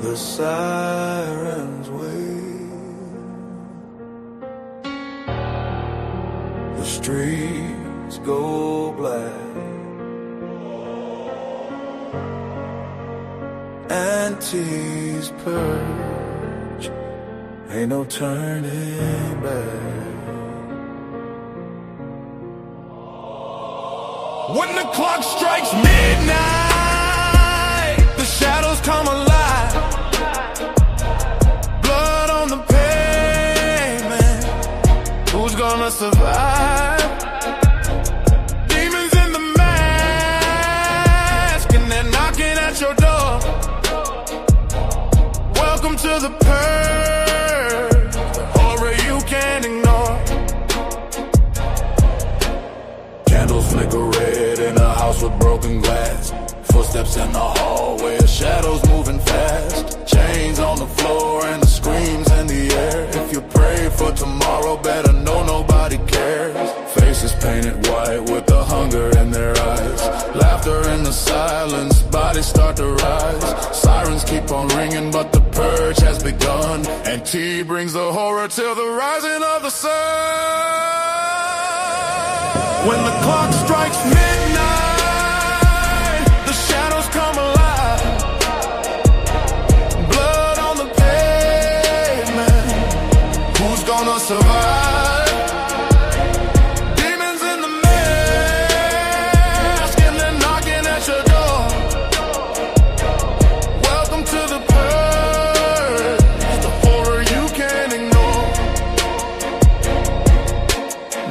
The sirens wait, the streets go black, Auntie's purge, ain't no turning back. When the clock strikes midnight, the shadows come alive. Blood on the pavement, who's gonna survive? Demons in the mask, and they're knocking at your door. Welcome to the purge, the horror you can't ignore. Candles flicker red in a house with broken glass. Footsteps in the hallway, shadows moving fast. Chains on the floor and the screams in the air. If you pray for tomorrow, better know nobody cares. Faces painted white with the hunger in their eyes. Laughter in the silence, bodies start to rise. Sirens keep on ringing, but the purge has begun. And tea brings the horror till the rising of the sun. When the clock strikes midnight, the shadows come alive. Blood on the pavement, who's gonna survive? Demons in the mask, and they're knocking at your door. Welcome to the purge, the horror you can't ignore.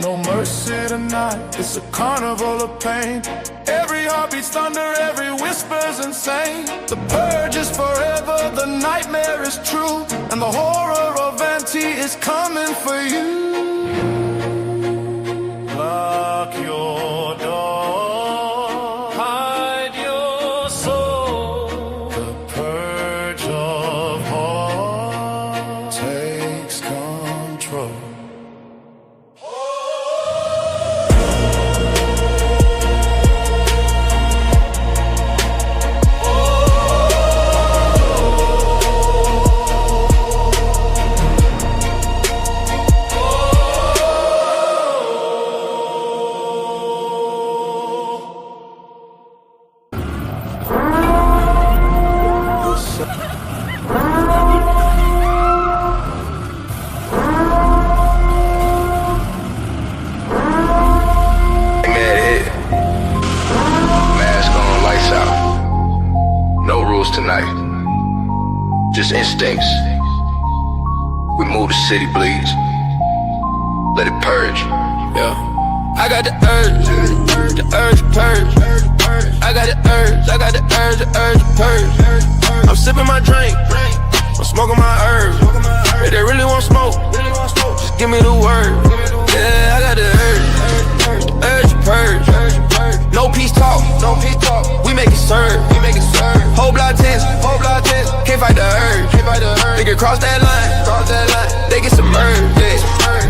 No mercy tonight, it's a carnival of pain. Every heartbeat's thunder, every whisper's insane. The purge is forever, the nightmare is true, and the horror of Auntie is coming for you. Lock your door, hide your soul. The purge of horror takes control. Tonight, just instincts. We move, the city bleeds. Let it purge. Yeah. I got the urge to purge. I got the urge to purge. I'm sipping my drink, I'm smoking my herbs. If they really want smoke, just give me the word. Yeah, I got the urge to purge. No peace talk, we make it serve. Whole block tense, can't fight the urge. They get cross that line, they get submerged. Yeah.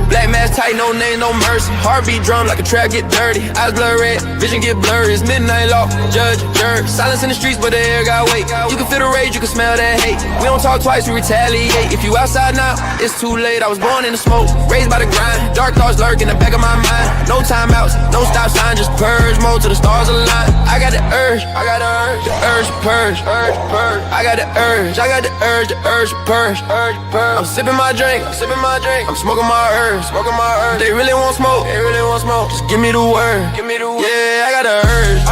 Black mask tight, no name, no mercy. Heartbeat drum like a trap get dirty. Eyes blood red, vision get blurry. It's midnight law, judge, jury. Silence in the streets, but the air got weight. You can feel the rage, you can smell that hate. We don't talk twice, we retaliate. If you outside now, it's too late. I was born in the smoke, raised by the grind. Dark thoughts lurk in the back of my mind. No timeouts, no stop sign, just purge mode till the stars align. I got the urge to purge. I got the urge to purge. I'm sipping my drink, I'm smoking my herbs. They really want smoke, just give me the word. Yeah, I got the urge to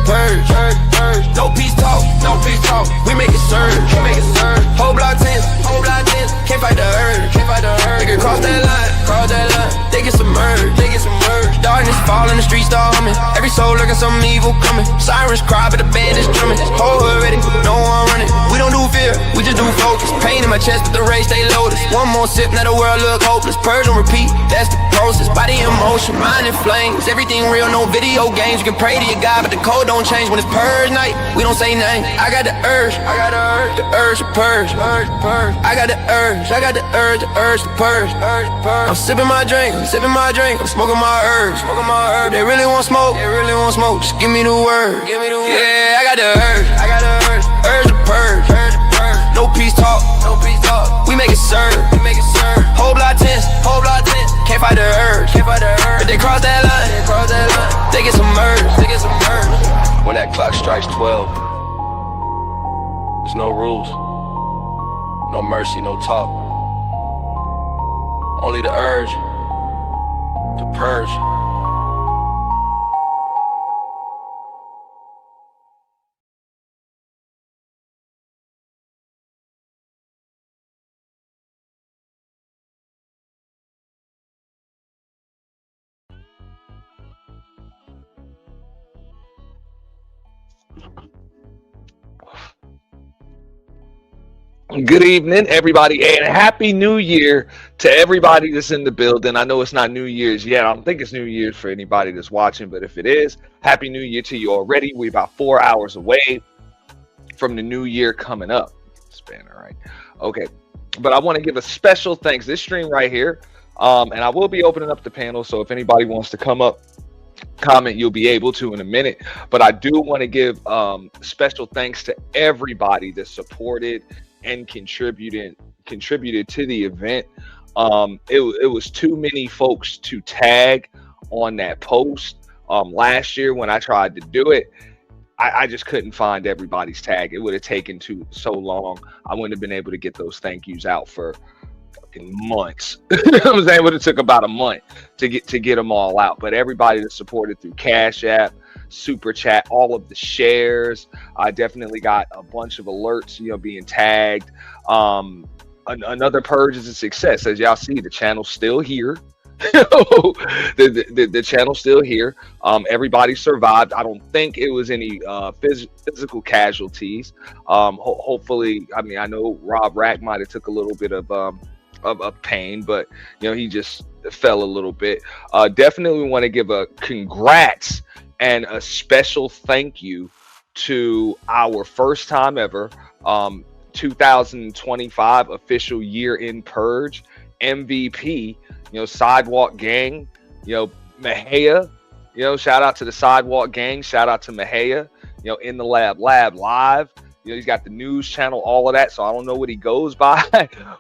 purge. No peace talk, we make it serve. Whole block tense, can't fight the urge. They can cross that line, they get submerged. Darkness fall in the streets, start humming. Every soul lurking, something evil coming. Sirens cry, but the band is drumming. Whole hood ready, no one running. We don't do fear, we just do focus. Pain in my chest, but the rage stay loaded. One more sip, now the world look hopeless. Purge and repeat, that's the process. Body in motion, mind in flames. Everything real, no video games. You can pray to your God, but the code don't change. When it's purge night, we don't say name. I got the urge to purge. I got the urge to purge. I'm sipping my drink, I'm smoking my herbs. They really want smoke, just give me the word. Yeah, I got the urge to purge. serve. Whole block tense. Can't fight the urge. If they cross that line, they get some merge. When that clock strikes 12, there's no rules, no mercy, no talk. Only the urge to purge. Good evening, everybody, and Happy New Year to everybody that's in the building. I know it's not New Year's yet. I don't think it's New Year's for anybody that's watching, but if it is, Happy New Year to you already. We're about 4 hours away from the new year coming up. Spanner, right? Okay, but I want to give a special thanks. This stream right here, and I will be opening up the panel, so if anybody wants to come up, comment, you'll be able to in a minute. But I do want to give special thanks to everybody that supported and contributed to the event. It was too many folks to tag on that post. Last year when I tried to do it, I just couldn't find everybody's tag. It would have taken so long. I wouldn't have been able to get those thank yous out for fucking months. I was able to took about a month to get them all out. But everybody that supported through Cash App, Super Chat, all of the shares, I definitely got a bunch of alerts, being tagged. Another purge is a success. As y'all see, the channel's still here. the channel's still here. Everybody survived. I don't think it was any physical casualties. Hopefully, I mean, I know Rob Rack might have took a little bit of pain, but he just fell a little bit. Definitely want to give a congrats and a special thank you to our first time ever 2025 official year in Purge MVP, Sidewalk Gang, Mahia, shout out to the Sidewalk Gang, shout out to Mahia, in the lab live. He's got the news channel, all of that, so I don't know what he goes by.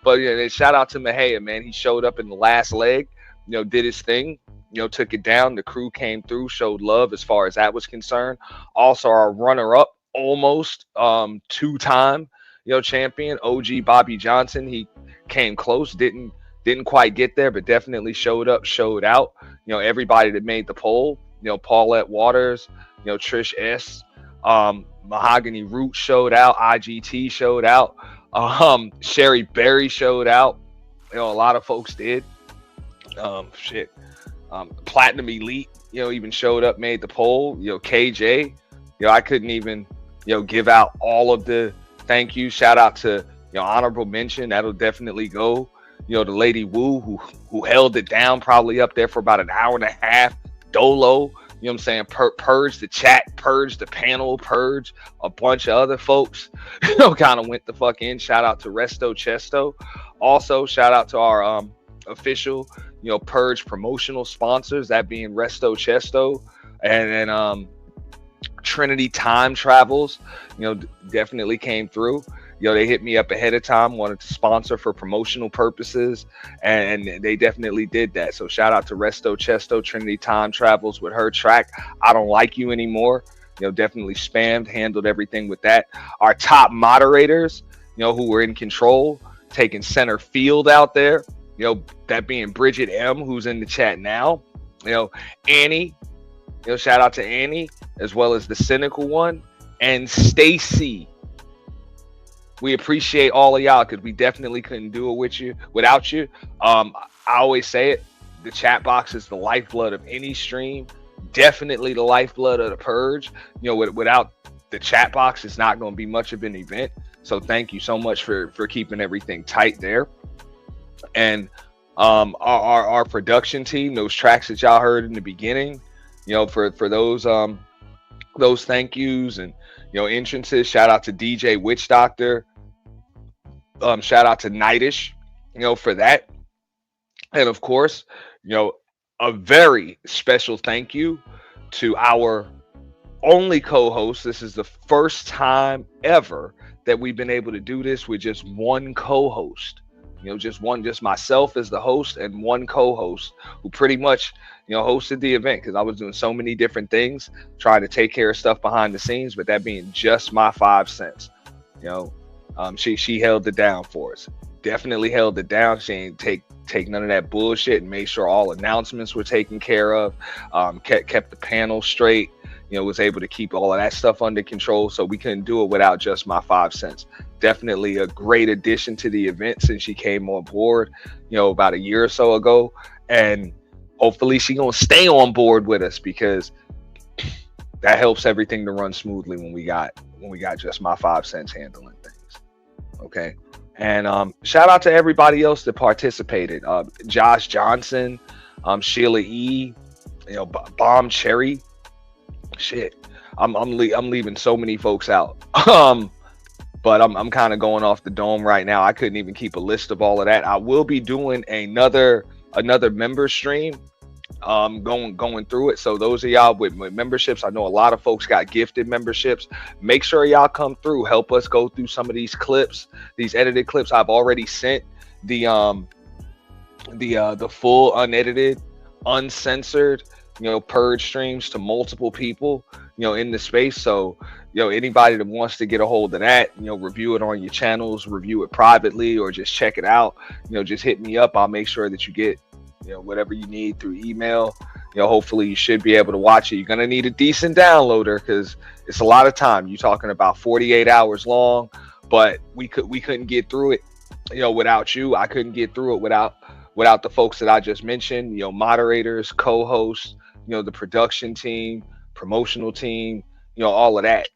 But shout out to Mahia, man. He showed up in the last leg, did his thing, took it down. The crew came through, showed love as far as that was concerned. Also, our runner-up, almost two-time, champion, OG Bobby Johnson. He came close, didn't quite get there, but definitely showed up, showed out. Everybody that made the poll, Paulette Waters, Trish S, Mahogany Root showed out, IGT showed out, Sherry Berry showed out. A lot of folks did. Platinum Elite, even showed up, made the poll. KJ, I couldn't even, give out all of the thank you. Shout out to, honorable mention. That'll definitely go. The Lady Wu who held it down, probably up there for about an hour and a half. Dolo, what I'm saying? Purge the chat, purge the panel, purge a bunch of other folks, kind of went the fuck in. Shout out to Resto Chesto. Also, shout out to our official, Purge promotional sponsors, that being Resto Chesto and then Trinity Time Travels, definitely came through. They hit me up ahead of time, wanted to sponsor for promotional purposes, and they definitely did that. So shout out to Resto Chesto, Trinity Time Travels with her track, I Don't Like You Anymore. Definitely spammed, handled everything with that. Our top moderators, who were in control, taking center field out there, that being Bridget M, who's in the chat now, Annie, shout out to Annie, as well as the Cynical One, and Stacy. We appreciate all of y'all because we definitely couldn't do it without you. I always say it, the chat box is the lifeblood of any stream. Definitely the lifeblood of the Purge. Without the chat box, it's not going to be much of an event. So thank you so much for keeping everything tight there. And our production team, those tracks that y'all heard in the beginning, for those thank yous and entrances. Shout out to DJ Witch Doctor. Shout out to Nightish, for that. And of course, a very special thank you to our only co-host. This is the first time ever that we've been able to do this with just one co-host. just myself as the host and one co-host who pretty much, hosted the event because I was doing so many different things, trying to take care of stuff behind the scenes, but that being just my 5 cents. She held it down for us. Definitely held it down. She ain't take none of that bullshit and made sure all announcements were taken care of. Kept the panel straight. Was able to keep all of that stuff under control, so we couldn't do it without just my 5 cents. Definitely a great addition to the event since she came on board, about a year or so ago, and hopefully she gonna stay on board with us because that helps everything to run smoothly when we got just my 5 cents handling things. Okay, and shout out to everybody else that participated. Josh Johnson, Sheila E, Bomb Cherry. Shit, I'm leaving so many folks out. But I'm kind of going off the dome right now. I couldn't even keep a list of all of that. I will be doing another member stream, going through it. So those of y'all with memberships, I know a lot of folks got gifted memberships. Make sure y'all come through, help us go through some of these clips, these edited clips. I've already sent the full unedited, uncensored, purge streams to multiple people, in the space. So, anybody that wants to get a hold of that, review it on your channels, review it privately, or just check it out, just hit me up. I'll make sure that you get, whatever you need through email. Hopefully you should be able to watch it. You're going to need a decent downloader because it's a lot of time. You're talking about 48 hours long, but we couldn't get through it, without you. I couldn't get through it without the folks that I just mentioned, moderators, co-hosts, the production team, promotional team, all of that.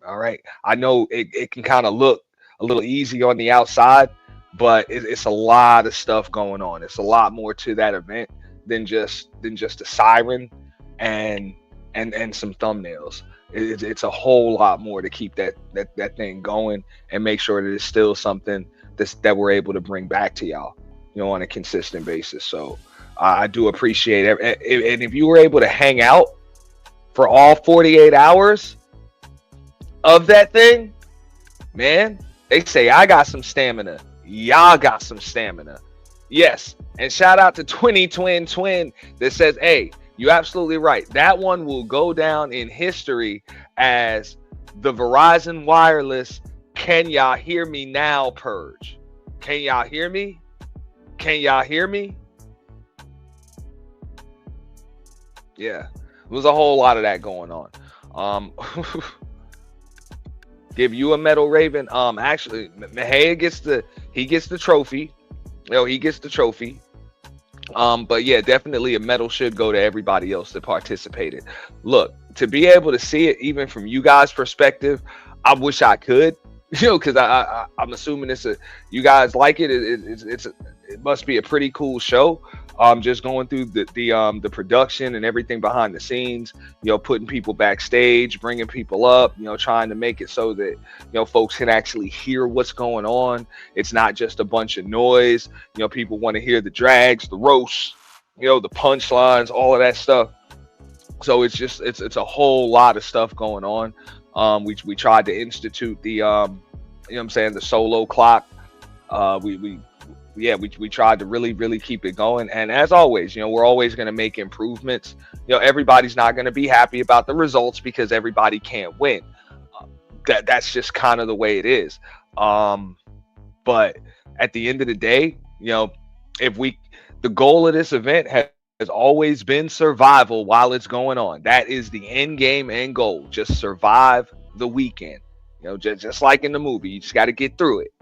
All right. I know it can kind of look a little easy on the outside, but it's a lot of stuff going on. It's a lot more to that event than just a siren and some thumbnails. It's a whole lot more to keep that thing going and make sure that it's still something that we're able to bring back to y'all, on a consistent basis. So I do appreciate it. And if you were able to hang out for all 48 hours of that thing, man, they say I got some stamina. Y'all got some stamina. Yes. And shout out to Twin that says, hey, you're absolutely right. That one will go down in history as the Verizon Wireless Can Y'all Hear Me Now purge. Can y'all hear me? Can y'all hear me? Yeah, it was a whole lot of that going on. Give you a medal, Raven. Actually, Mejia gets the trophy. He gets the trophy. But yeah, definitely a medal should go to everybody else that participated. Look, to be able to see it even from you guys' perspective, I wish I could. Because I'm assuming you guys like it. It must be a pretty cool show. Just going through the production and everything behind the scenes, putting people backstage, bringing people up, trying to make it so that, folks can actually hear what's going on. It's not just a bunch of noise. People want to hear the drags, the roasts, the punchlines, all of that stuff. So it's a whole lot of stuff going on. We tried to institute the, the solo clock. We tried to really keep it going. And as always, we're always going to make improvements. Everybody's not going to be happy about the results because everybody can't win. That's just kind of the way it is. But at the end of the day, the goal of this event has always been survival while it's going on. That is the end game and goal. Just survive the weekend. Just like in the movie, you just got to get through it.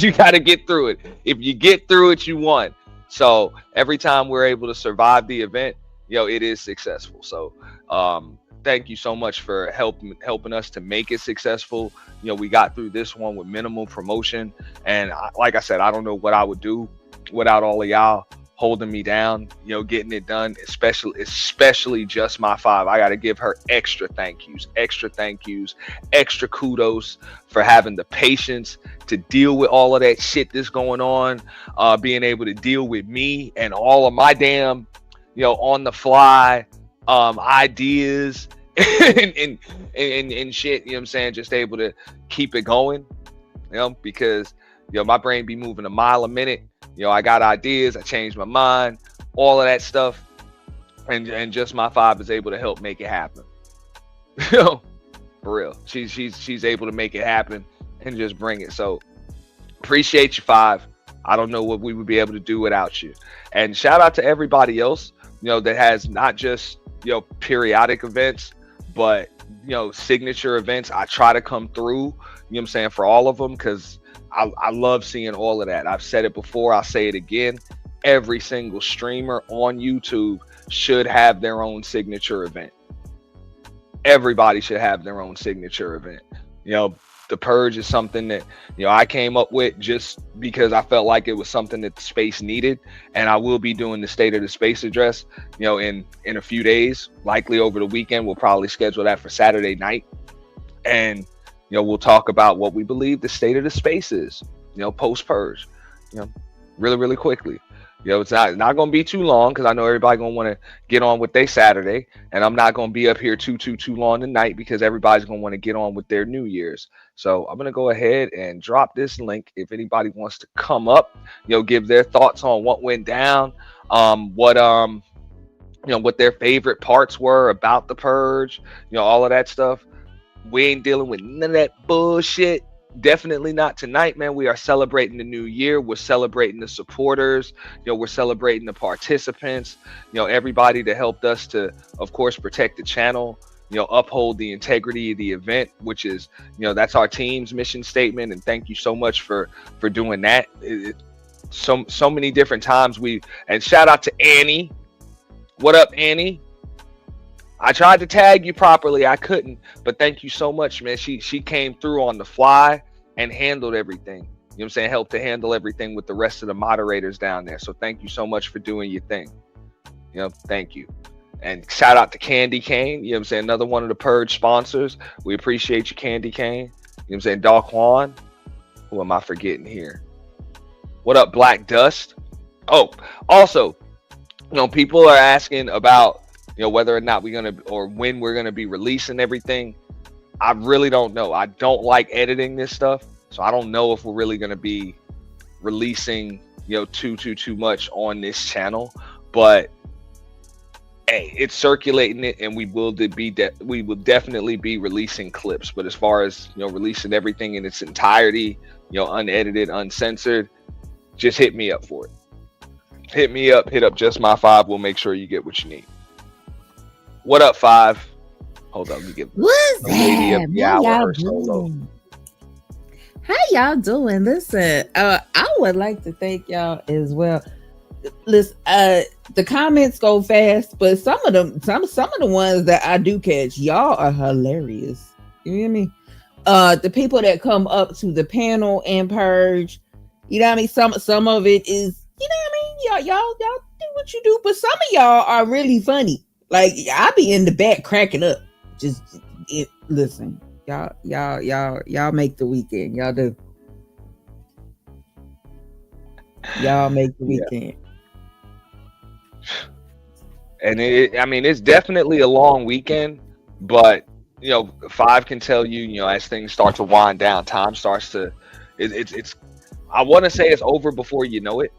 You got to get through it. If you get through it, you won. So every time we're able to survive the event, it is successful. So thank you so much for helping us to make it successful. We got through this one with minimal promotion. And like I said, I don't know what I would do without all of y'all holding me down, getting it done, especially just my 5. I got to give her extra thank yous, extra kudos for having the patience to deal with all of that shit that's going on, being able to deal with me and all of my damn, on the fly ideas and shit, just able to keep it going, because my brain be moving a mile a minute. I got ideas, I changed my mind, all of that stuff. And just my 5 is able to help make it happen. For real. She's able to make it happen and just bring it. So appreciate you, 5. I don't know what we would be able to do without you. And shout out to everybody else, that has not just, periodic events, but, signature events. I try to come through, for all of them, because I love seeing all of that. I've said it before, I'll say it again. Every single streamer on YouTube should have their own signature event. Everybody should have their own signature event. The Purge is something that, I came up with just because I felt like it was something that the space needed. And I will be doing the State of the Space address, in a few days, likely over the weekend. We'll probably schedule that for Saturday night. And, we'll talk about what we believe the state of the space is, post-Purge, really, really quickly. It's not going to be too long, because I know everybody going to want to get on with their Saturday, and I'm not going to be up here too long tonight, because everybody's going to want to get on with their New Year's. So I'm going to go ahead and drop this link. If anybody wants to come up, give their thoughts on what went down, what their favorite parts were about the Purge, all of that stuff. We ain't dealing with none of that bullshit. Definitely not tonight, man. We are celebrating the new year. We're celebrating the supporters. We're celebrating the participants. Everybody that helped us to, of course, protect the channel. Uphold the integrity of the event, which is, that's our team's mission statement. And thank you so much for doing that. So many different times and shout out to Annie. What up, Annie? I tried to tag you properly. I couldn't, but thank you so much, man. She came through on the fly and handled everything. Helped to handle everything with the rest of the moderators down there. So thank you so much for doing your thing. Thank you. And shout out to Candy Cane. Another one of the Purge sponsors. We appreciate you, Candy Cane. Daquan. Who am I forgetting here? What up, Black Dust? Oh, also, people are asking about whether or not when we're gonna be releasing everything. I really don't know. I don't like editing this stuff, so I don't know if we're really gonna be releasing too much on this channel. But hey, it's circulating it, and we will definitely be releasing clips. But as far as releasing everything in its entirety, unedited, uncensored, just hit me up for it. Hit me up. Hit up just my 5. We'll make sure you get what you need. What up, 5? Hold on, let me get what's the lady of the hour doing? solo. How y'all doing? Listen, I would like to thank y'all as well. Listen, the comments go fast, but some of the ones that I do catch, y'all are hilarious. You hear me? The people that come up to the panel and Purge, some of it is, y'all do what you do, but some of y'all are really funny. Like, I be in the back cracking up. Listen, y'all make the weekend. Y'all do. Y'all make the weekend. And it's definitely a long weekend, but 5 can tell you, as things start to wind down, time starts to, it's I want to say it's over before you know it.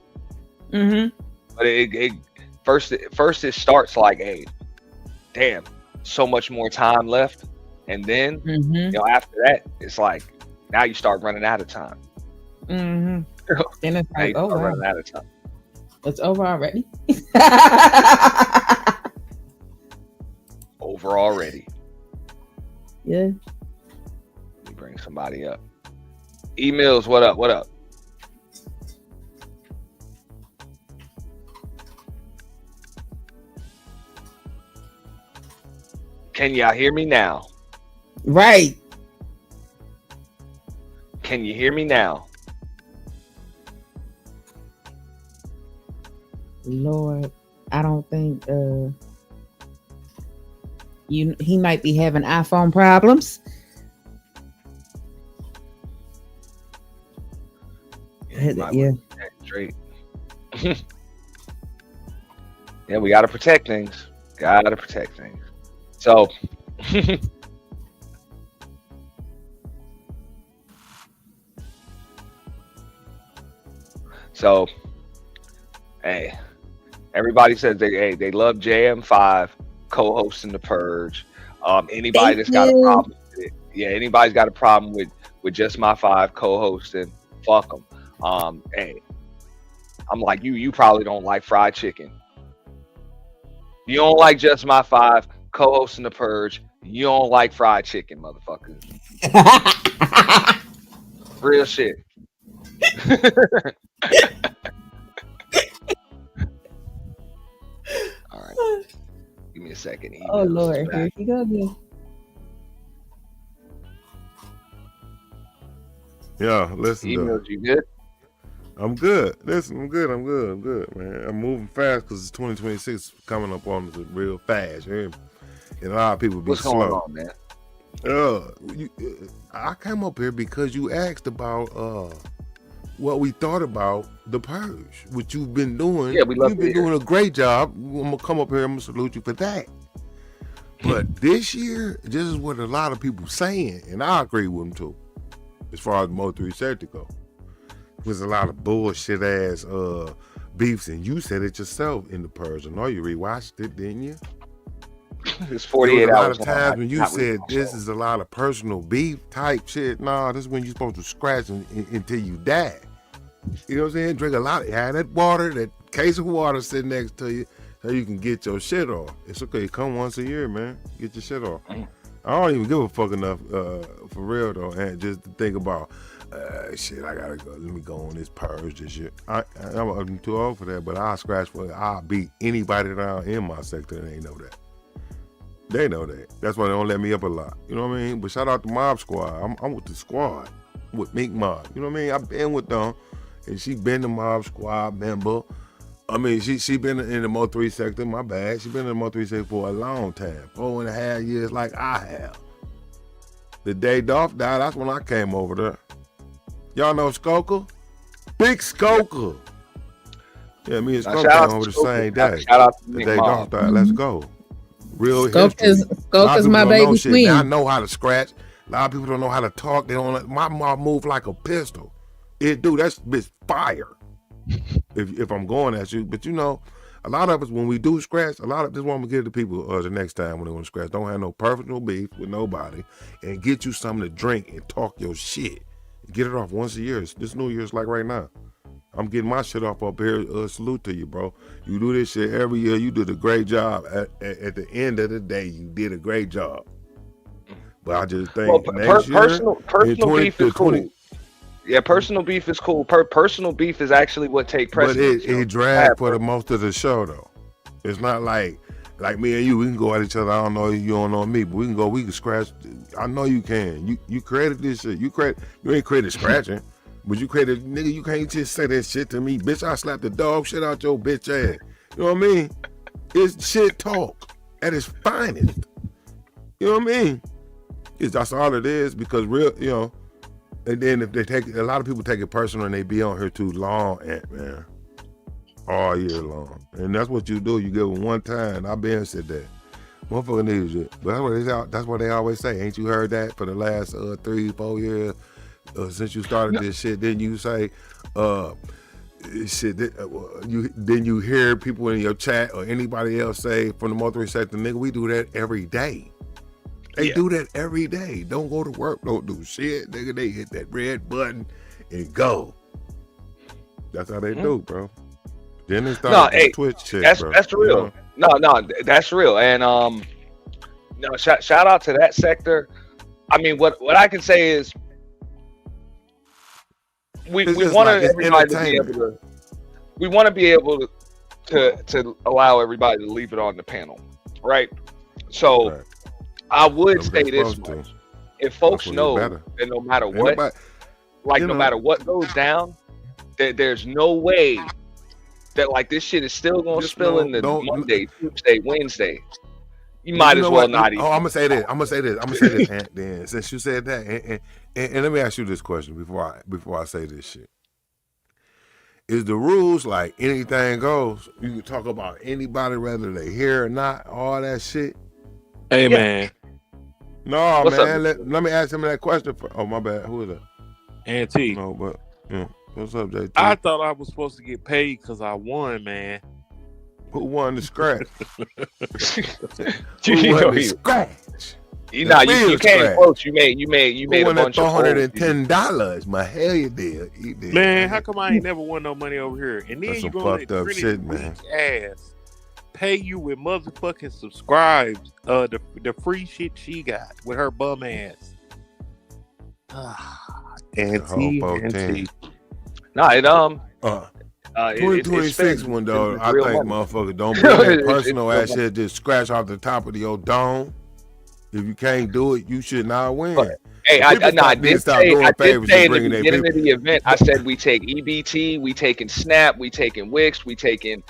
Mm-hmm. But it first it starts like, hey, damn, so much more time left, and then after that, it's like now you start running out of time. Mm-hmm. Then it's like, oh, wow. Running out of time. It's over already. Over already. Yeah. Let me bring somebody up. Emails, what up? What up? Can y'all hear me now? Right. Can you hear me now? Lord, I don't think he might be having iPhone problems. Yeah. Straight. Yeah, we gotta protect things. Gotta protect things. So So, hey, everybody says they love JM5 co-hosting the Purge. Anybody Thank that's got a you. problem with it, yeah, anybody's got a problem with just my five co-hosting, fuck them. Hey, I'm like you probably don't like fried chicken. You don't like just my five co-hosting the Purge. You don't like fried chicken, motherfuckers. Real shit. All right, give me a second. Oh Emails is Lord, here back. he goes again. Yeah, listen though. Emails, you good? I'm good. Listen, I'm good, man. I'm moving fast because it's 2026 coming up on us real fast, man. And a lot of people be What's going slow. on, man? I came up here because you asked about what we thought about the Purge, what you've been doing. Yeah, we love You've to been hear. doing a great job. I'm gonna come up here. I'm gonna salute you for that. But this year, this is what a lot of people saying, and I agree with them too. As far as Mo 3 sector go, there's a lot of bullshit ass beefs, and you said it yourself in the Purge. I know you rewatched it, didn't you? It's There 48 was a lot hours of long. times when you Not said really, this so. is a lot of personal beef type shit. Nah, this is when you're supposed to scratch until you die. You know what I'm saying? Drink a lot. Have that water, that case of water sitting next to you, so you can get your shit off. It's okay. Come once a year, man. Get your shit off. I don't even give a fuck enough for real though, and just to think about shit. I gotta go. Let me go on this Purge this year. I'm too old for that, but I'll scratch for it. I'll beat anybody down in my sector, and they know that. They know that. That's why they don't let me up a lot. You know what I mean? But shout out to Mob Squad. I'm with the squad, with Mink Mob. You know what I mean? I've been with them, and she been the Mob Squad member. I mean, she been in the Mo 3 sector. My bad. She been in the Mo 3 sector for a long time, 4.5 years, like I have. The day Dolph died, that's when I came over there. Y'all know Skoker? Big Skoker. Yeah, me and Now, Skoker shout out came over to the same Skoker. day. Shout out to The Nick day Dolph Mob. died. Let's go. Real Scope history. is A lot of my people don't know baby shit. Now I queen. know how to scratch. A lot of people don't know how to talk. They don't. My mom move like a pistol. It do. That's bitch fire. If I'm going at you, but you know, a lot of us when we do scratch, a lot of this one we give to people the next time when they want to scratch. Don't have no personal beef with nobody, and get you something to drink and talk your shit. Get it off once a year. This New Year's like right now. I'm getting my shit off up here. Salute to you, bro. You do this shit every year. You did a great job. At the end of the day, you did a great job. But I just think Well, next year, personal in 20 beef is to 20, cool. Yeah, personal beef is cool. Personal beef is actually what take but precedence. it dragged for the most of the show though. It's not like me and you. We can go at each other. I don't know you don't know me, but we can go. We can scratch. I know you can. You created this shit. You ain't created scratching. But you created, nigga, you can't just say that shit to me. Bitch, I slapped the dog shit out your bitch ass. You know what I mean? It's shit talk at its finest. You know what I mean? That's all it is because real, you know, and then if they take, a lot of people take it personal and they be on here too long, man. All year long. And that's what you do. You give them one time. I've been said that. Motherfucker needs it. But that's what they always say. Ain't you heard that for the last 3-4 years? Since you started this shit, then you say, then you hear people in your chat or anybody else say from the Mo 3 sector, nigga, we do that every day. They do that every day. Don't go to work, don't do shit, nigga. They hit that red button and go. That's how they do, bro. Then they start Twitch shit, bro. That's real. You know? No, that's real. And no, shout out to that sector. I mean, what I can say is, we want everybody to be able to. We want to be able to allow everybody to leave it on the panel, right? So, right. I would say this much: if folks know that no matter what, no matter what goes down, that there's no way that like this shit is still gonna spill into Monday, Tuesday, Wednesday. You might as well not even. Oh, I'm gonna say this, Aunt, then since you said that, and let me ask you this question before I say this shit. Is the rules like anything goes? You can talk about anybody, whether they here or not, all that shit. Hey man. No, what's man. Let me ask him that question. Oh my bad. Who is that? Auntie. No, but What's up, JT? I thought I was supposed to get paid because I won, man. Who won the scratch? You Who know, won the he- scratch? you The came real scratch. close. You made Who a won that bunch of $410? My hell, you did. You did. Man, how come I ain't never won no money over here? And then That's you some gonna let fucked up Trinity shit, man. weak ass pay you with motherfucking subscribes, the free shit she got with her bum ass. Auntie. Nah, it Uh, it- 2026 it's one though, it's I real think money. motherfucker don't bring that It's personal real ass money. shit. Just scratch off the top of your dome. If you can't do it, you should not win. But, Hey, If people I did did stop say, doing I did favors say and in the bringing their beginning people. of the event, I said we take EBT, we taking Snap, we taking Wix, we taking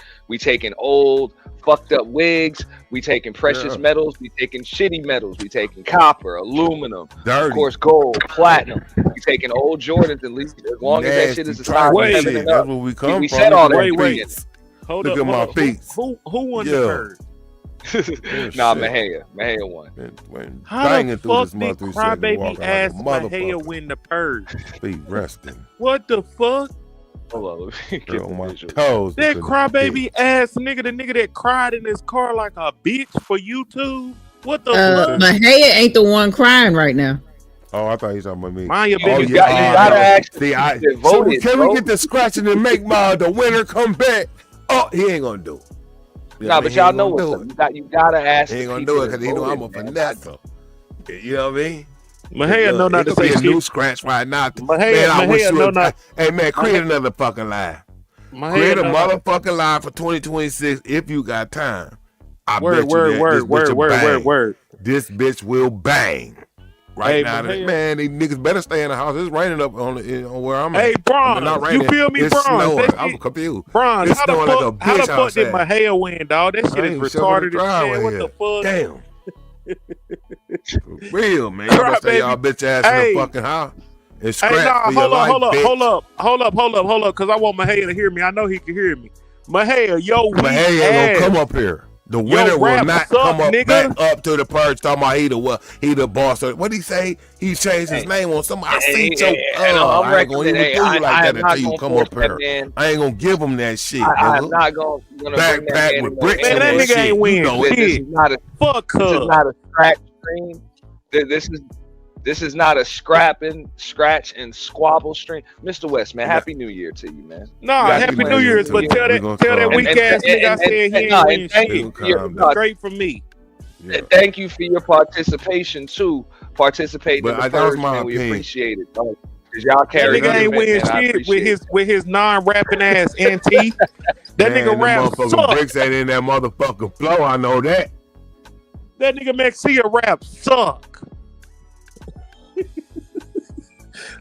old fucked up wigs, we taking precious Yeah. metals, we taking shitty metals, we taking copper, aluminum, Dirty. of course gold, platinum. We taking old Jordans at least as long as that shit is a Nasty, size tribal 7 shit. and That's up. where we come We from. said all Look at that my wait. feet. Hold Look up, at my hold up. feet. Who won Yeah. the purge? Nah, Shit. Mahaya won. When How banging the through fuck this did month, we said crybaby walking ass like a Mahaya motherfucker. win the purge? Be resting. What the fuck? Hold on, let me get Girl, the my visual. toes. That was in the crybaby ditch. ass nigga, the nigga that cried in his car like a bitch for YouTube. What the fuck? Mahaya ain't the one crying right now. Oh, I thought you were talking about me. Mind your Oh, business. You gotta no. actually See, get so voted, can bro. we get the scratching and make the winner come back? Oh, he ain't gonna do it. You Nah, know what I but mean? He y'all ain't know gonna what's do up. it. You gotta ask. He ain't the gonna people do it that because he know I'm a voted, man. finesse. You know what I mean? Mahaya know not It to could be say a new shit. scratch right now. Mahaya- Man, I wish Mahaya you know would. not- Hey, man, create Mahaya- another fucking line. Create Mahaya a know not- motherfucking line for 2026 if you got time. I Word, bet you that this bitch will bang. word. This bitch will bang. Right Hey, now, Mahaya. man, these niggas better stay in the house. It's raining up on where I'm at. Hey, Bronze, not you raining. feel me, It's Bronze? snowing. That I'm shit- confused. Bronze, It's how the snowing fuck, like a how the bitch fuck did outside. Mahaya win, dog? That shit I is ain't shoveling the retarded as driveway shit. What here. the fuck? Damn. For real, man. Y'all better stay y'all bitch ass in Hey. the fucking house and Hey, scratch nah, for your life, bitch. hold up, because I want Mahaya to hear me. I know he can hear me. Mahaya, yo, weak Mahaya ain't ass. gonna come up here. The Yo, winner will rap not suck, come up nigga. back up to the purge talking about he the boss. What did he say? He changed his Hey. name on somebody. I Hey, see your and I'm I ain't gonna even recommending. do you like I that am not until you gonna come force up that here. man. I ain't gonna give him that shit, I'm nigga. not gonna bring that Backpack man with in bricks Man, in that that nigga shit. ain't You win know it. This shit. is not a Fuck This is her. not a scratch stream. This is not a scratch and squabble stream. Mr. West, man, happy New Year to you, man. Nah, got Happy New New Year Year's, too. but tell We gonna that calm weak down. ass nigga I said he ain't no, win and thank shit. you for your, Calm down. Straight from me. Yeah. thank you for your participation too. Participating But in the that was purge, my man. We opinion. appreciate it. Because y'all That carry nigga the ain't event, win man. I shit appreciate with his non-rapping ass auntie. That Man, nigga them rap motherfucking suck. bricks ain't in that motherfucking flow. I know that. That nigga Maxia rap suck.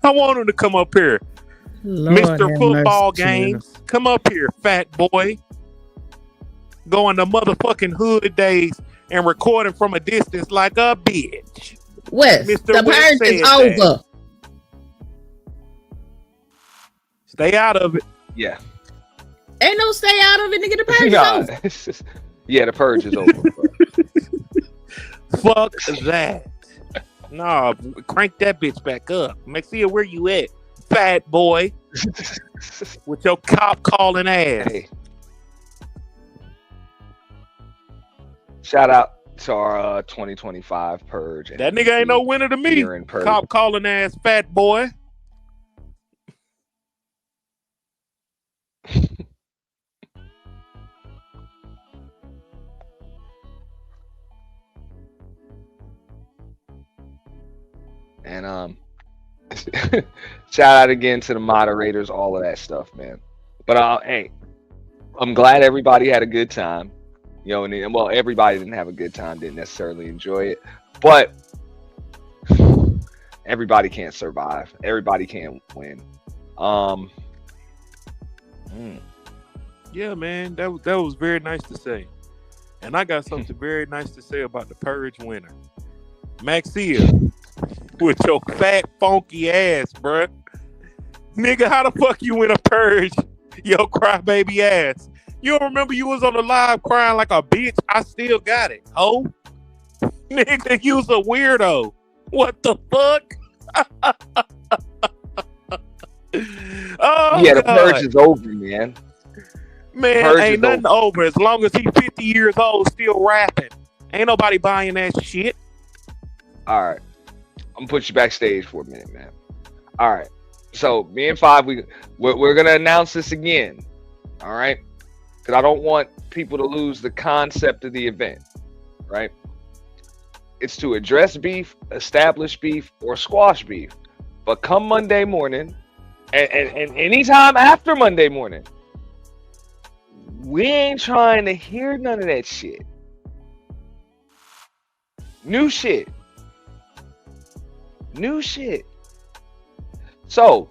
I want him to come up here. Lord Mr. have Football mercy, Games, come up here, fat boy. Going to motherfucking hood days and recording from a distance like a bitch. West, Mr. the West purge is said that. over. Stay out of it. Yeah. Ain't no stay out of it, nigga. The purge Nah, is over. it's just, yeah, the purge is over. Bro. Fuck that. Nah, crank that bitch back up. Maxia, where you at, fat boy? With your cop calling ass. Hey. Shout out to our 2025 purge. That nigga ain't no winner to me. Year in purge. Cop calling ass fat boy. And shout out again to the moderators, all of that stuff, man. But hey, I'm glad everybody had a good time. You know, and well, everybody didn't have a good time, didn't necessarily enjoy it, but everybody can't survive. Everybody can't win. Yeah, man, that was very nice to say. And I got something very nice to say about the purge winner. Maxia, with your fat, funky ass, bruh. Nigga, how the fuck you win a purge? Yo, crybaby ass. You don't remember you was on the live crying like a bitch? I still got it, ho. Nigga, you was a weirdo. What the fuck? Oh, Oh Yeah, the purge God, is over, man. man, Purge ain't is nothing over. over as long as he 50 years old still rapping. Ain't nobody buying that shit. All right, I'm gonna put you backstage for a minute, man. All right. So me and Five, we're gonna announce this again. All right, because I don't want people to lose the concept of the event. Right? It's to address beef, establish beef, or squash beef. But come Monday morning, and anytime after Monday morning, we ain't trying to hear none of that shit. New shit. New shit. So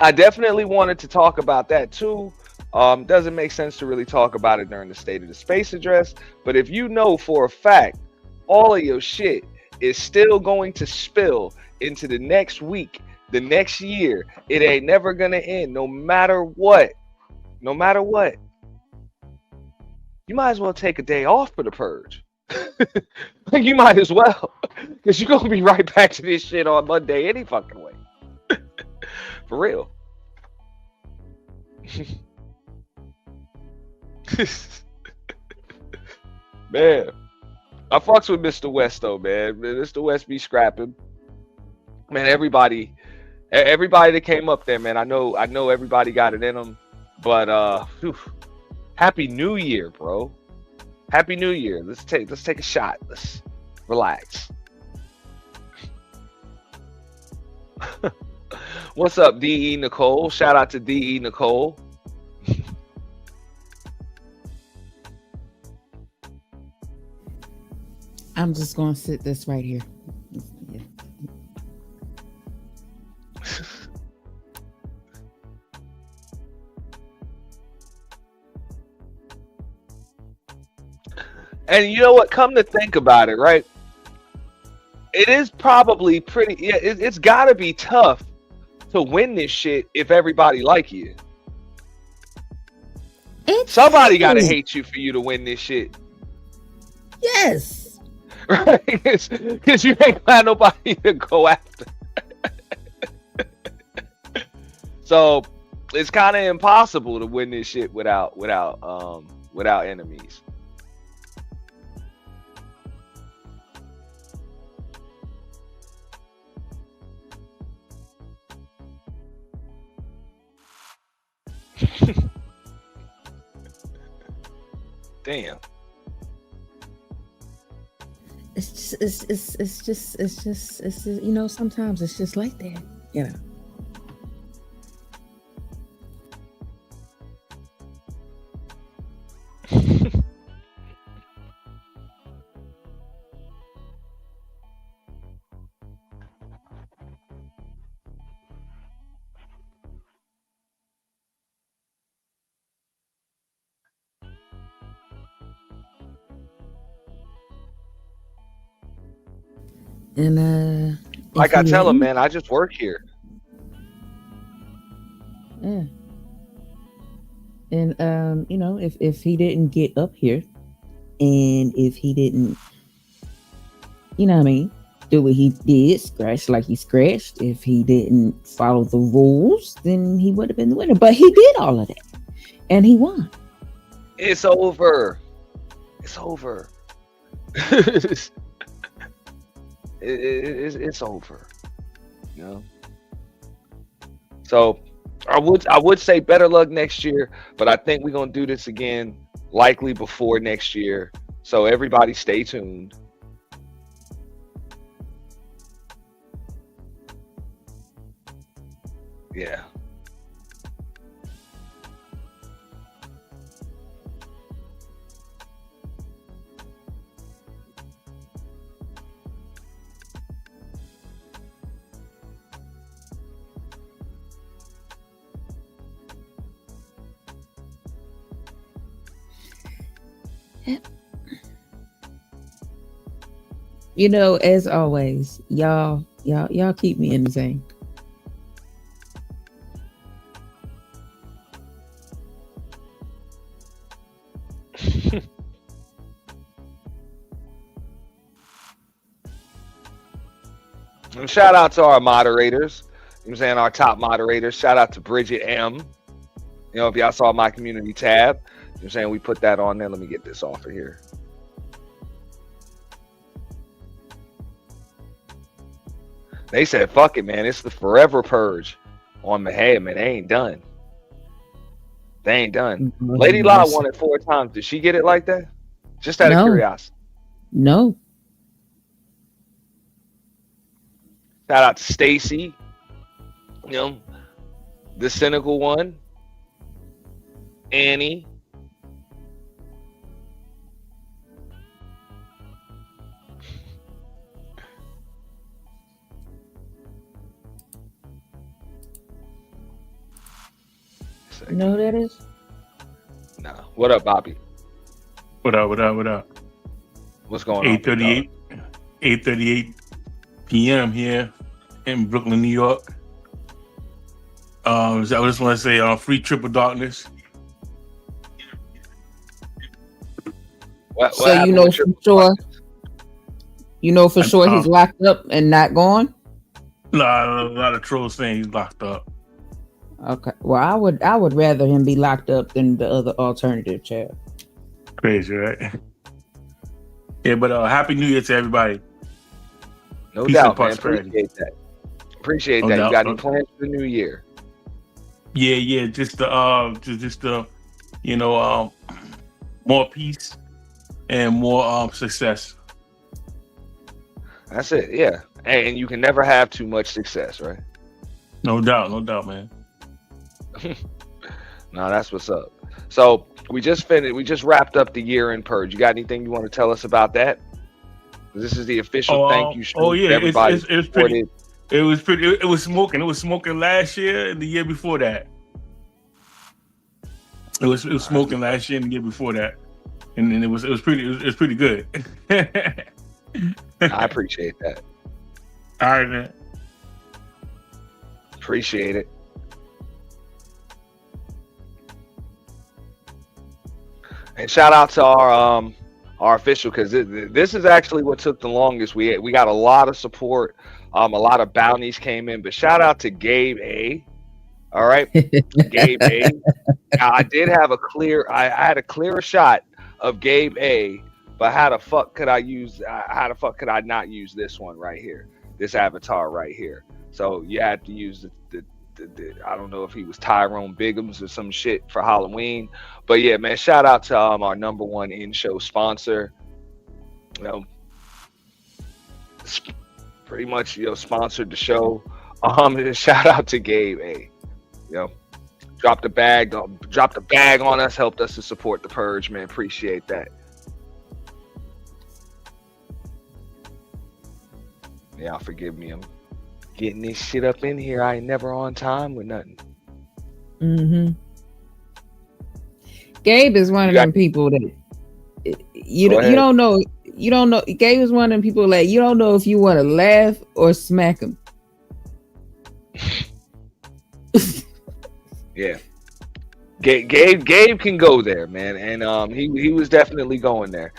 I definitely wanted to talk about that too. Doesn't make sense to really talk about it during the State of the Space address, but if you know for a fact all of your shit is still going to spill into the next week, the next year, it ain't never gonna end, no matter what. No matter what. You might as well take a day off for the purge. Like you might as well, because you're gonna be right back to this shit on Monday any fucking way. For real. Man, I fucks with Mr. West though, man. Mr. West be scrapping. Man, everybody that came up there, man. I know everybody got it in them. But whew, Happy New Year, bro. Happy New Year. Let's take a shot. Let's relax. What's up, DE Nicole? Shout out to DE Nicole. I'm just gonna sit this right here. Yeah. And you know what? Come to think about it, right? It is probably pretty. Yeah, it's got to be tough to win this shit if everybody like you. Somebody got to Exactly. hate you for you to win this shit, Yes. right? Because you ain't got nobody to go after. So it's kind of impossible to win this shit without enemies. Damn. It's just, sometimes it's just like that, you know. And if Like I he tell him, didn't, man, I just work here. yeah. And if he didn't get up here, and if he didn't, what I mean, do what he did, scratch like he scratched. If he didn't follow the rules, then he would have been the winner. But he did all of that, and he won. It's over. It's over. It's over. You know. So I would say better luck next year, but I think we're gonna do this again, likely before next year. So everybody stay tuned. Yeah. As always, y'all keep me entertained. And shout out to our moderators. I'm saying our top moderators. Shout out to Bridget M. You know, if y'all saw my community tab, I'm saying we put that on there. Let me get this off of here. They said, fuck it, man. It's the forever purge on my head, man. They ain't done. They ain't done. Lady Law won it 4 times. Did she get it like that? Just out of curiosity. No. Shout out to Stacy. You know, the cynical one. Annie. You know who that is? No. What up, Bobby? What up? What's going on? 8:38 p.m. here in Brooklyn, New York. I just want to say, free Triple Darkness. What so you know for sure. You know for sure he's locked up and not gone. Nah, a lot of trolls saying he's locked up. Okay. Well, I would rather him be locked up than the other alternative, child. Crazy, right? Yeah, but Happy New Year to everybody. No Peace doubt, and man. prosperity. Appreciate No that. doubt. You got any plans for the new year? Yeah. Just more peace and more success. That's it. Yeah, and you can never have too much success, right? No doubt, man. No, that's what's up. So we just finished. We just wrapped up the year in Purge. You got anything you want to tell us about that? This is the official thank you show. Oh yeah, everybody it was pretty. It was pretty. It was smoking. It was smoking last year and the year before that. It was smoking last year and the year before that, and then it was pretty good. I appreciate that. All right, man. Appreciate it. And shout out to our official, because this is actually what took the longest. We got a lot of support. A lot of bounties came in, but shout out to Gabe A. All right, Gabe A. Now, I did have I had a clearer shot of Gabe A. But how the fuck could I not use this one right here? This avatar right here. So you had to use the I don't know if he was Tyrone Biggums or some shit for Halloween. But yeah, man, shout out to our number one in-show sponsor. You know, pretty much, sponsored the show. Shout out to Gabe A. Dropped the bag on us, helped us to support the Purge, man. Appreciate that. Y'all forgive me. I'm getting this shit up in here. I ain't never on time with nothing. Mm-hmm. Gabe is one of them people that you don't know. You don't know. Gabe is one of them people that you don't know if you want to laugh or smack him. Yeah. Gabe can go there, man, and he was definitely going there.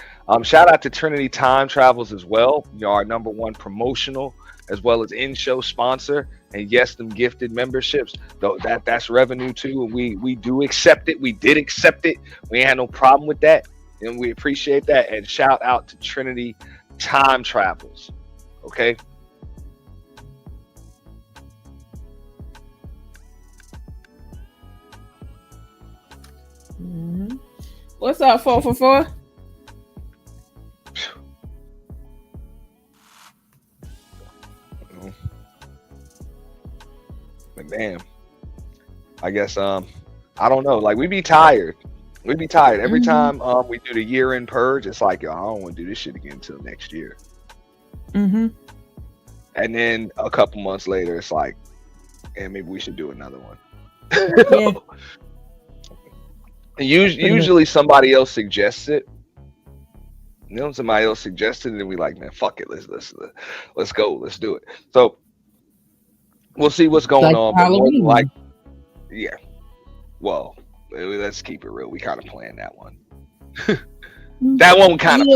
Shout out to Trinity Time Travels as well. Our number one promotional as well as in-show sponsor, and yes, them gifted memberships. Though that's revenue too, and we do accept it. We did accept it. We ain't had no problem with that, and we appreciate that. And shout out to Trinity Time Travels. Okay. Mm-hmm. What's up, 444? But damn, I guess I don't know. Like we be tired. Every time we do the year-end purge. It's like, yo, I don't want to do this shit again until next year. Mm-hmm. And then a couple months later, it's like, and maybe we should do another one. Yeah. Usually somebody else suggests it. Somebody else suggested it, and we like, man, fuck it, let's go, let's do it. So we'll see what's going like on. Halloween. But like, yeah. Well, let's keep it real. We kind of planned that one. That one kind of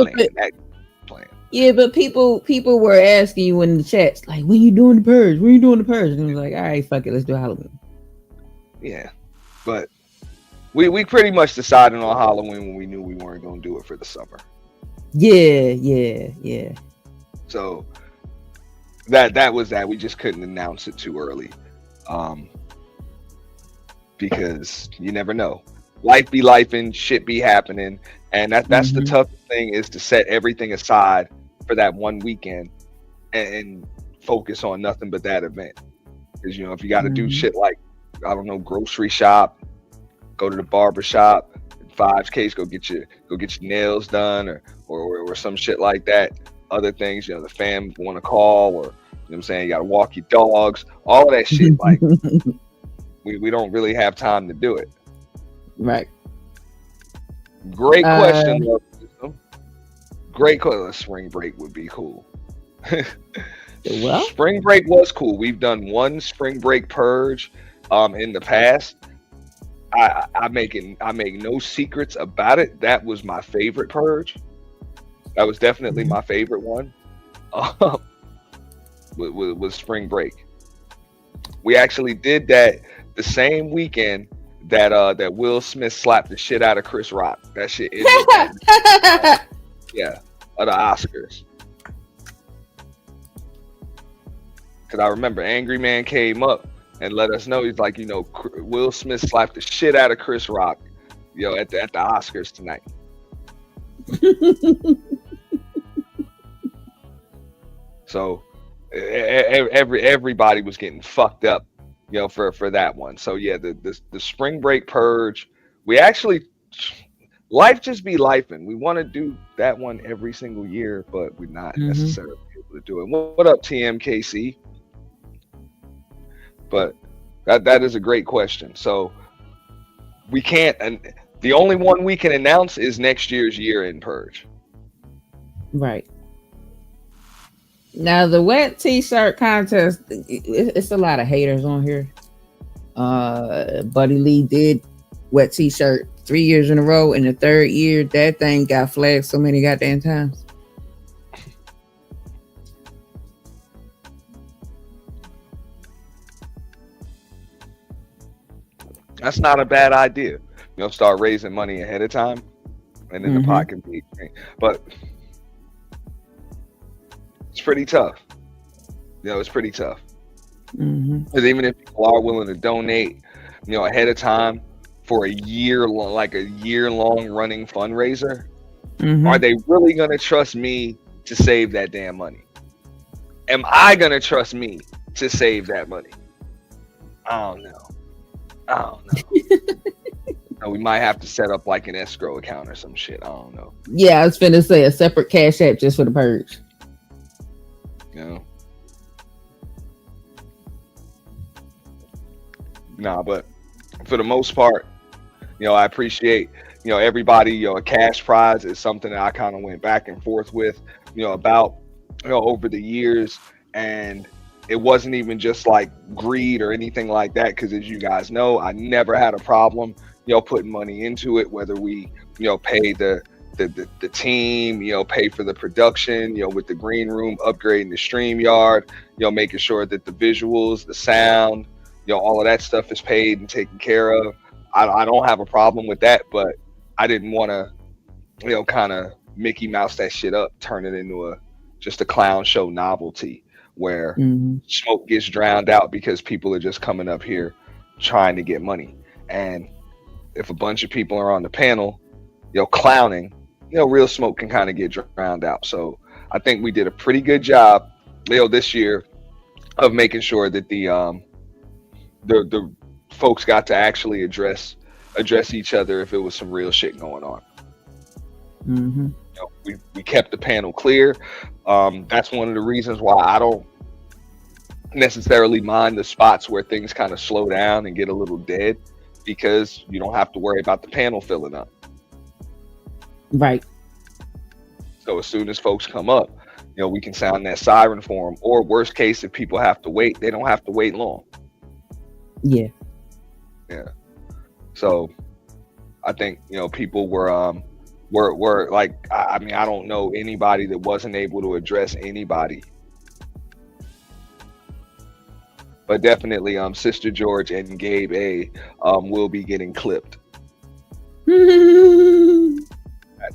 planned. Yeah, but people were asking you in the chats, like, when you doing the purge? When you doing the purge? And I was like, all right, fuck it, let's do Halloween. Yeah, but we pretty much decided on Halloween when we knew we weren't gonna do it for the summer. Yeah. So that was that. We just couldn't announce it too early, because you never know. Life be life and shit be happening, and that's the Mhm. toughest thing, is to set everything aside for that one weekend and focus on nothing but that event. Because if you got to do Mhm. shit like, I don't know, grocery shop, go to the barber shop, in Five's case, go get your nails done, or some shit like that. Other things, the fam want to call, or what I'm saying, you got to walk your dogs, all of that shit. Like, we don't really have time to do it. Right. Great Uh, question, Love Wisdom. Great question. Spring break would be cool. well, Spring break was cool. We've done one spring break purge in the past. I make no secrets about it. That was my favorite purge. That was definitely my favorite one. Was spring break. We actually did that the same weekend that Will Smith slapped the shit out of Chris Rock. That shit ended that, yeah, of the Oscars. Because I remember Angry Man came up and let us know, he's like, Will Smith slapped the shit out of Chris Rock, at the Oscars tonight. So everybody was getting fucked up, for that one. So yeah, the spring break purge, we actually, life just be lifing. We want to do that one every single year, but we're not necessarily able to do it. What up, TMKC? But that is a great question. So we can't, and the only one we can announce is next year's year-end purge. right. Now the wet t-shirt contest, it's a lot of haters on here. Buddy Lee did wet t-shirt 3 years in a row, and the third year that thing got flagged so many goddamn times. That's not a bad idea. Start raising money ahead of time, and then the pot can be. But it's pretty tough. It's pretty tough. Because even if people are willing to donate, ahead of time for a year long, like a year-long running fundraiser, are they really gonna trust me to save that damn money? Am I gonna trust me to save that money? I don't know. We might have to set up like an escrow account or some shit. I don't know. Yeah, I was finna say a separate cash app just for the purge. Nah, but for the most part, I appreciate, everybody. A cash prize is something that I kind of went back and forth with, about, over the years. And it wasn't even just like greed or anything like that, because as you guys know, I never had a problem, putting money into it, whether we, pay the team, pay for the production, with the green room, upgrading the stream yard, making sure that the visuals, the sound, all of that stuff is paid and taken care of. I don't have a problem with that, but I didn't want to, kind of Mickey Mouse that shit up, turn it into just a clown show novelty where smoke gets drowned out because people are just coming up here trying to get money. And if a bunch of people are on the panel, clowning, real smoke can kind of get drowned out. So I think we did a pretty good job, this year of making sure that the folks got to actually address each other if it was some real shit going on. We kept the panel clear. That's one of the reasons why I don't necessarily mind the spots where things kind of slow down and get a little dead, because you don't have to worry about the panel filling up. Right. So as soon as folks come up, we can sound that siren for them. Or worst case, if people have to wait, they don't have to wait long. Yeah. So I think, people were were like, I mean, I don't know anybody that wasn't able to address anybody. But definitely, Sister George and Gabe A will be getting clipped.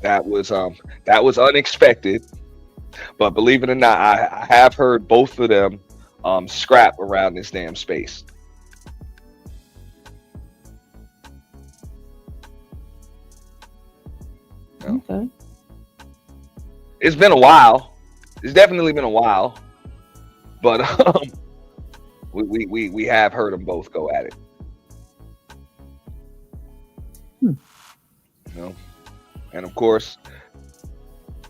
That was unexpected, but believe it or not, I have heard both of them scrap around this damn space. Okay. It's been a while. It's definitely been a while, but we have heard them both go at it. You know, and of course,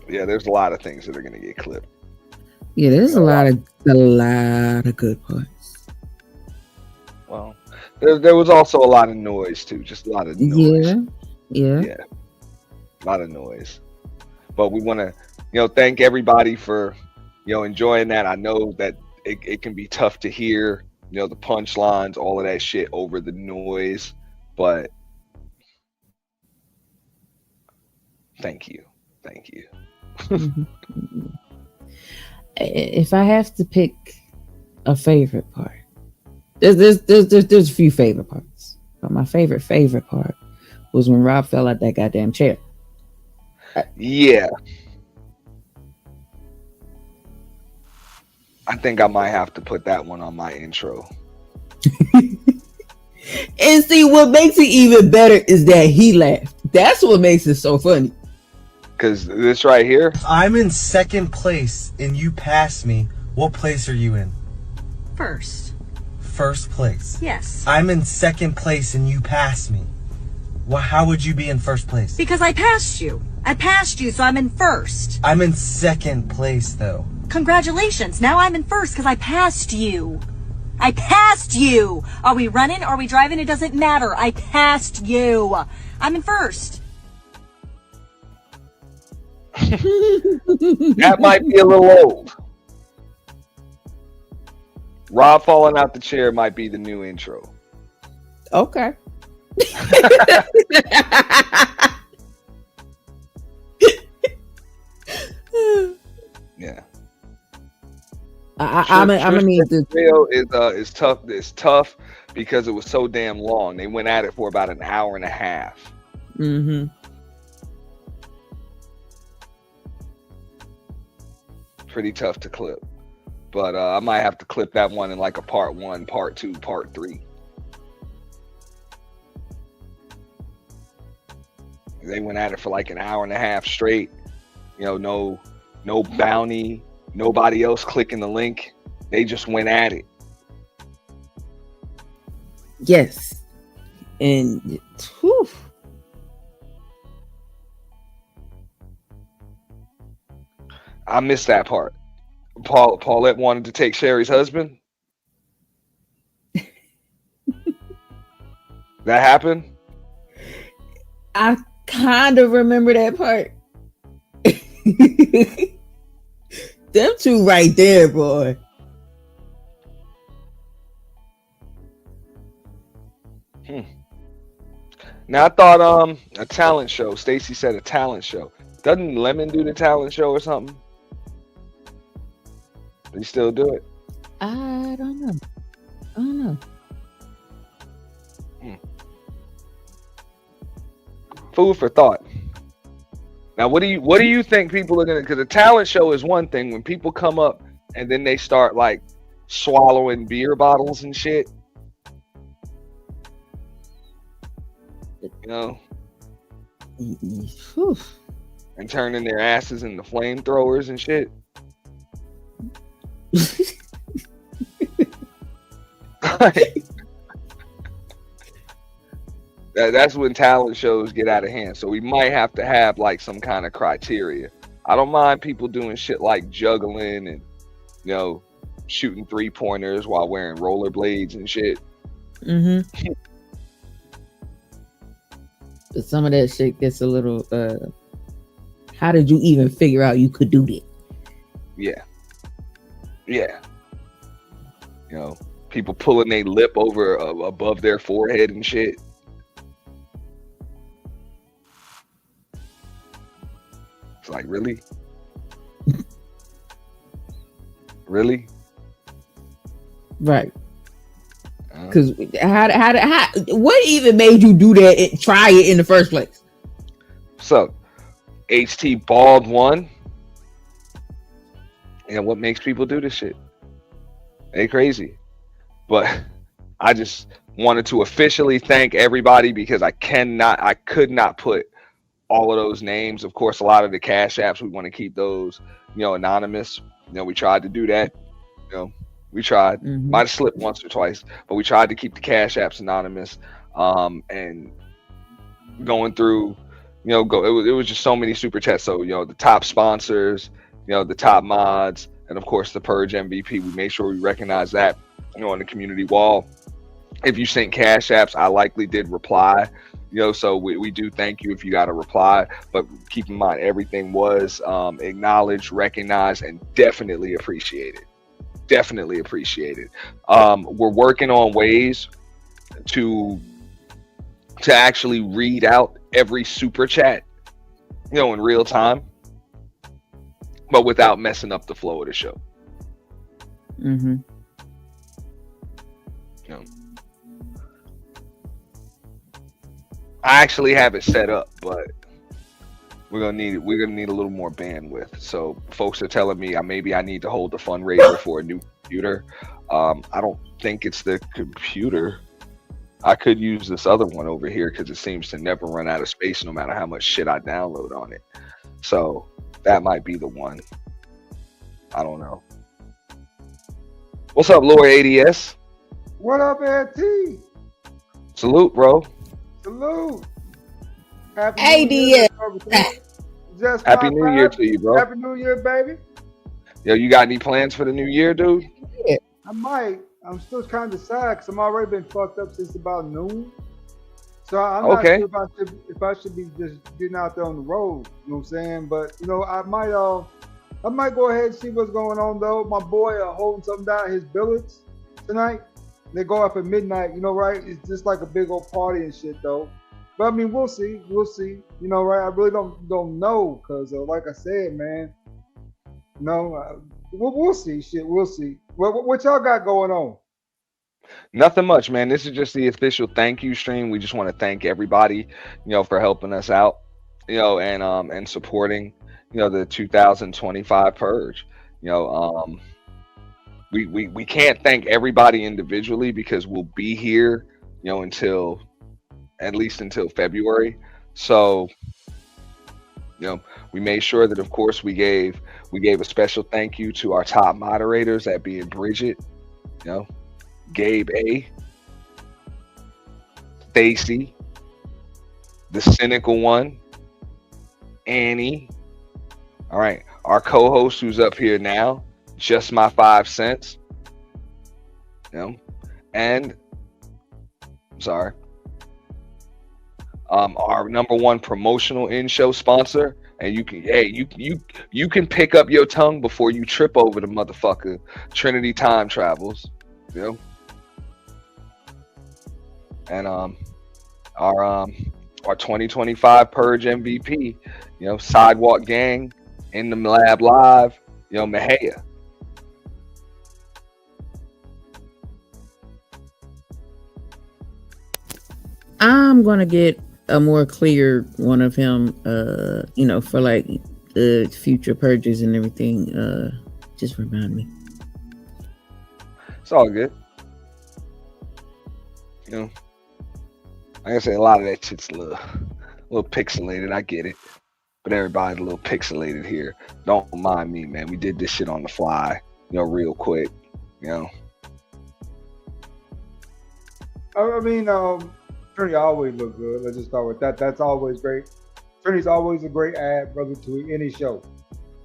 yeah, there's a lot of things that are gonna get clipped. Yeah, there's a lot of good parts. Well, there was also a lot of noise too, just a lot of noise. Yeah. A lot of noise. But we want to, thank everybody for, enjoying that. I know that it can be tough to hear, the punchlines, all of that shit over the noise, but thank you. If I have to pick a favorite part, there's a few favorite parts, but my favorite part was when Rob fell out that goddamn chair. Yeah. I think I might have to put that one on my intro. And see, what makes it even better is that he laughed. That's what makes it so funny. Because this right here. I'm in second place and you passed me. What place are you in? First. First place. Yes. I'm in second place and you passed me. Well, how would you be in first place? Because I passed you. So I'm in first. I'm in second place, though. Congratulations. Now I'm in first because I passed you. Are we running? Are we driving? It doesn't matter. I passed you. I'm in first. That might be a little old. Rob falling out the chair might be the new intro. Okay. Yeah. I'm gonna need this. Video is tough. It's tough because it was so damn long. They went at it for about an hour and a half. Mm-hmm. Pretty tough to clip, but I might have to clip that one in like a part 1, part 2, part 3. They went at it for like an hour and a half straight. No bounty, nobody else clicking the link. They just went at it. Yes. And whew. I missed that part. Paulette wanted to take Sherry's husband. That happened? I kind of remember that part. Them two right there, boy. Now I thought a talent show. Stacy said a talent show. Doesn't Lemon do the talent show or something? Do you still do it? I don't know. Food for thought. Now, what do you think people are gonna? Because a talent show is one thing. When people come up and then they start like swallowing beer bottles and shit, Whew. and turning their asses into flamethrowers and shit. That's when talent shows get out of hand. So we might have to have like some kind of criteria. I don't mind people doing shit like juggling and shooting 3-pointers while wearing rollerblades and shit. Mm-hmm. But some of that shit gets a little. How did you even figure out you could do that? Yeah. People pulling their lip over above their forehead and shit. Like, really? Really? Right. Because what even made you do that and try it in the first place? So, HT Bald won. And what makes people do this shit? They crazy. But I just wanted to officially thank everybody because I could not put all of those names. Of course, a lot of the Cash Apps, we want to keep those, anonymous. We tried to do that. We tried. Might have slipped once or twice, but we tried to keep the Cash Apps anonymous. And going through, it was just so many super chats. So, the top sponsors, the top mods, and of course the Purge MVP. We made sure we recognize that, on the community wall. If you sent Cash Apps, I likely did reply. So we do thank you if you got a reply, but keep in mind everything was acknowledged, recognized, and definitely appreciated. Definitely appreciated. We're working on ways to actually read out every super chat, in real time, but without messing up the flow of the show. I actually have it set up, but we're gonna need a little more bandwidth. So folks are telling me maybe I need to hold a fundraiser for a new computer. I don't think it's the computer. I could use this other one over here because it seems to never run out of space no matter how much shit I download on it. So that might be the one. I don't know. What's up, Lord ADS? What up, T? Salute, bro. Salute. Happy ADS. Happy New Year to you, bro. Happy New Year, baby. Yo, you got any plans for the new year, dude? I might. I'm still kind of sad because I'm already been fucked up since about noon. So I'm not sure if I should be just getting out there on the road. You know what I'm saying? But I might go ahead and see what's going on though. My boy holding something down at his billets tonight. They go up at midnight. Right? It's just like a big old party and shit though. But I mean, we'll see. Right? I really don't know because, like I said, man. We'll see. Shit, we'll see. What y'all got going on? Nothing much, man. This is just the official thank you stream. We just want to thank everybody, for helping us out, and supporting, the 2025 Purge. We can't thank everybody individually because we'll be here, until February. So, we made sure that, of course, we gave a special thank you to our top moderators, that being Bridget, Gabe A, Stacy, the cynical one, Annie. All right, our co-host who's up here now, just my 5 cents. And sorry. Our number one promotional in-show sponsor, and you can pick up your tongue before you trip over the motherfucker, Trinity Time Travels, and our 2025 Purge MVP, Sidewalk Gang, in the lab live, Mahaya. I'm gonna get a more clear one of him, for like the future purges and everything. Just remind me. It's all good. Like I said, a lot of that shit's a little pixelated. I get it, but everybody's a little pixelated here. Don't mind me, man. We did this shit on the fly, real quick. I mean, Trinity always look good. Let's just start with that. That's always great. Trinity's always a great ad, brother, to any show.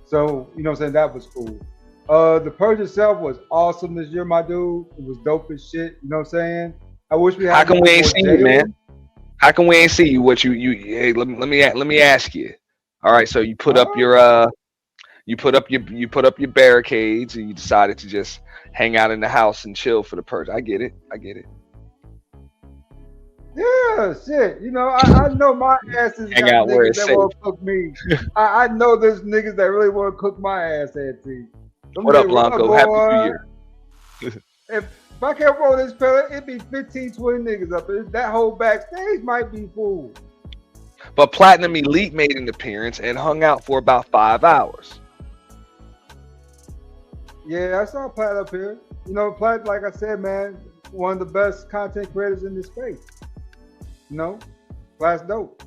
So, that was cool. The Purge itself was awesome this year, my dude. It was dope as shit. You know what I'm saying? I wish we had. How come we ain't see you, man? How come we ain't see you? What you? Hey, let me ask you. All right, so you put up your barricades and you decided to just hang out in the house and chill for the Purge. I get it. Yeah, shit. You know, I know my ass has Hang got out where niggas it's that safe. want to cook me. I know there's niggas that really want to cook my ass, Auntie. Them What up, niggas, Blanco? Happy New boy. Year. If I can't roll this pillar, it'd be 15, 20 niggas up there. That whole backstage might be full. But Platinum Elite made an appearance and hung out for about 5 hours. Yeah, I saw Platt up here. You know, Platt, like I said, man, one of the best content creators in this space. You know, Platt's dope.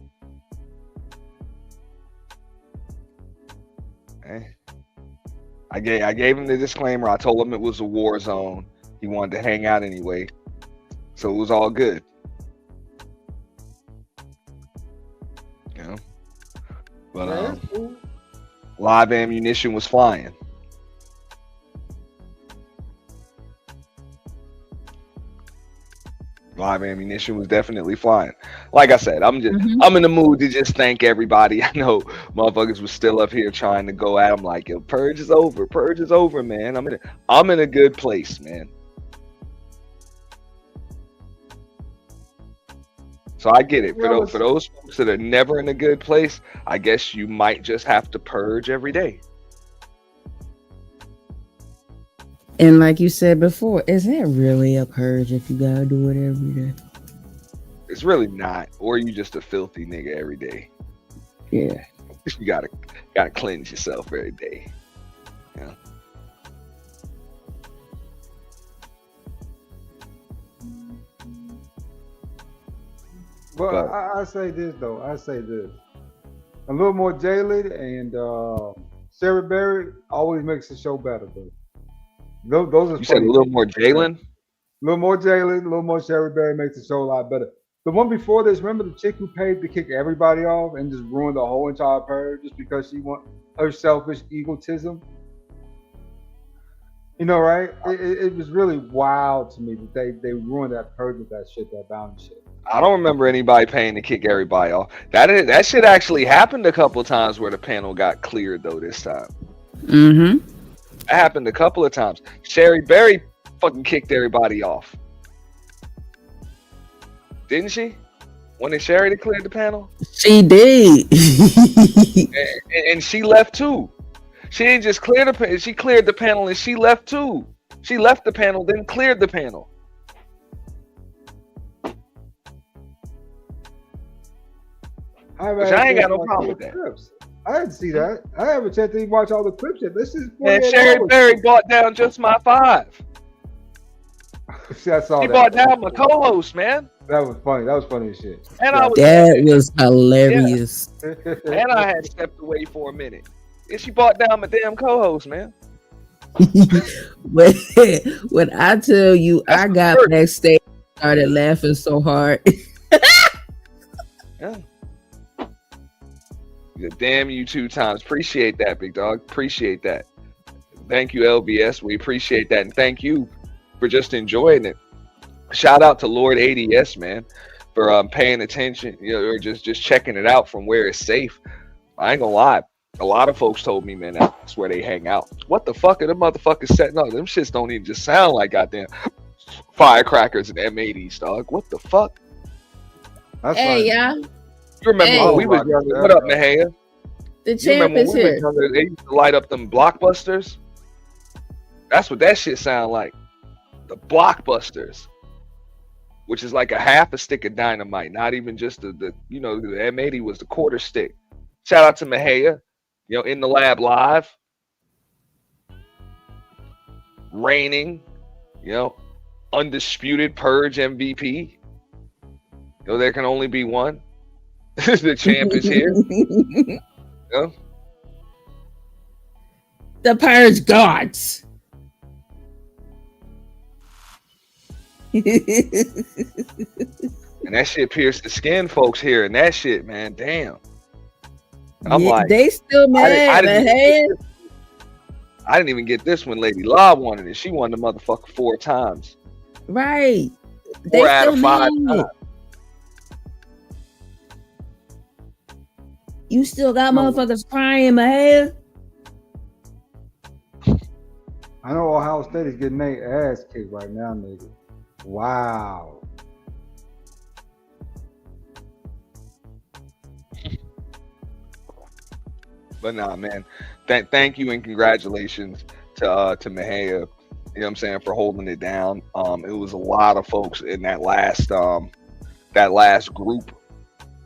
I gave him the disclaimer. I told him it was a war zone. He wanted to hang out anyway, so it was all good. You know, but Yeah, it's cool. live ammunition was flying. Live ammunition was definitely flying. Like I said, I'm in the mood to just thank everybody. I know motherfuckers was still up here trying to go at them like, yo, purge is over, man. I'm in a good place, man. So I get it. For those folks that are never in a good place, I guess you might just have to purge every day. And like you said before, is that really a purge if you gotta do it every day? It's really not. Or you just a filthy nigga every day. Yeah. You gotta cleanse yourself every day. Yeah. But I say this though. I say this. A little more Jalen and Sarah Berry always makes the show better, bro. Those are You said a little more Jalen? A little more Jalen, a little more Sherry Berry makes the show a lot better. The one before this, remember the chick who paid to kick everybody off and just ruined the whole entire purge just because she want her selfish egotism? You know, right? It was really wild to me that they ruined that purge with that shit, that bounty shit. I don't remember anybody paying to kick everybody off. That shit actually happened a couple of times where the panel got cleared though this time. Mm-hmm. That happened a couple of times. Sherry Berry fucking kicked everybody off. Didn't she? When Sherry cleared the panel? She did. and she left too. She didn't just clear the panel. She cleared the panel and she left too. She left the panel, then cleared the panel. Which I ain't got no problem with that. Clips. I didn't see that. I haven't a chance to even watch all the clips yet. This is and Sherry Berry bought down just my 5. See, I saw she that. Bought down my co-host, man. That was funny. That was funny as shit. And I was that was hilarious. Yeah. And I had stepped away for a minute. And she bought down my damn co-host, man. when I tell you, I got backstage, started laughing so hard. Yeah. Damn you 2 times. Appreciate that, big dog. Appreciate that. Thank you, LBS. We appreciate that. And thank you for just enjoying it. Shout out to Lord ADS, man, for paying attention, you know, or just checking it out from where it's safe. I ain't gonna lie. A lot of folks told me, man, that's where they hang out. What the fuck are them motherfuckers setting up? Them shits don't even just sound like goddamn firecrackers and M80s, dog. What the fuck? That's hey, y'all. You remember when we was younger? What up, Mahaya? The champ is here. They used to light up them blockbusters. That's what that shit sound like. The blockbusters, which is like a half a stick of dynamite, not even just the you know, the M80 was the quarter stick. Shout out to Mahaya, you know, in the lab live, reigning, you know, undisputed purge MVP. You know, there can only be one. The champ is here. You know? The purge gods. And that shit pierced the skin, folks here, and that shit, man, damn. I'm like, they still mad. I didn't even get this when Lady La wanted it. She won the motherfucker 4 times. Right. 4 out of 5 times. You still got motherfuckers crying in my head. I know Ohio State is getting their ass kicked right now, nigga. Wow. But nah, man. Thank you and congratulations to Mahaya. You know what I'm saying, for holding it down. It was a lot of folks in that last group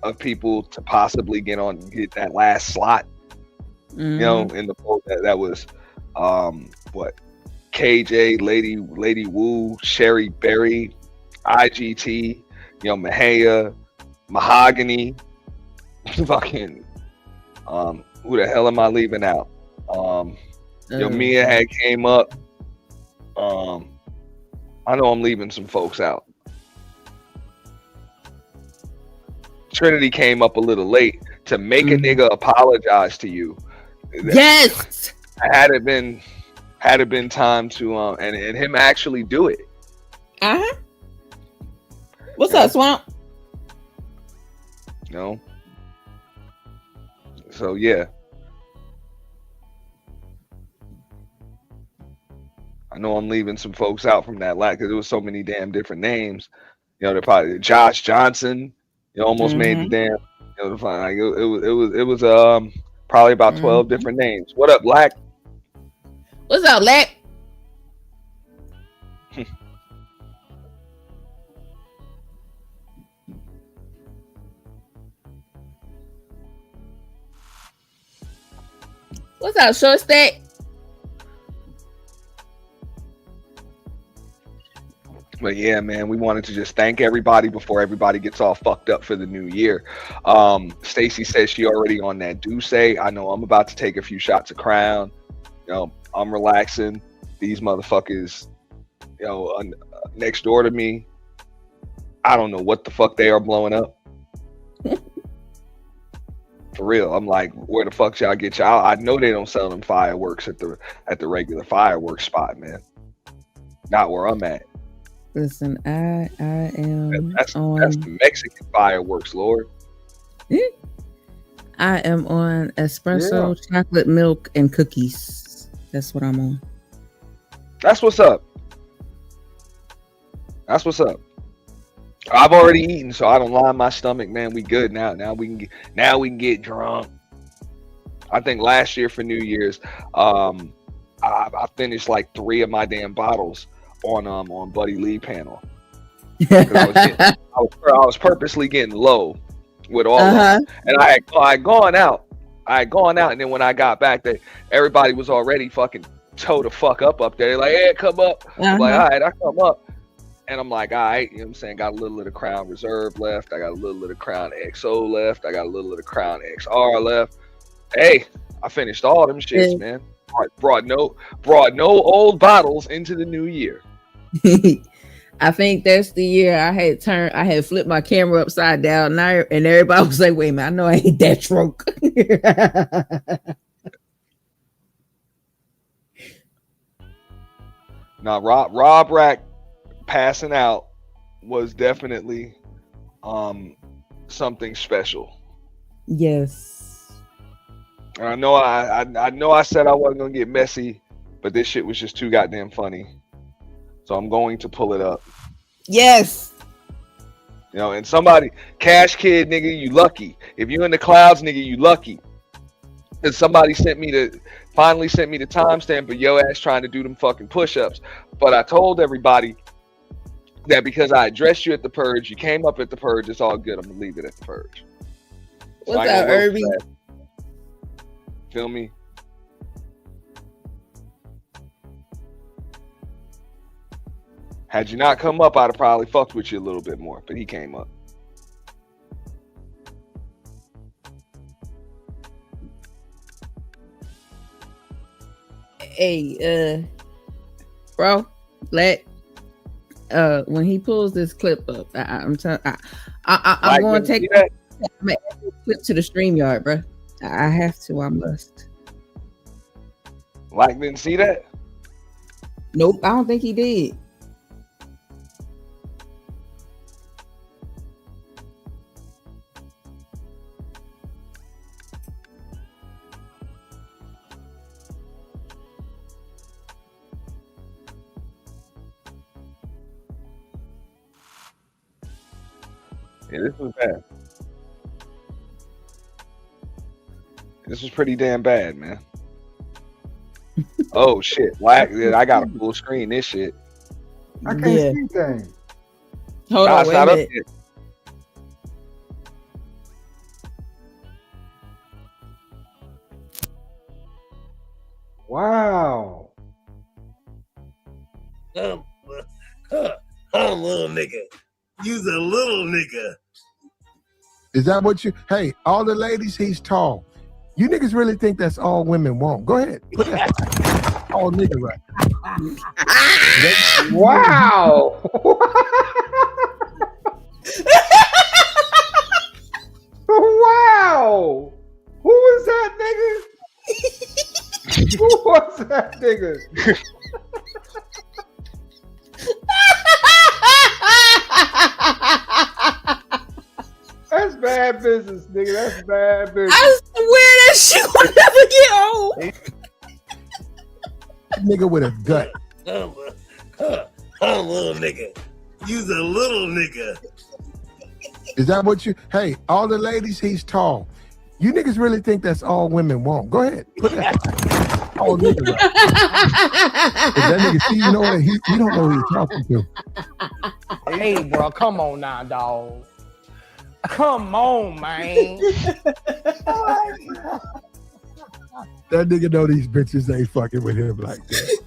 of people to possibly get that last slot. You know, Mm-hmm. in the poll that was what KJ, Lady Wu, Sherry Berry, IGT, Mahaya, Mahogany, fucking who the hell am I leaving out? Mia had came up. I know I'm leaving some folks out. Trinity came up a little late to make a nigga apologize to you. Yes. Had it been time to and him actually do it. Uh-huh. What's up, Swamp? So yeah. I know I'm leaving some folks out from that lat because there was so many damn different names. They're probably Josh Johnson. Almost made the damn. Like it was probably about 12 different names. What up, Black? What's up, Black? What's up, Short Stack? But yeah, man, we wanted to just thank everybody before everybody gets all fucked up for the new year. Stacy says she already on that Douce. I know I'm about to take a few shots of Crown. I'm relaxing. These motherfuckers, next door to me, I don't know what the fuck they are blowing up. For real, I'm like, where the fuck y'all get y'all? I know they don't sell them fireworks at the regular fireworks spot, man. Not where I'm at. Listen, I am that's on. That's the Mexican fireworks, Lord. I am on espresso, chocolate milk, and cookies. That's what I'm on. That's what's up. That's what's up. I've already eaten, so I don't line my stomach, man. We good now. Now we can get drunk. I think last year for New Year's, I finished like 3 of my damn bottles on Buddy Lee panel. I was purposely getting low with all of them, and I had gone out. And then when I got back, everybody was already fucking toe the fuck up there. They're like, hey, come up. I'm like, all right, I come up. And I'm like, all right, you know what I'm saying? Got a little of the Crown Reserve left. I got a little of the Crown XO left. I got a little of the Crown XR left. Hey, I finished all them shits, man. Brought no old bottles into the new year. I think that's the year I had flipped my camera upside down, and everybody was like, wait a minute, I know I ain't that drunk. Now, Rob Rack passing out was definitely something special. Yes. And I know I said I wasn't gonna get messy, but this shit was just too goddamn funny. So I'm going to pull it up. Yes. And somebody, Cash Kid, nigga, you lucky. If you in the clouds, nigga, you lucky. And somebody finally sent me the timestamp of yo ass trying to do them fucking push-ups. But I told everybody that because I addressed you at the purge, you came up at the purge, it's all good. I'm gonna leave it at the purge. What's up, Irby? Feel me? Had you not come up, I'd have probably fucked with you a little bit more, but he came up. Hey, bro, when he pulls this clip up, I'm going to take a clip to the StreamYard, bro. I have to. I must. Like, didn't see that? Nope, I don't think he did. Yeah, this was bad. This was pretty damn bad, man. Oh shit! I got a full screen. This shit. I can't see things. Hold on, wait a minute. Wow. I'm a little nigga. You's a little nigga. Is that what you? Hey, all the ladies, he's tall. You niggas really think that's all women want? Go ahead. Put that all nigga right. Wow. Wow. Who was that nigga? Who was that nigga? That's bad business, nigga. That's bad business. I swear that shit will never get old. Nigga with a gut. I'm a little nigga. You's a little nigga. Is that what you? Hey, all the ladies, he's tall. You niggas really think that's all women want? Go ahead. Put that all nigga right. If that nigga see, you know what? He don't know who he's talking to. Hey, bro, come on now, dog. Come on, man. That nigga know these bitches ain't fucking with him like that.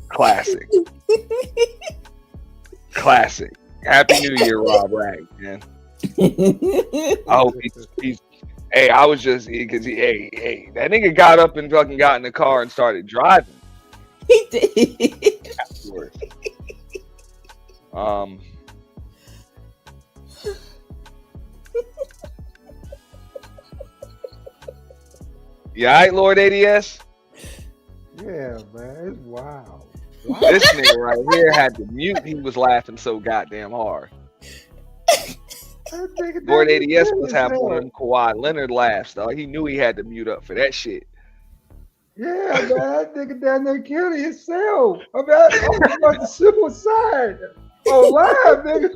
Classic. Classic. Happy New Year, Rob Rag, man. I hope he's hey, I was just because hey, that nigga got up and fucking got in the car and started driving. He did. Afterwards. You all right, Lord ADS? Yeah, man. It's wild. This nigga right here had to mute. He was laughing so goddamn hard. Lord ADS must have one of them Kawhi Leonard laughs, though. He knew he had to mute up for that shit. Yeah, man, that nigga down there killing himself. I'm about to suicide. Oh, live, nigga. I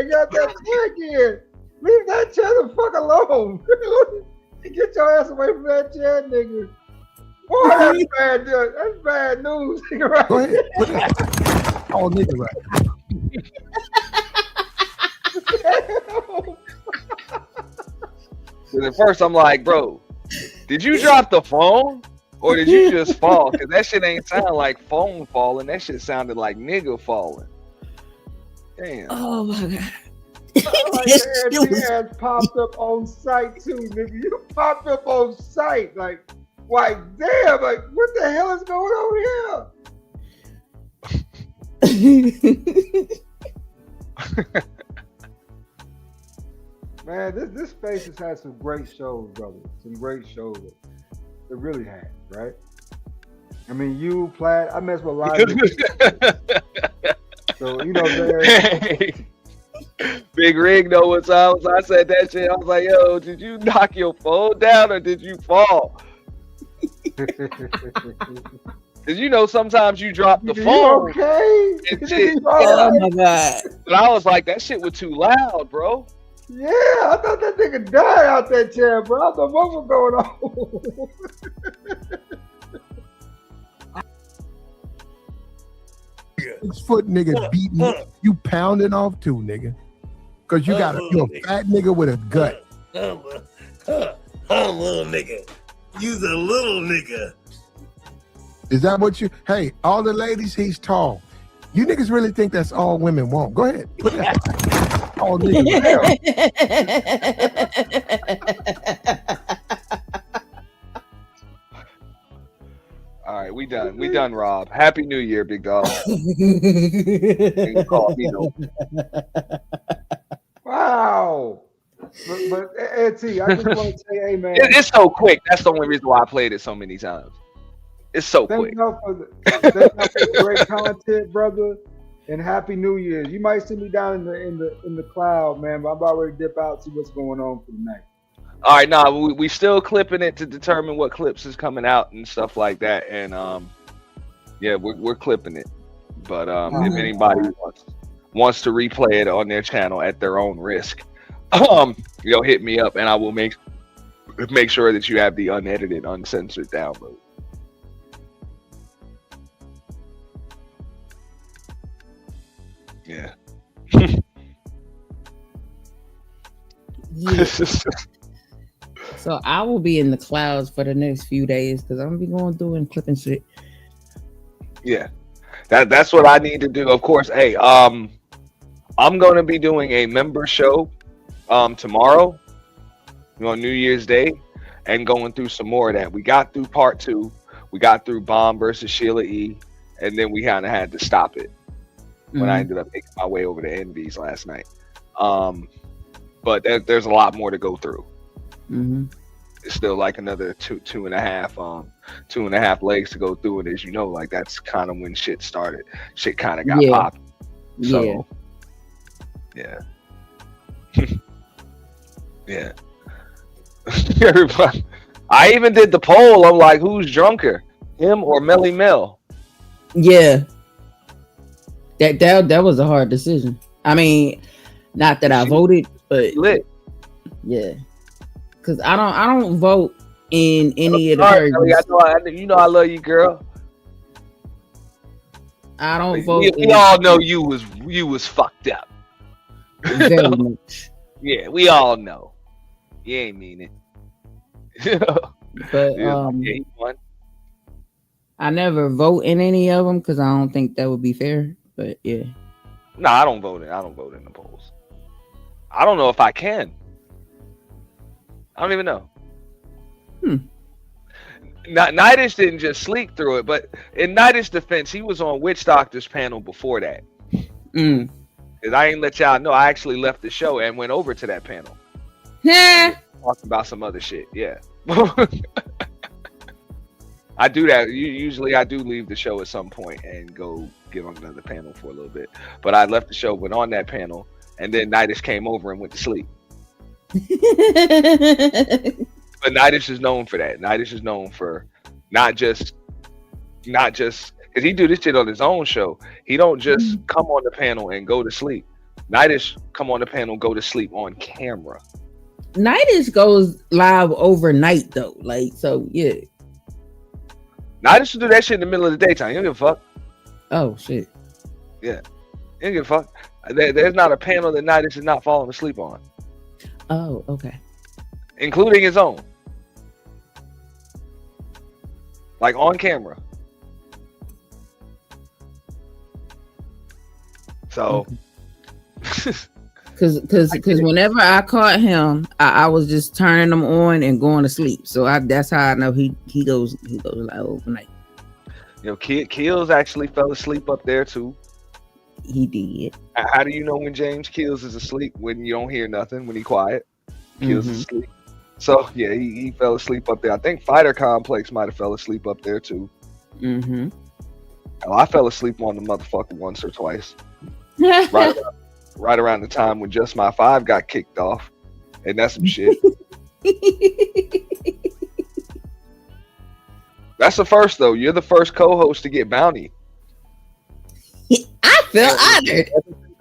got that check in. Leave that chair the fuck alone. Get your ass away from that chair, nigga. Boy, that's bad. That's bad news, nigga. Right? Go ahead. Put that all nigga right. Because at first I'm like, bro, did you drop the phone or did you just fall? Because that shit ain't sound like phone falling. That shit sounded like nigga falling. Damn. Oh my god. Like that ass popped up on site too, nigga. You popped up on site, like damn, like what the hell is going on here? Man, this space has had some great shows, brother. Some great shows. It really has, right? I mean, you, Platt, I mess with a lot of so, you know, hey, Big Rig know what's up. I said that shit. I was like, yo, did you knock your phone down or did you fall? Cause you know sometimes you drop the phone. Okay. And shit, oh my god. But I was like, that shit was too loud, bro. Yeah, I thought that nigga died out that chair, bro. I thought what was going on. This foot nigga beating you pounding off too, nigga. Cause you got you're a fat nigga with a gut. I'm a little nigga. You's a little nigga. Is that what you? Hey, all the ladies, he's tall. You niggas really think that's all women want? Go ahead. Put that all nigga All right, we done. We done, Rob. Happy New Year, big dog. Wow. But T, I just want to say, hey man, it's so quick. That's the only reason why I played it so many times. It's so quick. Thank you for the great content, brother, and Happy New Year. You might see me down in the cloud, man, but I'm about ready to dip out, see what's going on for the night. All right, nah, we still clipping it to determine what clips is coming out and stuff like that, and yeah, we're clipping it. But if anybody wants to replay it on their channel at their own risk, hit me up and I will make sure that you have the unedited, uncensored download. Yeah. Yeah. So I will be in the clouds for the next few days because I'm gonna be going through and clipping shit. Yeah, that's what I need to do. Of course, hey, I'm gonna be doing a member show tomorrow, on New Year's Day, and going through some more of that. We got through part 2. We got through Bomb versus Sheila E, and then we kind of had to stop it when I ended up making my way over to Envy's last night. But there's a lot more to go through. It's still like another two and a half legs to go through it. As you know, like that's kind of when shit started. Shit kind of got popped. So, yeah. Yeah. Everybody. I even did the poll. I'm like, who's drunker, him or Melly Mel? Yeah. That was a hard decision. I mean, not that I voted, but lit. Yeah. Cause I don't vote in any of the purges. I love you, girl. I don't vote. We all know you was fucked up. Very much. Yeah, we all know. You ain't mean it. But he won. I never vote in any of them because I don't think that would be fair. But yeah. No, I don't vote in the polls. I don't know if I can. I don't even know. Nidish didn't just sleep through it, but in Nidish's defense, he was on Witch Doctor's panel before that. Cause I ain't let y'all know, I actually left the show and went over to that panel. Yeah. Talking about some other shit. Yeah. I do that. Usually I do leave the show at some point and go get on another panel for a little bit. But I left the show, went on that panel, and then Nidish came over and went to sleep. But Nidish is known for that. Nidish is known for not just because he do this shit on his own show. He don't just come on the panel and go to sleep. Nidish come on the panel, go to sleep on camera. Nidish goes live overnight though, like so. Yeah. Nidish will do that shit in the middle of the daytime. You don't give a fuck. Oh shit. Yeah. You don't give a fuck. There's not a panel that Nidish is not falling asleep on. Oh, okay. Including his own. Like on camera. So Cause whenever I caught him, I was just turning him on and going to sleep. So that's how I know he goes like overnight. Keels actually fell asleep up there too. He did. How do you know when James Keels is asleep? When you don't hear nothing, when he quiet, Keels is asleep. So yeah, he fell asleep up there. I think Fighter Complex might have fell asleep up there too. Oh, I fell asleep on the motherfucker once or twice. Right around the time when Just My 5 got kicked off, and that's some shit. That's the first though. You're the first co-host to get bounty. I feel honored.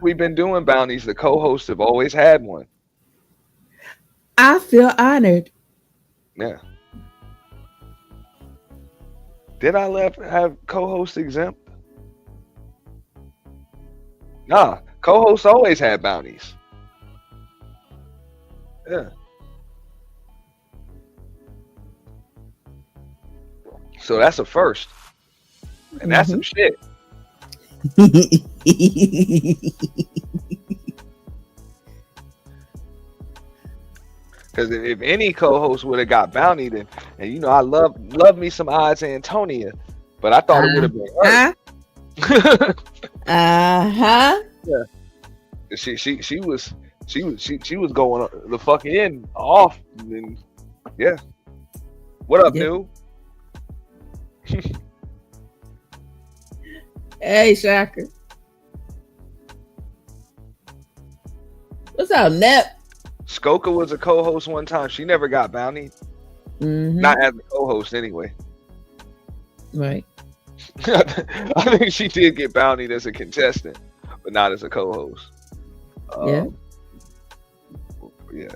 We've been doing bounties. The co-hosts have always had one. I feel honored. Yeah. Did I have co-host exempt? Nah, co-hosts always had bounties. Yeah. So that's a first. And that's some shit. Because if any co-host would have got bounty, then, and I love me some odds Antonia, but I thought it would have been her. Yeah. She was going the fuck in off, and yeah. What up, New? Hey, Shaka. What's up, Nep? Skoka was a co-host one time. She never got bounty. Mm-hmm. Not as a co-host anyway. Right. I think she did get bountied as a contestant, but not as a co-host. Yeah. Yeah.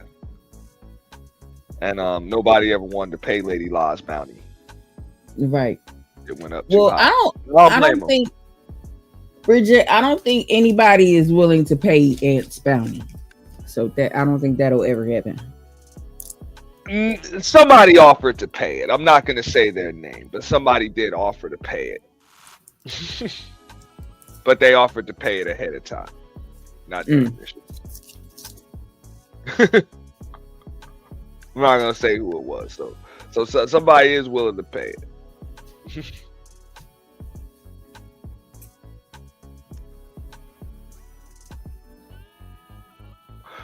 And nobody ever wanted to pay Lady La's bounty. Right. It went up too Well, high. I don't think Bridget, I don't think anybody is willing to pay Aunt's bounty. So that I don't think that'll ever happen. Somebody offered to pay it. I'm not going to say their name, but somebody did offer to pay it. But they offered to pay it ahead of time, not during the show. I'm not going to say who it was, though. So somebody is willing to pay it.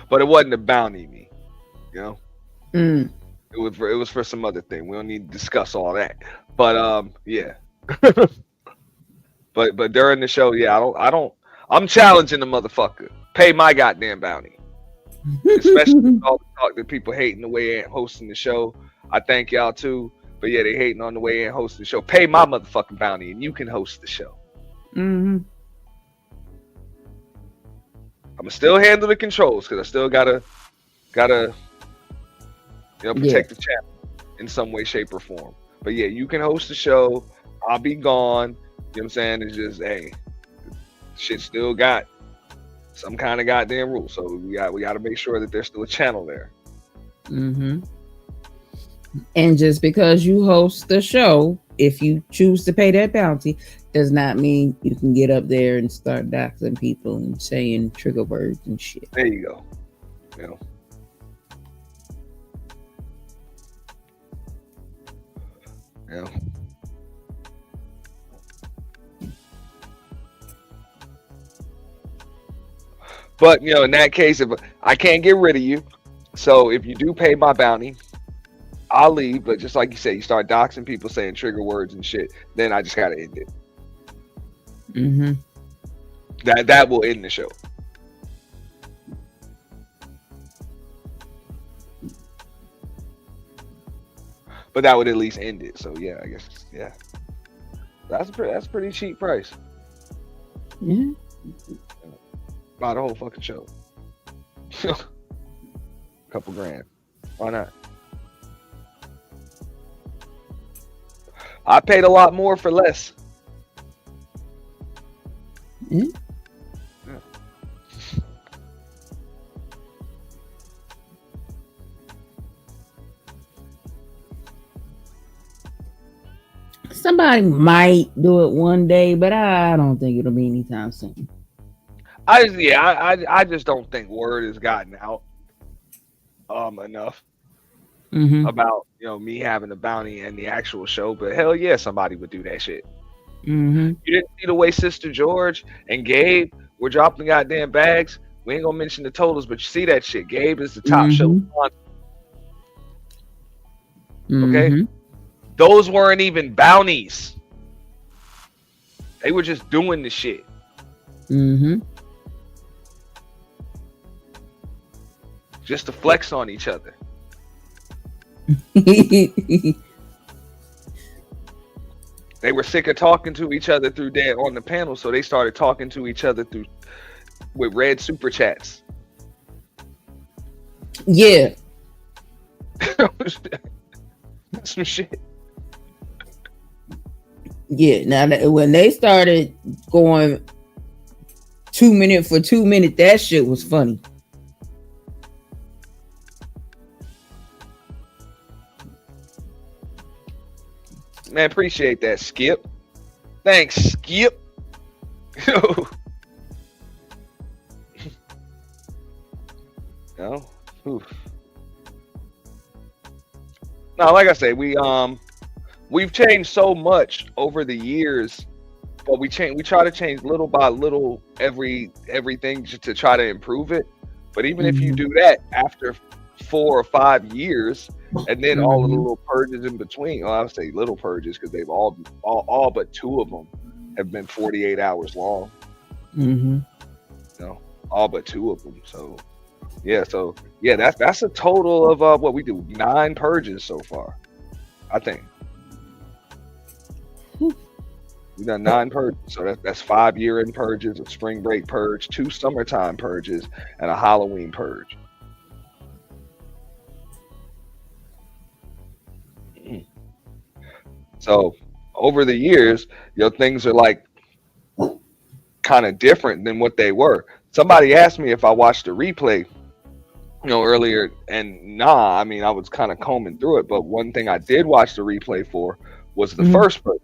But it wasn't a bounty me, you know? It was for some other thing. We don't need to discuss all that. But yeah. but during the show, yeah, I'm challenging the motherfucker. Pay my goddamn bounty. Especially with all the talk that people hating the way Ant hosting the show. I thank y'all too. But yeah, they hating on the way Ant hosting the show. Pay my motherfucking bounty and you can host the show. Mm-hmm. I'ma still handle the controls because I still gotta protect the channel in some way, shape, or form. But yeah, you can host the show. I'll be gone. You know what I'm saying? It's just, hey, shit still got some kind of goddamn rule. So we got to make sure that there's still a channel there. Mm-hmm. And just because you host the show, if you choose to pay that bounty, does not mean you can get up there and start doxing people and saying trigger words and shit. There you go. You know. Yeah. But in that case, if I can't get rid of you, so if you do pay my bounty, I'll leave. But just like you said, you start doxing people, saying trigger words and shit, then I just gotta end it. Mm-hmm. That will end the show. But that would at least end it. So yeah, I guess that's a pretty cheap price. Yeah. Buy the whole fucking show. Couple grand. Why not? I paid a lot more for less. Yeah. Somebody might do it one day, but I don't think it'll be anytime soon. I just don't think word has gotten out enough about me having a bounty and the actual show. But hell yeah, somebody would do that shit. Mm-hmm. You didn't see the way Sister George and Gabe were dropping goddamn bags. We ain't gonna mention the totals, but you see that shit. Gabe is the top show. Okay, those weren't even bounties. They were just doing the shit. Mm-hmm. Just to flex on each other. They were sick of talking to each other through there on the panel, so they started talking to each other with red super chats. Yeah. Some shit. Yeah. Now when they started going 2 minute for 2 minute, that shit was funny. Man, appreciate that, Skip. Thanks, Skip. No. Oof. Now, like I say, we've changed so much over the years, but we try to change little by little everything just to try to improve it. But even if you do that after 4 or 5 years, and then all of the little purges in between, well, I would say little purges because they've all but 2 of them have been 48 hours long. Mm-hmm. All but 2 of them. So Yeah, so yeah, that's a total of what we do 9 purges so far. I think we done 9 purges, so that's 5 year-end purges, a spring break purge, 2 summertime purges, and a Halloween purge. So over the years, things are like kind of different than what they were. Somebody asked me if I watched the replay, earlier, and nah, I mean, I was kind of combing through it, but one thing I did watch the replay for was the first purge.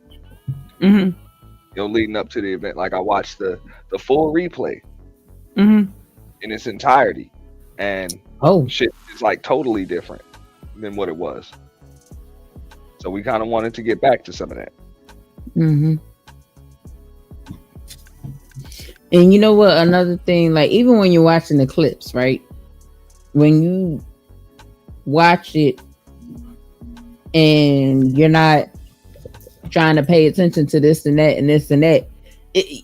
Leading up to the event, like I watched the full replay in its entirety, and shit is like totally different than what it was. So we kind of wanted to get back to some of that. And you know what? Another thing, like even when you're watching the clips, right? When you watch it and you're not trying to pay attention to this and that and this and that,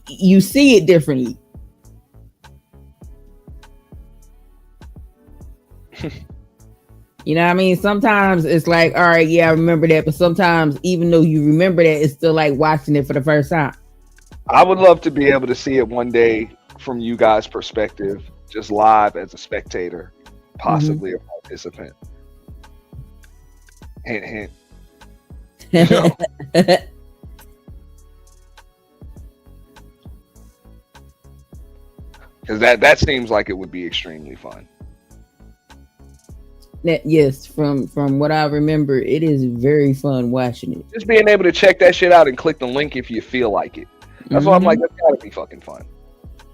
you see it differently. You know what I mean? Sometimes it's like, all right, yeah, I remember that. But sometimes, even though you remember that, it's still like watching it for the first time. I would love to be able to see it one day from you guys' perspective, just live as a spectator, possibly a participant. Hint, hint. Because that seems like it would be extremely fun. Yes, from what I remember, it is very fun watching it. Just being able to check that shit out and click the link if you feel like it. That's why I'm like, that's gotta be fucking fun.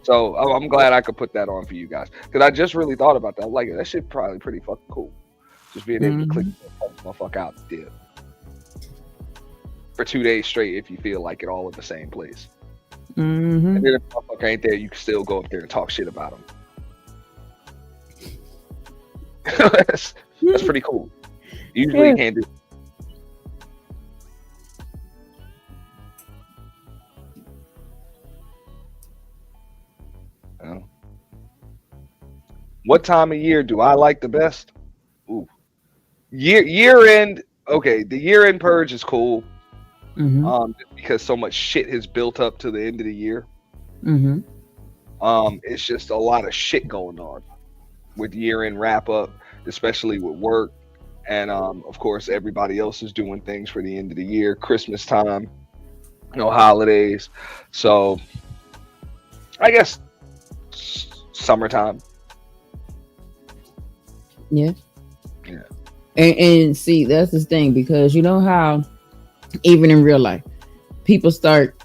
So I'm glad I could put that on for you guys, because I just really thought about that. I'm like, that shit probably pretty fucking cool. Just being able to click the motherfucker out the deal for 2 days straight if you feel like it, all in the same place. And then if the motherfucker ain't there, you can still go up there and talk shit about him. That's pretty cool. Usually you can't do. What time of year do I like the best? Ooh, year end. Okay, the year end purge is cool. Because so much shit has built up to the end of the year. It's just a lot of shit going on with year end wrap up, especially with work, and of course everybody else is doing things for the end of the year, Christmas time, holidays. So I guess summertime. Yeah. And see, that's the thing, because you know how even in real life people start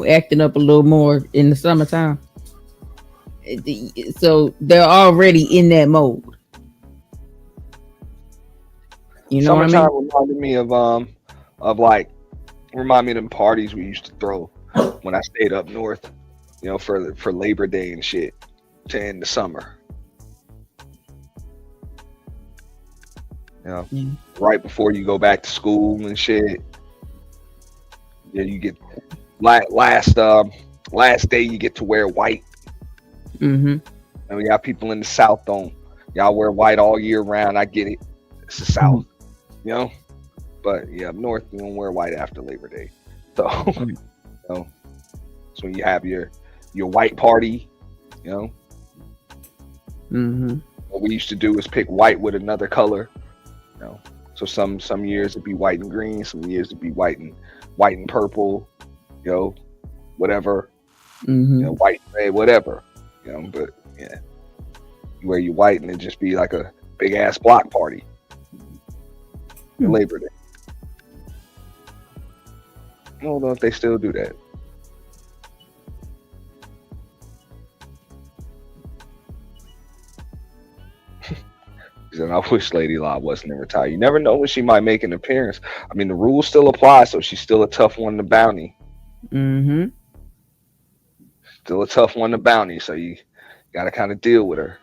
acting up a little more in the summertime, so they're already in that mode. Summertime reminded me of them parties we used to throw when I stayed up north, for Labor Day and shit to end the summer. Right before you go back to school and shit. Yeah, you get last day you get to wear white. And we got people in the South y'all wear white all year round. I get it. It's the South, But yeah, up north you don't wear white after Labor Day. So so when you have your white party, What we used to do is pick white with another color. So some years it'd be white and green, some years it'd be white and purple, whatever, white, red, whatever, but yeah, you wear your white and it just be like a big ass block party. Labor Day. I don't know if they still do that. And I wish Lady Law wasn't retired. You never know when she might make an appearance. I mean, the rules still apply, so she's still a tough one to bounty. Still a tough one to bounty, so you got to kind of deal with her.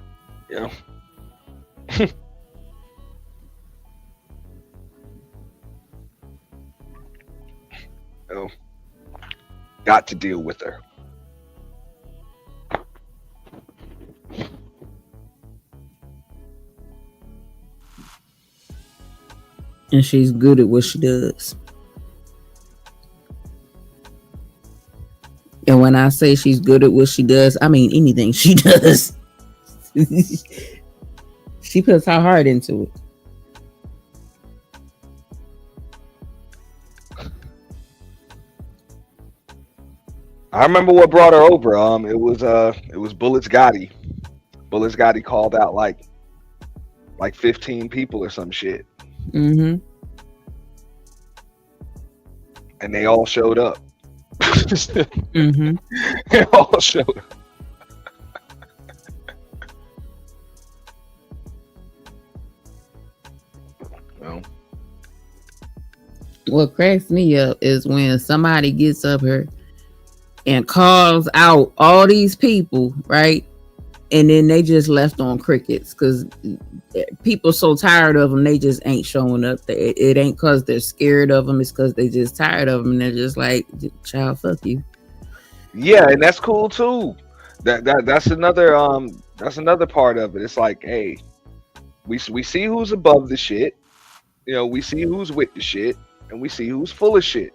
Got to deal with her. And she's good at what she does. And when I say she's good at what she does, I mean anything she does. She puts her heart into it. I remember what brought her over. It was Bullets Gotti. Bullets Gotti called out like 15 people or some shit. Mm-hmm. And they all showed up. Mm-hmm. They all showed up. Well, what cracks me up is when somebody gets up here and calls out all these people, right? And then they just left on crickets because people so tired of them, they just ain't showing up. It ain't because they're scared of them. It's because they just tired of them. And they're just like, child, fuck you. yeah, and that's cool too. That's another part of it. It's like, hey, we see who's above the shit. You know, we see who's with the shit, and we see who's full of shit.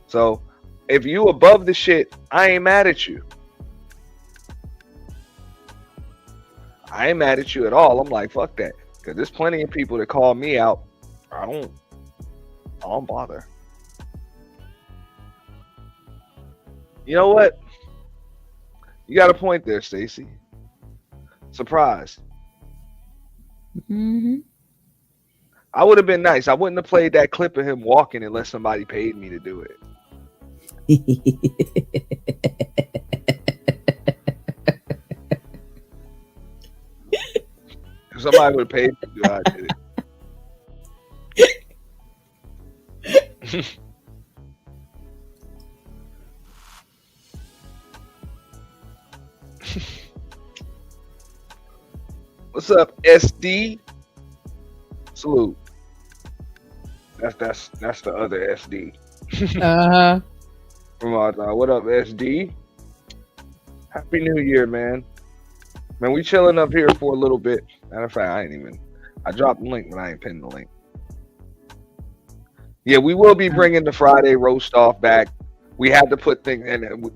So if you above the shit, I ain't mad at you. I ain't mad at you at all. I'm like, fuck that. Because there's plenty of people that call me out. I don't bother. You know what? You got a point there, Stacy. Surprise. Mm-hmm. I would have been nice. I wouldn't have played that clip of him walking unless somebody paid me to do it. If somebody would have paid me to do it, I did it. What's up, SD? Salute. That's the other SD. Uh-huh. From our what up, SD? Happy New Year, man. Man, we chilling up here for a little bit. Matter of fact, I dropped the link, but I ain't pinned the link. Yeah, we will be bringing the Friday roast off back. We had to put things in.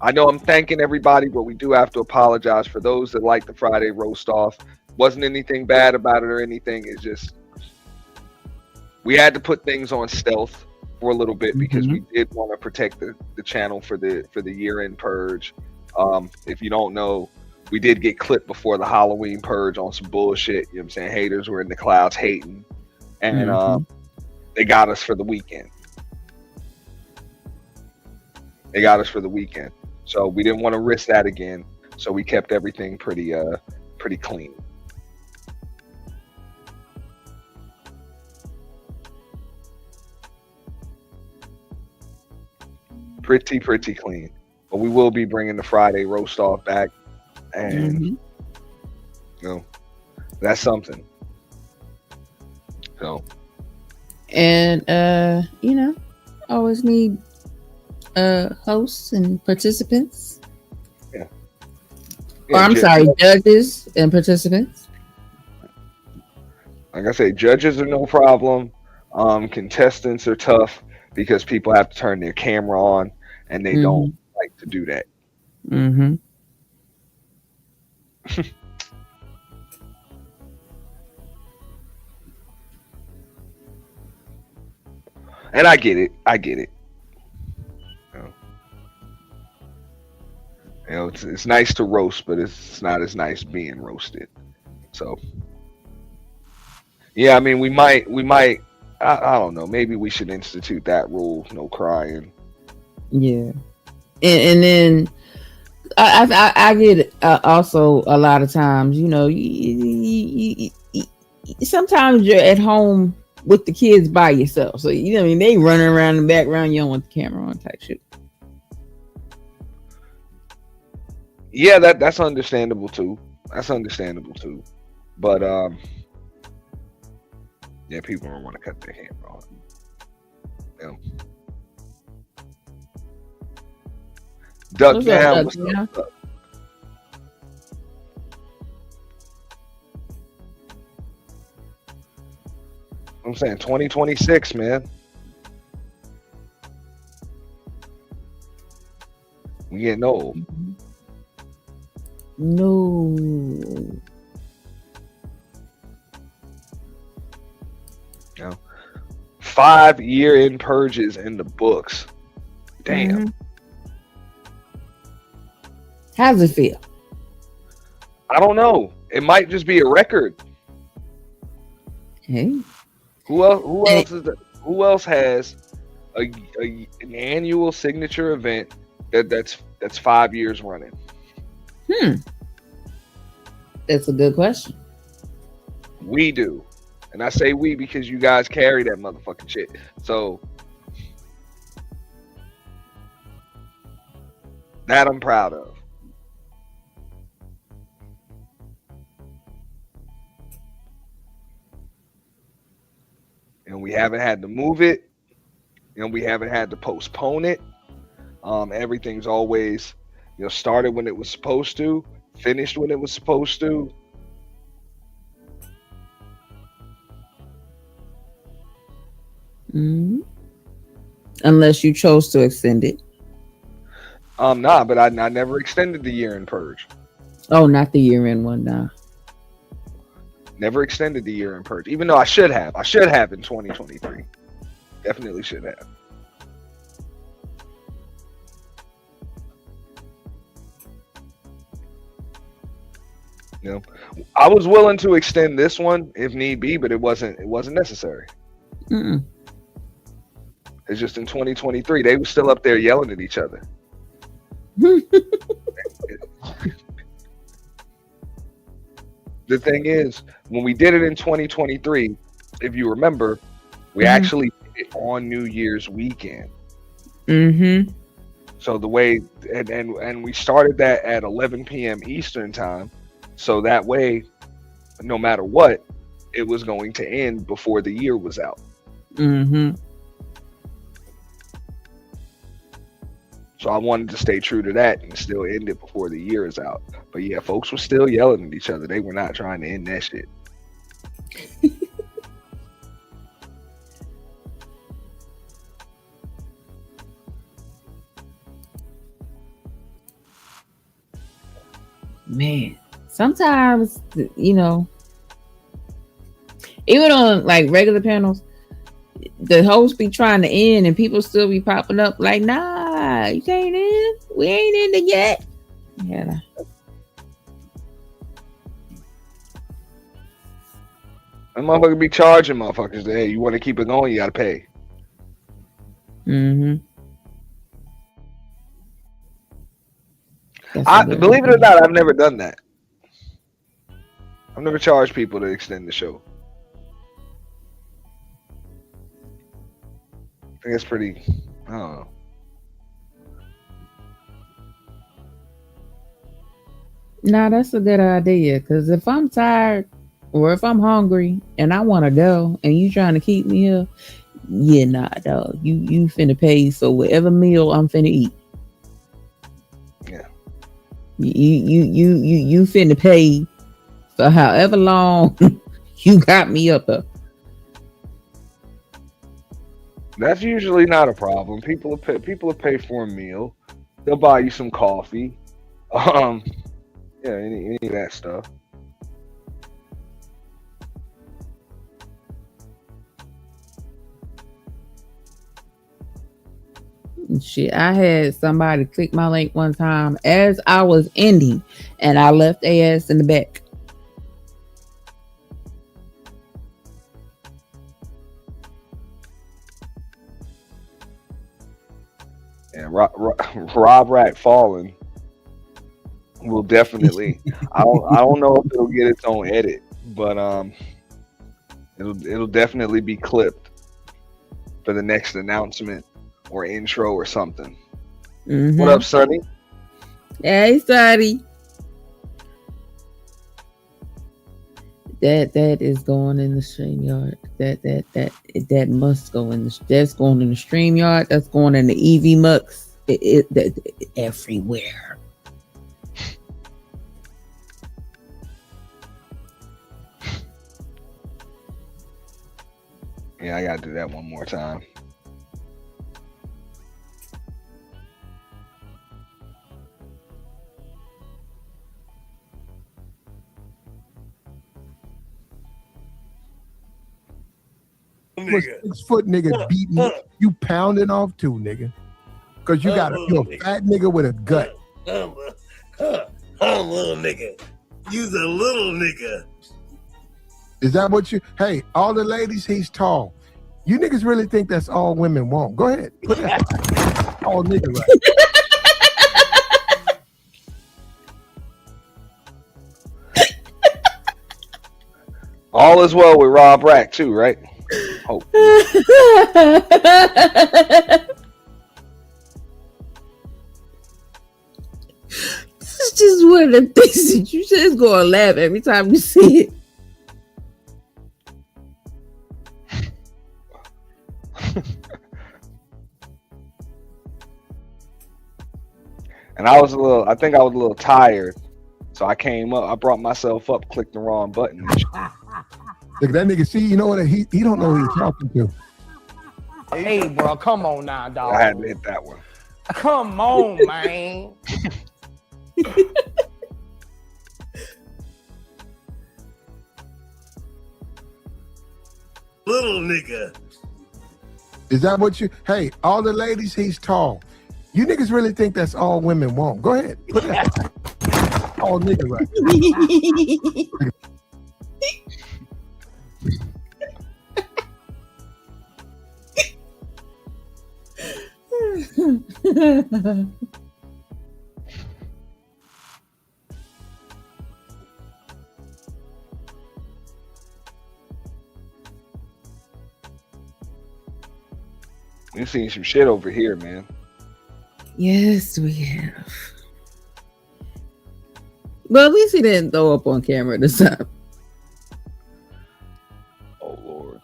I know I'm thanking everybody, but we do have to apologize for those that like the Friday roast off. Wasn't anything bad about it or anything. It's just we had to put things on stealth for a little bit because we did want to protect the channel for the year-end purge. If you don't know, we did get clipped before the Halloween purge on some bullshit. You know what I'm saying? Haters were in the clouds hating, and they got us for the weekend. So we didn't want to risk that again. So we kept everything pretty clean. Pretty clean. But we will be bringing the Friday roast off back, and you know, that's something. So, and you know, always need hosts and participants. Yeah. Or I'm sorry, judges and participants. Like I say, judges are no problem. Contestants are tough because people have to turn their camera on, and they don't like to do that. Mm-hmm. And I get it. You know, it's nice to roast, but it's not as nice being roasted. So, yeah, I mean, we might. I don't know. Maybe we should institute that rule: no crying. Yeah, and then I get also a lot of times, you know, sometimes you're at home with the kids by yourself, so you know, I mean, they running around in the background, you don't want the camera on type shit. Yeah, that's understandable too. But yeah, people don't want to cut their camera on. You know. Duck down. What's up? I'm saying 2026, man. We getting old. No. You know, 5-year in purges in the books. Damn. How's it feel? I don't know. It might just be a record. Hey. Who else who else has an annual signature event that's 5 years running? That's a good question. We do. And I say we because you guys carry that motherfucking shit. So that I'm proud of. And we haven't had to move it. And we haven't had to postpone it. Everything's always, started when it was supposed to, finished when it was supposed to. Unless you chose to extend it. Nah, but I never extended the year in purge. Oh, not the year-end one, nah. Never extended the year in purge, even though I should have. I should have in 2023. Definitely should have. I was willing to extend this one if need be, but it wasn't necessary. It's just in 2023, they were still up there yelling at each other. The thing is, when we did it in 2023, if you remember, we actually did it on New Year's weekend. So the way, and we started that at 11 p.m. Eastern time. So that way, no matter what, it was going to end before the year was out. So I wanted to stay true to that and still end it before the year is out. But yeah, folks were still yelling at each other. They were not trying to end that shit. Man, sometimes, even on like regular panels, the hosts be trying to end and people still be popping up like, nah, you can't end. We ain't ended yet. Yeah. That motherfucker be charging motherfuckers. Hey, you want to keep it going, you got to pay. Mm-hmm. Believe it or not, I've never done that. I've never charged people to extend the show. I think it's pretty, I don't know. Nah, that's a good idea. Because if I'm tired or if I'm hungry and I want to go and you trying to keep me here, yeah, nah, dog. You finna pay for whatever meal I'm finna eat. Yeah. You finna pay for however long you got me up there. That's usually not a problem. People will pay for a meal. They'll buy you some coffee. Yeah, any of that stuff. Shit, I had somebody click my link one time as I was ending, and I left their ass in the back. And Rob Rat Fallen will definitely. I don't know if it'll get its own edit, but it'll definitely be clipped for the next announcement or intro or something. Mm-hmm. What up, Sonny? Hey, Sonny. That is going in the StreamYard. That must go in that's going in the StreamYard. That's going in the EV Mux. Everywhere. Yeah, I gotta do that one more time. Was 6 foot nigga beating you pounding off too, nigga. Cause you're a fat nigga with a gut. Little nigga. You's a little nigga. Is that what you? Hey, all the ladies, he's tall. You niggas really think that's all women want? Go ahead, put that all nigga right. All is well with Rob Rack too, right? Oh. This is just one of the things that you just gonna laugh every time you see it. And I think I was a little tired. So I came up, I brought myself up, clicked the wrong button. Look, that nigga, see, you know what? He don't know who he's talking to. Hey, bro, come on now, dog. I had to hit that one. Come on, man. Little nigga. Is that what you? Hey, all the ladies, he's tall. You niggas really think that's all women want? Go ahead, put that all nigga right. We've seen some shit over here, man. Yes, we have. But at least he didn't throw up on camera this time. Oh Lord.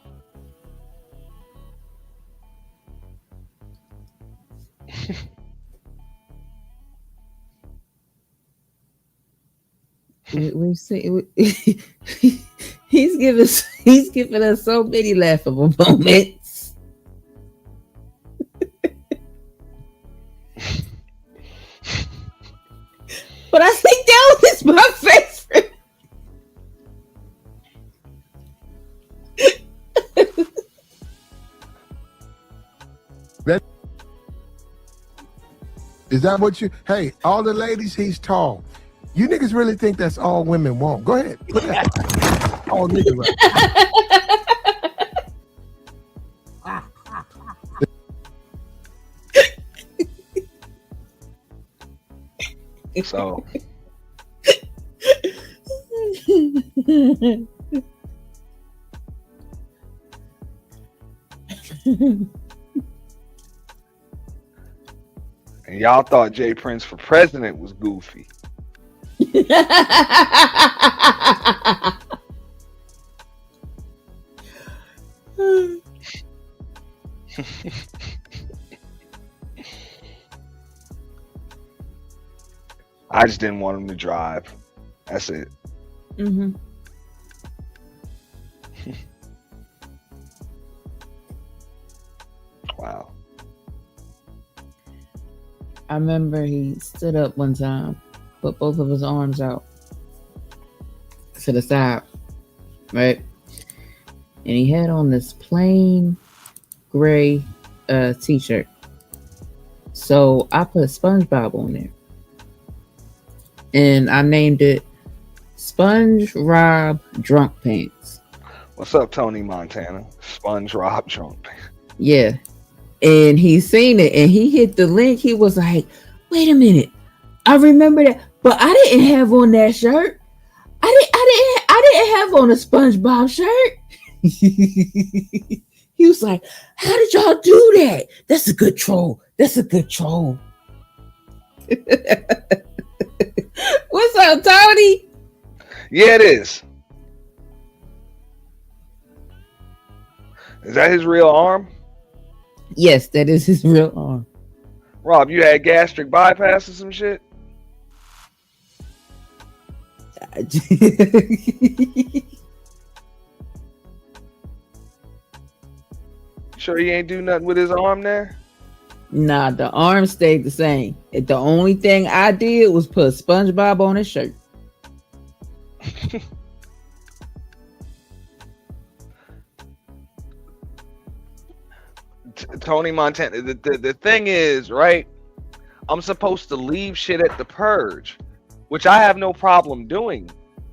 We've seen. He's giving us so many laughable moments. But I think that was my favorite. Is that what you? Hey, all the ladies, he's tall. You niggas really think that's all women want? Go ahead, put that all nigga right. So and y'all thought Jay Prince for president was goofy. I just didn't want him to drive. That's it. Mm-hmm. Wow. I remember he stood up one time, put both of his arms out to the side, right? And he had on this plain gray t-shirt. So I put SpongeBob on there. And I named it Sponge Rob Drunk Pants. What's up, Tony Montana? Sponge Rob Drunk Pants. Yeah. And he seen it and he hit the link. He was like, wait a minute. I remember that, but I didn't have on that shirt. I didn't have on a SpongeBob shirt. He was like, how did y'all do that? That's a good troll. That's a good troll. What's up, Tony? Yeah, it is. Is that his real arm? Yes, that is his real arm. Rob, you had gastric bypass or some shit? sure he ain't do nothing with his arm there? Nah, the arm stayed the same. The only thing I did was put SpongeBob on his shirt. Tony Montana. The thing is, right? I'm supposed to leave shit at the purge, which I have no problem doing.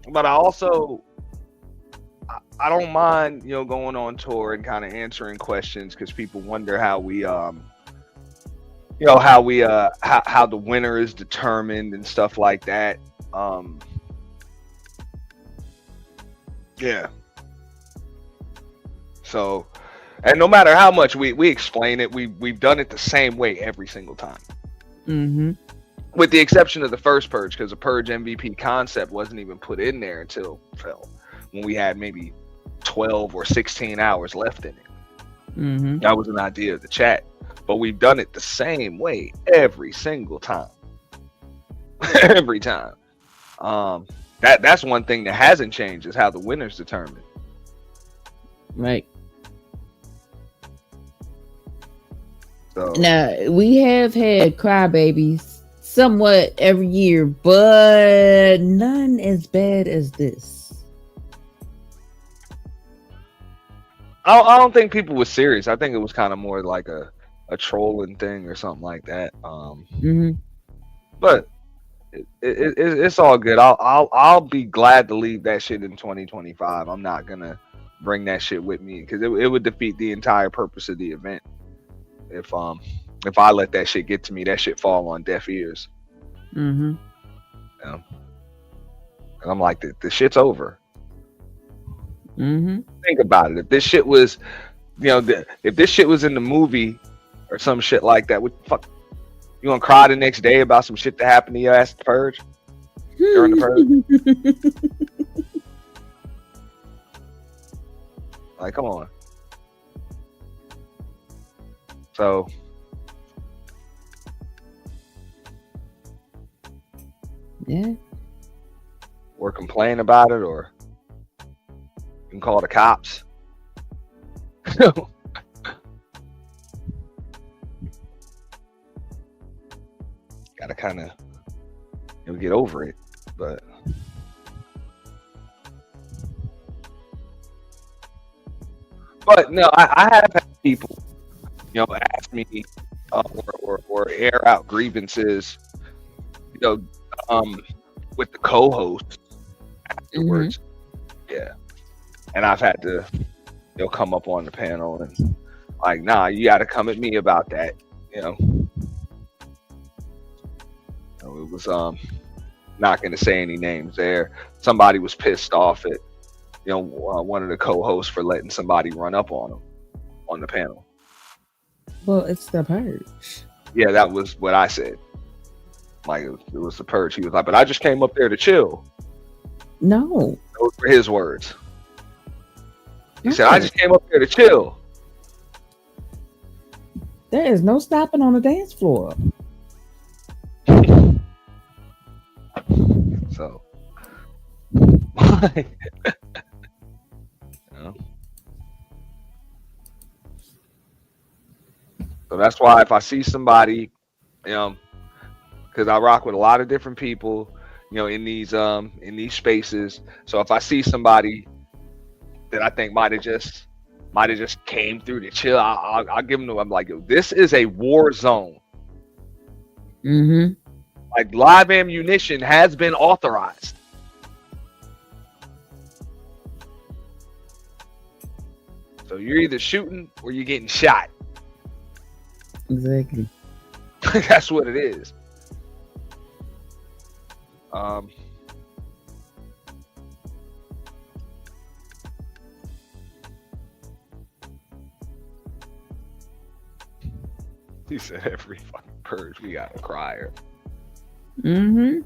But I also I don't mind, going on tour and kind of answering questions because people wonder how we how the winner is determined and stuff like that. Yeah. So, and no matter how much we explain it, we've done it the same way every single time. Mm-hmm. With the exception of the first purge, because the purge MVP concept wasn't even put in there until when we had maybe 12 or 16 hours left in it. Mm-hmm. That was an idea of the chat, but we've done it the same way every single time. Every time. That's one thing that hasn't changed is how the winner's determined. Right. So now we have had crybabies somewhat every year, but none as bad as this. I don't think people were serious. I think it was kind of more like a trolling thing or something like that. But it's all good. I'll be glad to leave that shit in 2025. I'm not gonna bring that shit with me because it would defeat the entire purpose of the event. If I let that shit get to me, that shit fall on deaf ears. Mm-hmm. And I'm like, the shit's over. Mm-hmm. Think about it. If this shit was, if this shit was in the movie or some shit like that, what the fuck? You gonna cry the next day about some shit that happened to your ass at the purge? During the purge? Like, come on. So yeah. Or complain about it, or you can call the cops. Gotta kind of get over it, but no, I have had people ask me or air out grievances with the co-host afterwards. Yeah, and I've had to come up on the panel and like, nah, you got to come at me about that. It was not going to say any names there. Somebody was pissed off at one of the co-hosts for letting somebody run up on him on the panel. Well, it's the purge. Yeah, that was what I said. Like, it was the purge. He was like, but I just came up there to chill. No. Those were his words. He said, I just came up there to chill. There is no stopping on the dance floor. So, so that's why if I see somebody, because I rock with a lot of different people, in these spaces. So if I see somebody that I think might have just came through to chill, I'll give them. I'm like, yo, this is a war zone. Mm-hmm. Like, live ammunition has been authorized. So you're either shooting or you're getting shot. Exactly. That's what it is. He said every fucking purge we got a crier. Mm-hmm.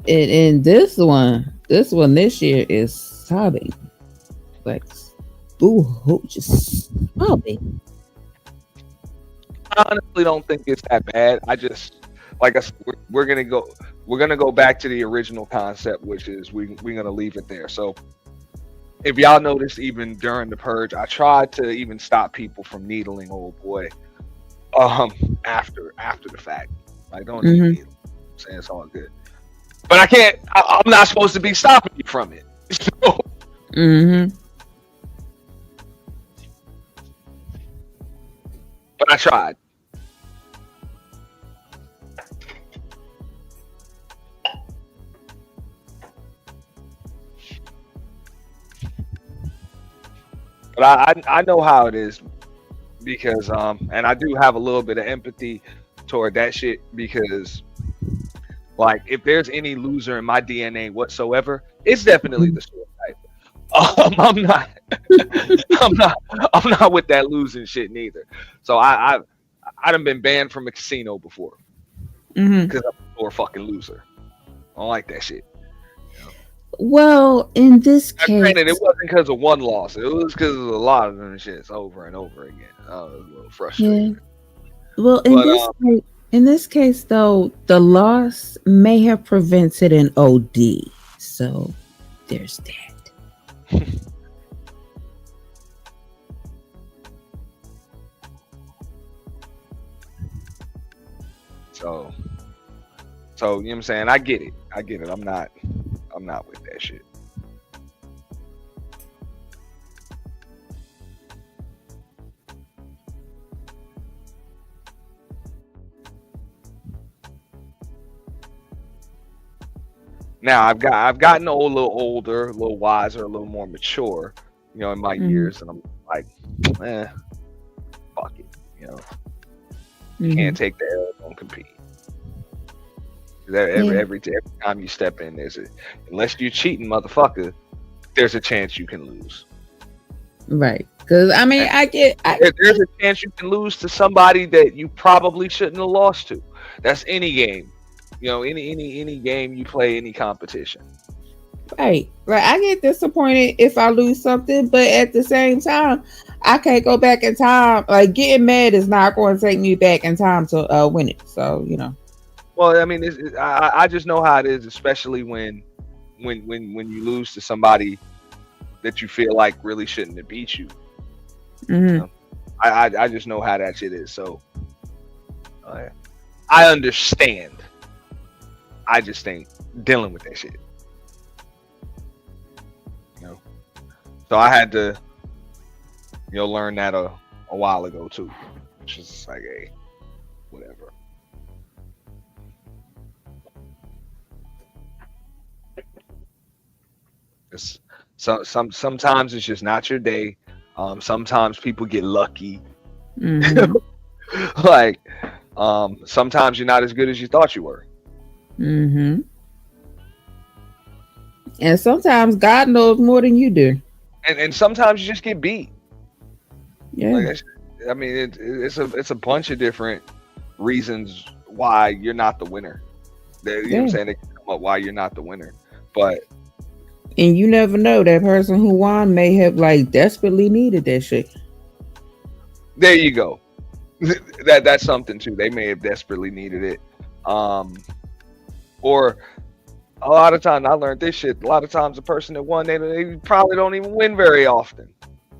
And this one this year is sobbing. Like, ooh, just sobbing. I honestly don't think it's that bad. I just, like I said, we're gonna go. we're gonna go back to the original concept, which is we're gonna leave it there. So if y'all noticed, even during the purge, I tried to even stop people from needling old boy after the fact. Like, don't need needle. I'm saying it's all good. But I can't, I'm not supposed to be stopping you from it. So, but I tried. But I know how it is because and I do have a little bit of empathy toward that shit because like if there's any loser in my DNA whatsoever, it's definitely the sword type. I'm not I'm not with that losing shit neither. So I done been banned from a casino before because I'm a sore fucking loser. I don't like that shit. Well, in this case, granted, it wasn't because of one loss. It was because of a lot of them shits over and over again. I was a little frustrated. Yeah. Well, in this case, though, the loss may have prevented an OD. So there's that. So you know what I'm saying? I get it. I'm not with that shit. Now I've gotten a little older, a little wiser, a little more mature, you know, in my years, and I'm like, fuck it, you know. You can't take the L, don't compete. Every time you step in, unless you're cheating, motherfucker, there's a chance you can lose. Right. Because I mean, there's a chance you can lose to somebody that you probably shouldn't have lost to. That's any game. You know, any game you play, any competition. Right. I get disappointed if I lose something, but at the same time, I can't go back in time. Like, getting mad is not going to take me back in time to win it. So, you know. Well, I mean, I just know how it is, especially when you lose to somebody that you feel like really shouldn't have beat you. You know? I just know how that shit is. So I understand. I just ain't dealing with that shit. You know, so I had to, you know, learn that a while ago too, which is like, hey, whatever. It's sometimes it's just not your day. Sometimes people get lucky. Like, sometimes you're not as good as you thought you were. And sometimes God knows more than you do. And sometimes you just get beat. Yeah. Like, I mean, it's a bunch of different reasons why you're not the winner. You know what I'm saying? They can come up why you're not the winner. And you never know, that person who won may have like desperately needed that shit. There you go. That's something too. They may have desperately needed it. Or a lot of times, I learned this shit. A lot of times, the person that won, they probably don't even win very often.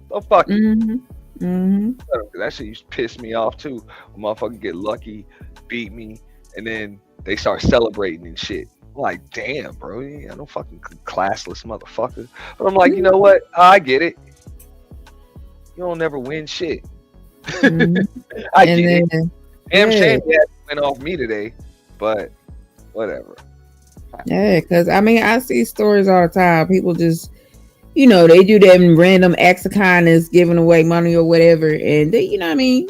So fuck it. That shit used to piss me off too. A motherfucker get lucky, beat me, and then they start celebrating and shit. I'm like, damn, bro, you ain't no fucking classless motherfucker. But I'm like, you know what? I get it. You don't never win shit. I get it. Damn shame that went off me today, but whatever. Yeah, because I mean, I see stories all the time. People just, you know, they do them random acts of kindness, giving away money or whatever, and they, you know what I mean?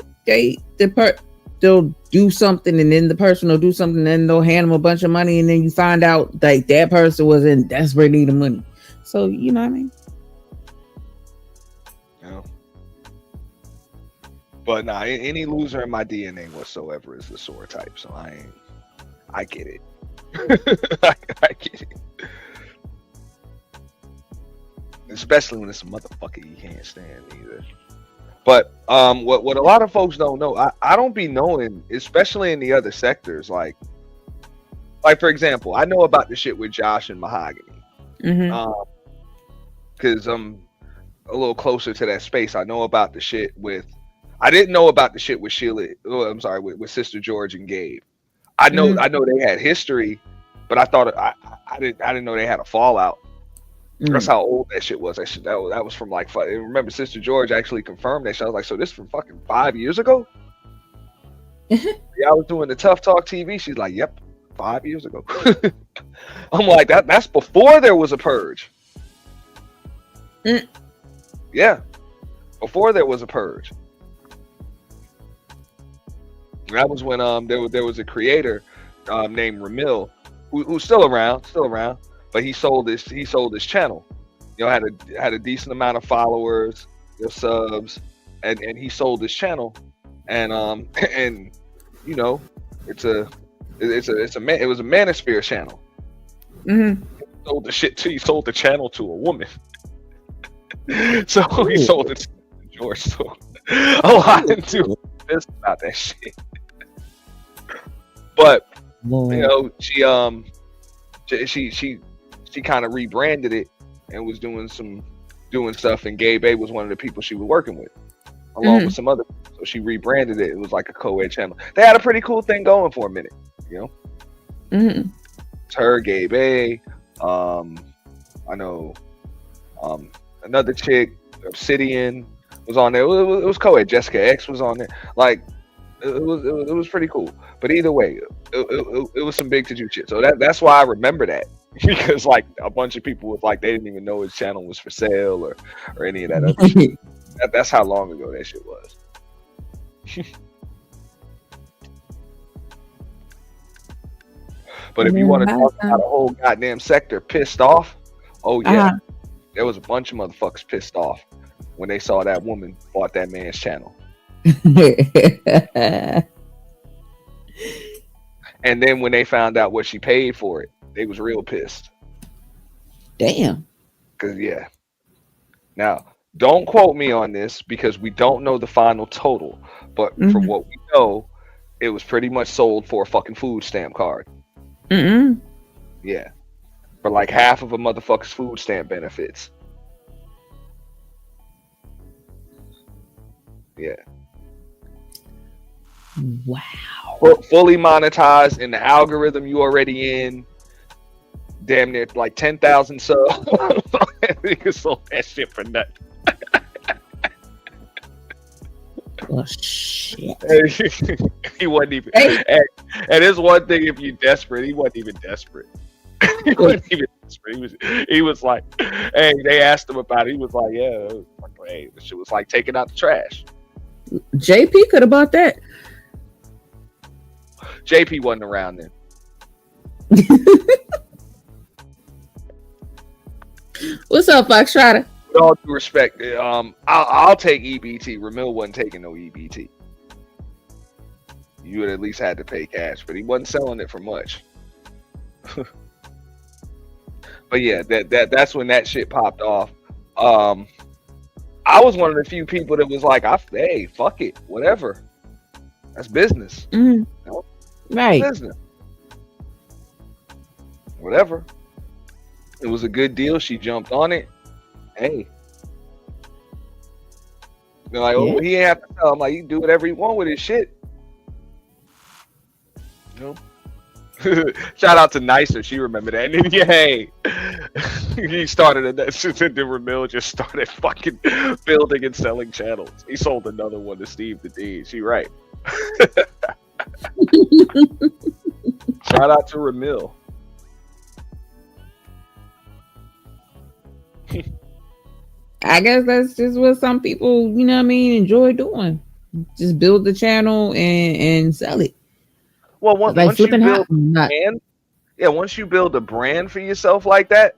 They'll do something, and then the person will do something, and then they'll hand them a bunch of money, and then you find out like that person was in desperate need of money. So, you know what I mean? Yeah. But nah, any loser in my DNA whatsoever is the sore type. So I get it. I get it. Especially when it's a motherfucker you can't stand either. But what a lot of folks don't know, I don't be knowing, especially in the other sectors, like like for example, I know about the shit with Josh and Mahogany, because I'm a little closer to that space. I know about the shit with. I didn't know about the shit with Sheila. Oh, I'm sorry, with Sister George and Gabe. I know they had history, but I thought I didn't know they had a fallout. That's how old that shit was. That was from like. Remember, Sister George actually confirmed that shit. I was like, so this from fucking 5 years ago. Yeah, I was doing the Tough Talk TV. She's like, yep, 5 years ago. I'm like, that's before there was a purge. Yeah, before there was a purge. That was when there was a creator named Ramil who's still around, but he sold his channel. You know, had a decent amount of followers, subs, and he sold his channel, and you know, it was a Manosphere channel. He sold the channel to a woman. So he sold it to George. So a lot into this about that shit. But you know, she kind of rebranded it and was doing stuff, and Gabe A was one of the people she was working with, along with some other people. So she rebranded it. It was like a co-ed channel. They had a pretty cool thing going for a minute, you know. It's her, Gabe A. I know another chick, Obsidian, was on there. It was co-ed. Jessica X was on there. Like it was pretty cool. But either way, it was some big to do shit. So that's why I remember that, because like a bunch of people was like they didn't even know his channel was for sale or any of that other shit. That's how long ago that shit was. But if you want to talk about a whole goddamn sector pissed off, oh yeah, there was a bunch of motherfuckers pissed off when they saw that woman bought that man's channel. And then when they found out what she paid for it, they was real pissed. Damn. Cause yeah. Now, don't quote me on this because we don't know the final total, but from what we know, it was pretty much sold for a fucking food stamp card. Yeah. For like half of a motherfucker's food stamp benefits. Yeah. Wow. Fully monetized in the algorithm you already in. Damn near like 10,000 subs. Niggas sold that shit for nothing. Oh shit. He wasn't even. And it's one thing if you're desperate. He wasn't even desperate. He wasn't even desperate. He was like, hey, they asked him about it. He was like, yeah. Was like, hey, this shit was like taking out the trash. JP could have bought that. JP wasn't around then. What's up, Foxtrotter? With all due respect, I'll take EBT. Ramil wasn't taking no EBT. You would at least had to pay cash, but he wasn't selling it for much. But yeah, that's when that shit popped off. I was one of the few people that was like, hey, fuck it, whatever. That's business. You know? Right. Business. Whatever. It was a good deal. She jumped on it. Hey. They're like, oh, he ain't have to tell him. Like, you can do whatever you want with his shit. You know? Shout out to Nicer. She remembered that. And then, hey, he started that. Then Ramil just started fucking building and selling channels. He sold another one to Steve the D. She right. Shout out to Ramil. I guess that's just what some people, you know what I mean, enjoy doing. Just build the channel and sell it. Well, once you build once you build a brand for yourself like that,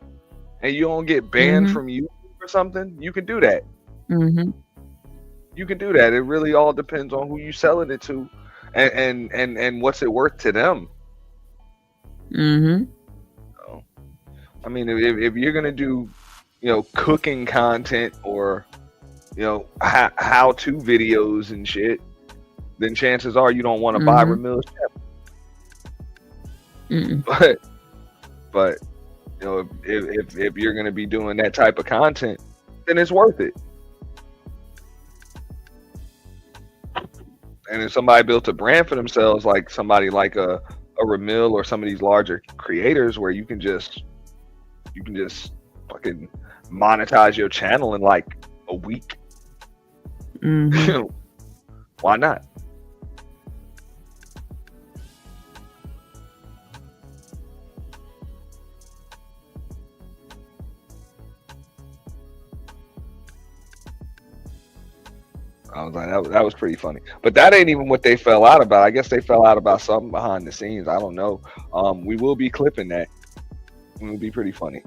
and you don't get banned from YouTube or something, you can do that. You can do that. It really all depends on who you selling it to, and what's it worth to them. So, I mean, if you're gonna do, you know, cooking content or, you know, how-to videos and shit, then chances are you don't want to buy Ramil's channel. Mm-mm. But you know, if you're gonna be doing that type of content, then it's worth it. And if somebody built a brand for themselves, like somebody like a Ramil or some of these larger creators, where you can just fucking monetize your channel in like a week. Mm-hmm. Why not? I was like, that was pretty funny. But that ain't even what they fell out about. I guess they fell out about something behind the scenes. I don't know. We will be clipping that. It will be pretty funny.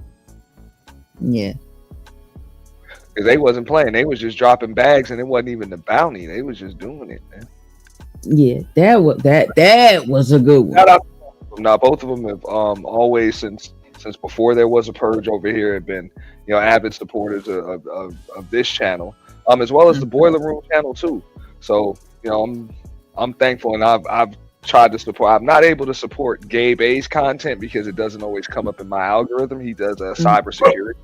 Yeah. Because they wasn't playing. They was just dropping bags, and it wasn't even the bounty. They was just doing it, man. Yeah, that was a good one. Shout out to both of them. Now, both of them have always since before there was a purge over here have been avid supporters of this channel, as well as the Boiler Room channel too. So I'm thankful, and I've tried to support. I'm not able to support Gabe A's content because it doesn't always come up in my algorithm. He does cybersecurity.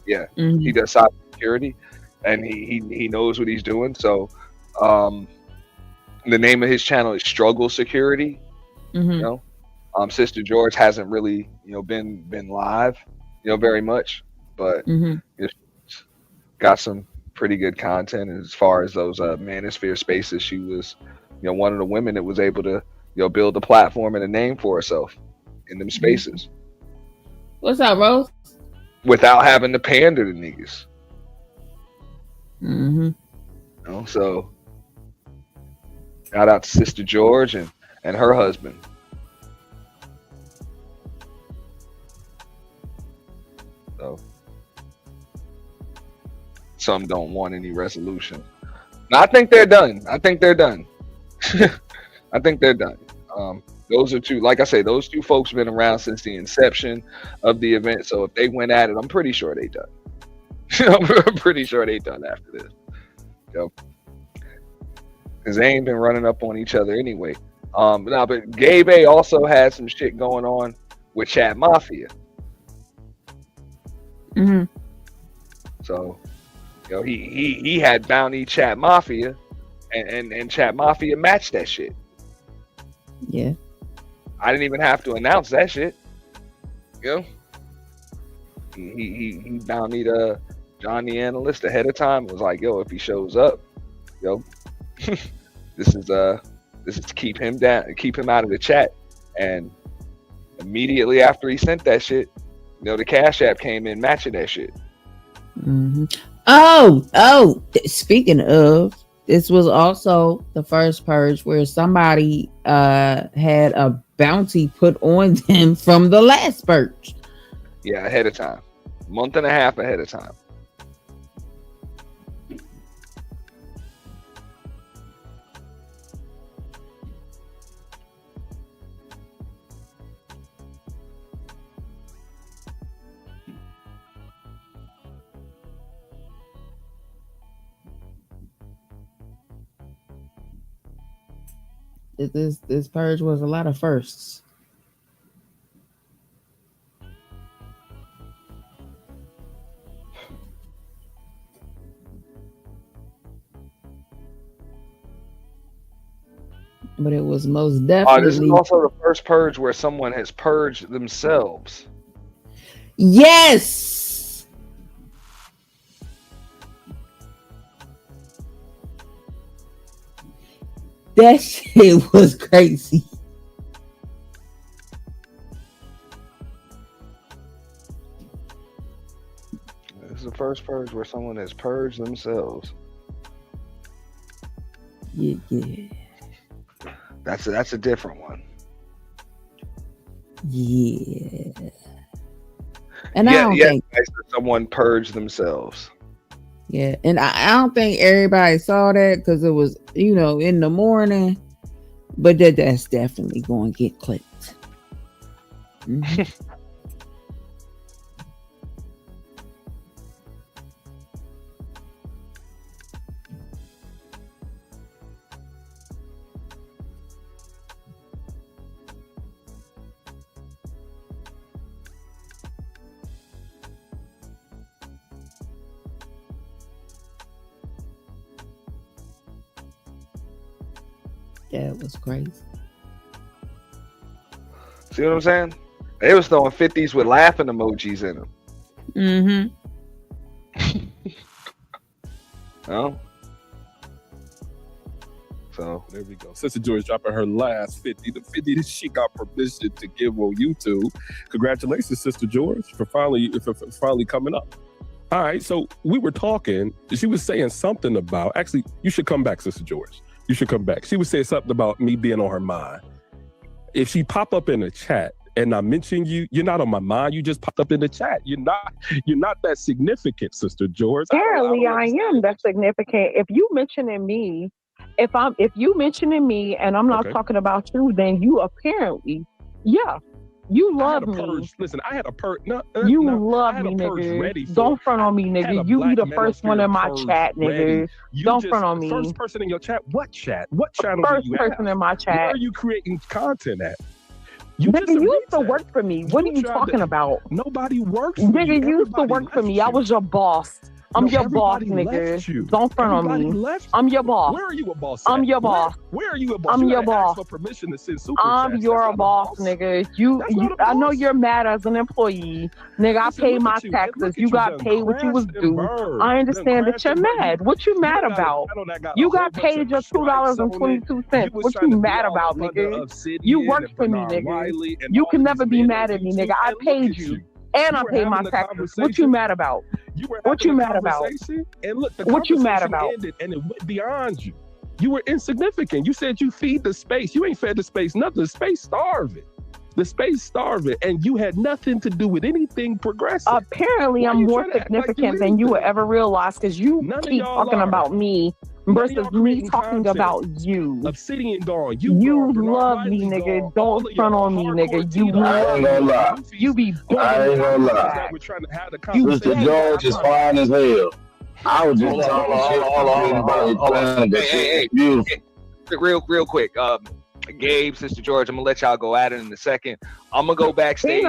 Yeah, he does cybersecurity, and he knows what he's doing. So the name of his channel is Struggle Security. Sister George hasn't really been live very much, but it's got some pretty good content. And as far as those manosphere spaces, she was one of the women that was able to build a platform and a name for herself in them spaces. What's up, Rose? Without having to pander to niggas. So shout out to Sister George and her husband. So some don't want any resolution. No, I think they're done. I think they're done. Those are two, like I say, those two folks have been around since the inception of the event. So if they went at it, I'm pretty sure they done. I'm pretty sure they done after this. Because they ain't been running up on each other anyway. But Gabe A also had some shit going on with Chat Mafia. So, he had bounty Chat Mafia, and Chat Mafia matched that shit. Yeah. I didn't even have to announce that shit. He bountied John the Analyst ahead of time. It was like, if he shows up, this is to keep him down, keep him out of the chat. And immediately after he sent that shit, the Cash App came in matching that shit. Oh, speaking of, this was also the first purge where somebody had a bounty put on them from the last purge. Yeah, ahead of time. A month and a half ahead of time. This purge was a lot of firsts. But it was most definitely. This is also the first purge where someone has purged themselves. Yes. That shit was crazy. This is the first purge where someone has purged themselves. Yeah. That's a different one. Yeah. And I don't think someone purged themselves. Yeah, and I don't think everybody saw that because it was, in the morning. But that's definitely going to get clipped. That was crazy. See what I'm saying? They was throwing 50s with laughing emojis in them. Oh. So there we go. Sister George dropping her last 50. The 50 that she got permission to give on YouTube. Congratulations, Sister George, for finally coming up. All right, so we were talking. She was saying something about, actually, you should come back, Sister George. You should come back. She was saying something about me being on her mind. If she pop up in the chat and I mention you, you're not on my mind. You just popped up in the chat. You're not that significant, Sister George. Apparently, I am that significant. If you mentioning me, if you mentioning me and I'm not talking about you, then you apparently, you love me. Listen, I had a purge. Love me, nigga. Don't front on me, nigga. You be the first one in my chat, nigga. Don't front on me. First person in your chat. What chat? What channel do you have? First person in my chat. Where are you creating content at? Nigga, you used to work for me. What are you talking about? Nobody works for nigga, you. You used to work for me. I was your boss. I'm your boss, nigga. Don't front on me. I'm your boss. Where are you a boss? I'm your boss. Where are you a boss? I'm your boss. For permission to send super I'm your boss, nigga. I know you're mad as an employee, nigga. I pay my taxes. You got paid what you was due. I understand that you're mad. What you mad about? You got paid your $2.22. What you mad about, nigga? You worked for me, nigga. You can never be mad at me, nigga. I paid you. And I pay my taxes. What you mad about? What you mad about? And look, what you mad about? Ended and it went beyond you. You were insignificant. You said you feed the space. You ain't fed the space nothing. The space starving. The space starving, and you had nothing to do with anything progressive. Apparently, I'm more significant than you would ever realize because you keep talking about me versus me talking about you. Obsidian gone. You love me, nigga. Don't front on me, nigga. You I ain't gonna lie. You be I ain't gonna lie. Sister George is fine as hell. I was just talking shit. Beautiful. Real quick. Gabe, Sister George, I'm gonna let y'all go at it in a second. I'm gonna go backstage.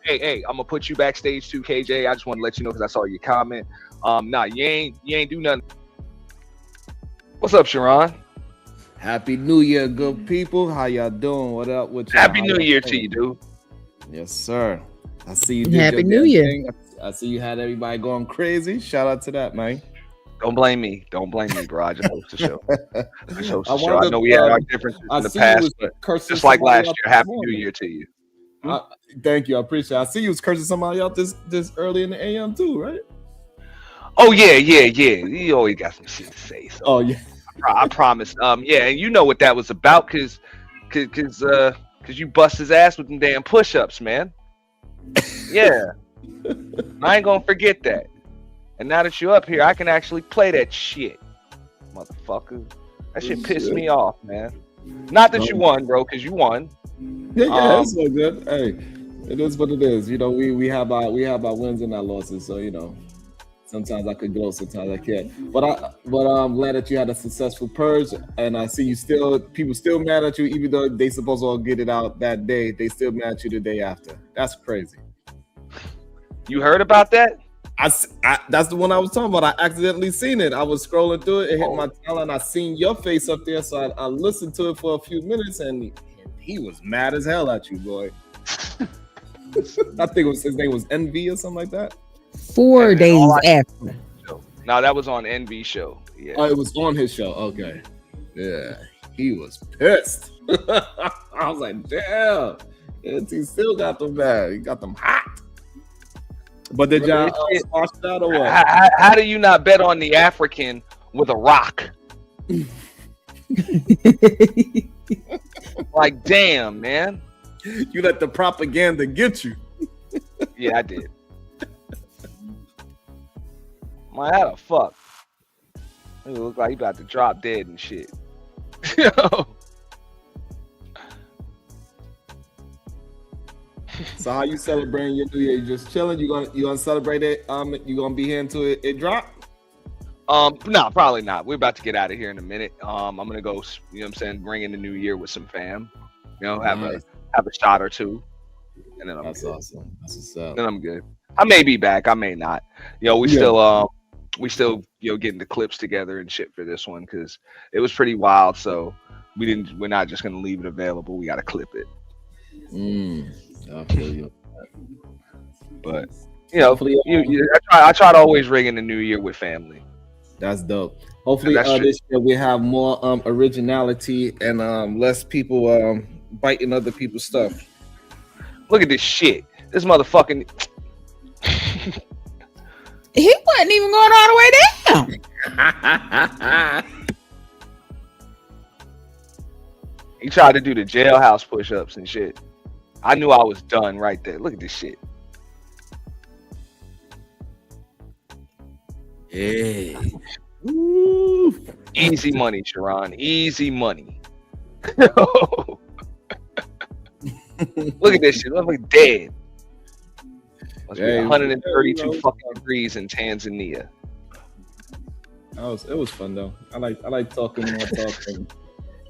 Hey, I'm gonna put you backstage too, KJ. I just want to let you know because I saw your comment. Nah, you ain't do nothing. What's up, Sharon? Happy New Year, good people. How y'all doing? What up with y'all? Happy New Year to you, dude. Yes, sir. I see you. Happy New Year. Thing. I see you had everybody going crazy. Shout out to that, man. Don't blame me, bro. I just host the show. I know we had our differences in the past, but just like last year, Happy New Year to you. Thank you. I appreciate it. I see you was cursing somebody out this early in the AM too, right? Oh yeah. You always got some shit to say. So. Oh yeah. I promise. Yeah, and you know what that was about, cause you bust his ass with them damn push-ups, man. Yeah. I ain't gonna forget that. And now that you're up here, I can actually play that shit, motherfucker. That shit pissed me off, man. Not that you won, bro, because you won. Yeah, it's so good. Hey, it is what it is. You know, we have our wins and our losses. So you know, sometimes I could go, sometimes I can't. But I'm glad that you had a successful purge, and I see people still mad at you, even though they supposed to all get it out that day. They still mad at you the day after. That's crazy. You heard about that? That's the one I was talking about. I accidentally seen it. I was scrolling through it. It hit my timeline. I seen your face up there, so I listened to it for a few minutes, and he was mad as hell at you, boy. I think his name was NV or something like that. 4 days after. No, that was on NV show. Yeah. Oh, it was on his show. Okay. Yeah, he was pissed. I was like, damn. He still got them bad. He got them hot. But did y'all squash it out or what? How do you not bet on the African with a rock? Like, damn, man. You let the propaganda get you. Yeah, I did. Man, how the fuck? It look like he about to drop dead and shit. So how you celebrating your New Year? You just chilling? You gonna celebrate it? You gonna be here until it drop? No, probably not. We're about to get out of here in a minute. I'm gonna go. You know what I'm saying? Bring in the New Year with some fam. You know, have a shot or two, and then I'm good. Awesome. That's what's up. Then I'm good. I may be back. I may not. You know, we still getting the clips together and shit for this one because it was pretty wild. So we're not just gonna leave it available. We gotta clip it. I feel you. But I try to always ring in the new year with family. That's dope. Hopefully this year we have more originality and less people biting other people's stuff. Look at this shit. This motherfucking he wasn't even going all the way down. He tried to do the jailhouse push-ups and shit. I knew I was done right there. Look at this shit. Hey. Easy money, Sharon. Easy money. Look at this shit. Look like dead. Must be 132 fucking degrees in Tanzania. It was fun though. I like talking more talking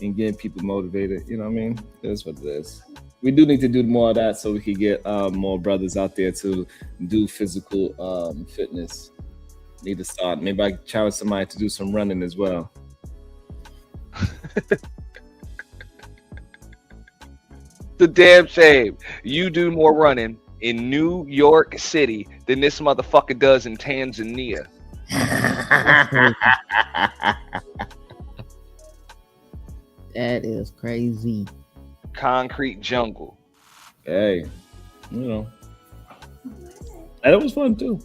and getting people motivated. You know what I mean? That's what it is. We do need to do more of that so we can get more brothers out there to do physical fitness. Need to start. Maybe I can challenge somebody to do some running as well. The damn shame. You do more running in New York City than this motherfucker does in Tanzania. That is crazy. Concrete jungle. Hey, and it was fun too.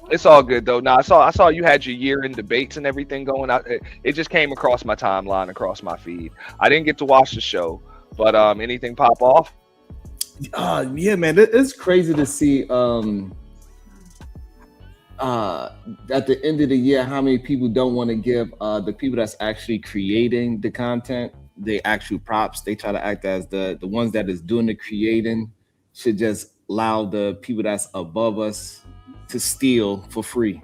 It's all good though. Now I saw you had your year-end debates and everything going out. It just came across my timeline, across my feed. I didn't get to watch the show, but anything pop off? Yeah, man, it's crazy to see at the end of the year how many people don't want to give the people that's actually creating the content the actual props. They try to act as the ones that is doing the creating should just allow the people that's above us to steal for free.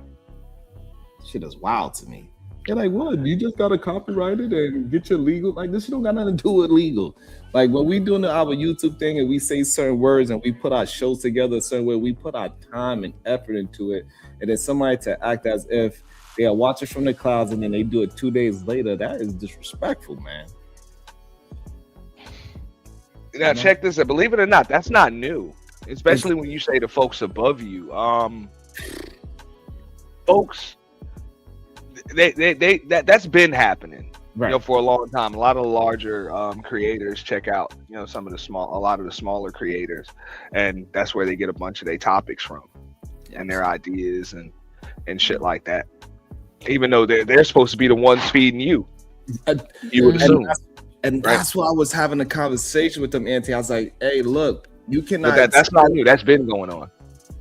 Shit is wild to me. They're like, what? You just gotta copyright it and get your legal. Like, this shit don't got nothing to do with legal. Like when we doing our YouTube thing and we say certain words and we put our shows together a certain way, we put our time and effort into it, and then somebody to act as if they are watching from the clouds and then they do it 2 days later, that is disrespectful, man. Now check this out. Believe it or not, that's not new. Especially when you say the folks above you. Folks, that's been happening, right, for a long time. A lot of the larger creators check out, a lot of the smaller creators, and that's where they get a bunch of their topics from, and their ideas and shit like that. Even though they're supposed to be the ones feeding you, you would assume. And that's why I was having a conversation with them, Auntie. I was like, "Hey, look, you cannot." But that's not new. That's been going on,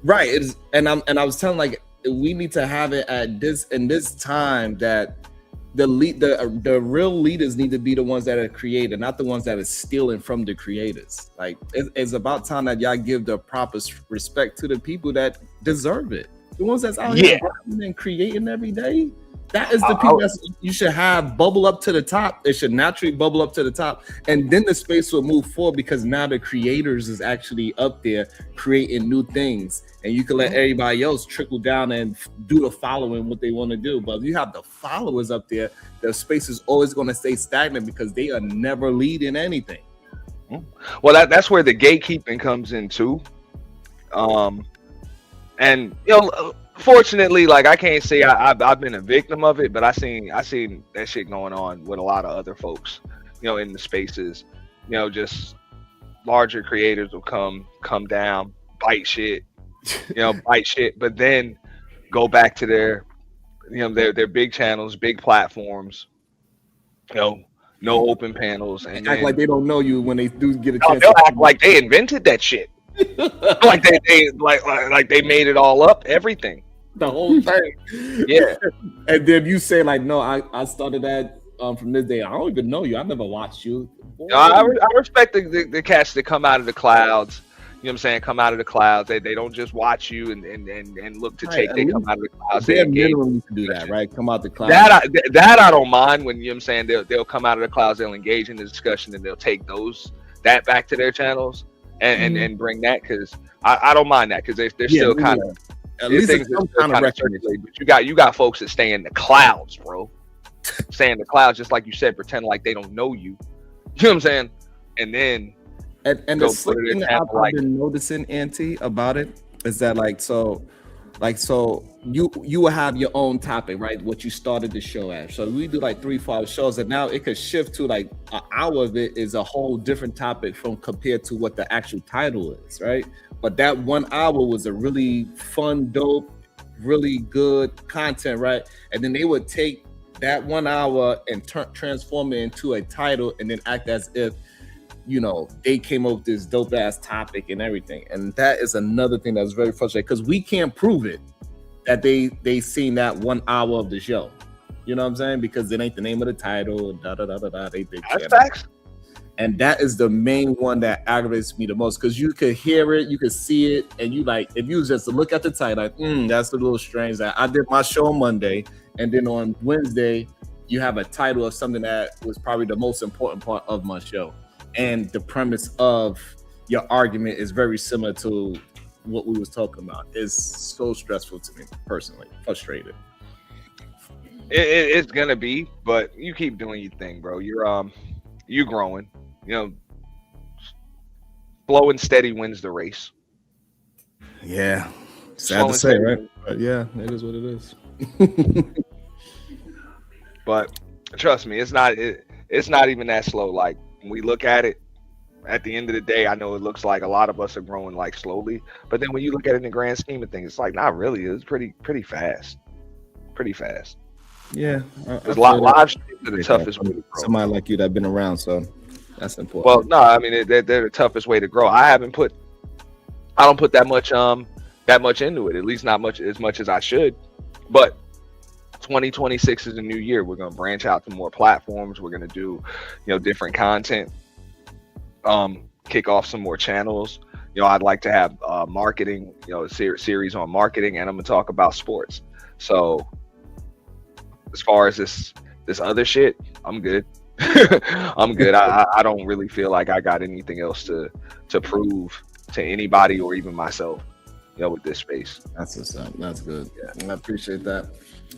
right? And I was telling we need to have it at this time that the real leaders need to be the ones that are created, not the ones that are stealing from the creators. Like it's about time that y'all give the proper respect to the people that deserve it. The ones that's out here and creating every day. That is the people that you should have bubble up to the top. It should naturally bubble up to the top. And then the space will move forward because now the creators is actually up there creating new things. And you can let everybody else trickle down and do the following what they want to do. But if you have the followers up there, the space is always going to stay stagnant because they are never leading anything. Well, that's where the gatekeeping comes in too. And fortunately, like I can't say I've been a victim of it, but I seen that shit going on with a lot of other folks, in the spaces. Just larger creators will come down, bite shit, but then go back to their big channels, big platforms, no open panels, and act like they don't know you when they do get a chance. They'll act like they invented that shit. like they made it all up, everything, the whole thing. Yeah. And then you say like, no, I started that from this day. I don't even know you. I never watched you. I respect the cats that come out of the clouds. You know what I'm saying? Come out of the clouds. They don't just watch you and look to take. They come out of the clouds. They minimum to do that, right? Come out the clouds. That I don't mind when, you know what I'm saying, they'll come out of the clouds. They'll engage in the discussion and they'll take that back to their channels. And bring that, because I don't mind that, because they're still kind of at least some kind of circulating. But you got folks that stay in the clouds, bro. say in the clouds, just like you said, pretend like they don't know you. You know what I'm saying? And then and the slick thing that I've been noticing, Auntie, about it is that so you will have your own topic, right? What you started the show at. So we do like 3-4 hour shows, and now it could shift to like an hour of it is a whole different topic from compared to what the actual title is, right? But that 1 hour was a really fun, dope, really good content, right? And then they would take that 1 hour and transform it into a title, and then act as if, you know, they came up with this dope ass topic and everything. And that is another thing that's very frustrating, because we can't prove it that they seen that 1 hour of the show. You know what I'm saying? Because it ain't the name of the title and they that's facts. And that is the main one that aggravates me the most, because you could hear it, you could see it, and you like, if you just look at the title, like, that's a little strange. That I did my show on Monday, and then on Wednesday you have a title of something that was probably the most important part of my show. And the premise of your argument is very similar to what we was talking about. It's so stressful to me personally, frustrated. It's gonna be, but you keep doing your thing, bro. You're growing. You know, slow and steady wins the race. Yeah, sad to say, right? But yeah, it is what it is. But trust me, it's not even that slow. Like, when we look at it, at the end of the day, I know it looks like a lot of us are growing like slowly, but then when you look at it in the grand scheme of things, it's like not really. It's pretty fast. Pretty fast. Yeah, because live streams are the toughest way to grow. Somebody like you that been around, so that's important. Well, no, I mean they're the toughest way to grow. I don't put that much into it. At least not as much as I should. But 2026 is a new year. We're gonna branch out to more platforms. We're gonna do, different content. Kick off some more channels. I'd like to have marketing, a series on marketing, and I'm gonna talk about sports. So as far as this other shit, I'm good. I'm good. I don't really feel like I got anything else to prove to anybody or even myself, with this space. That's what's up. That's good. Yeah, I appreciate that.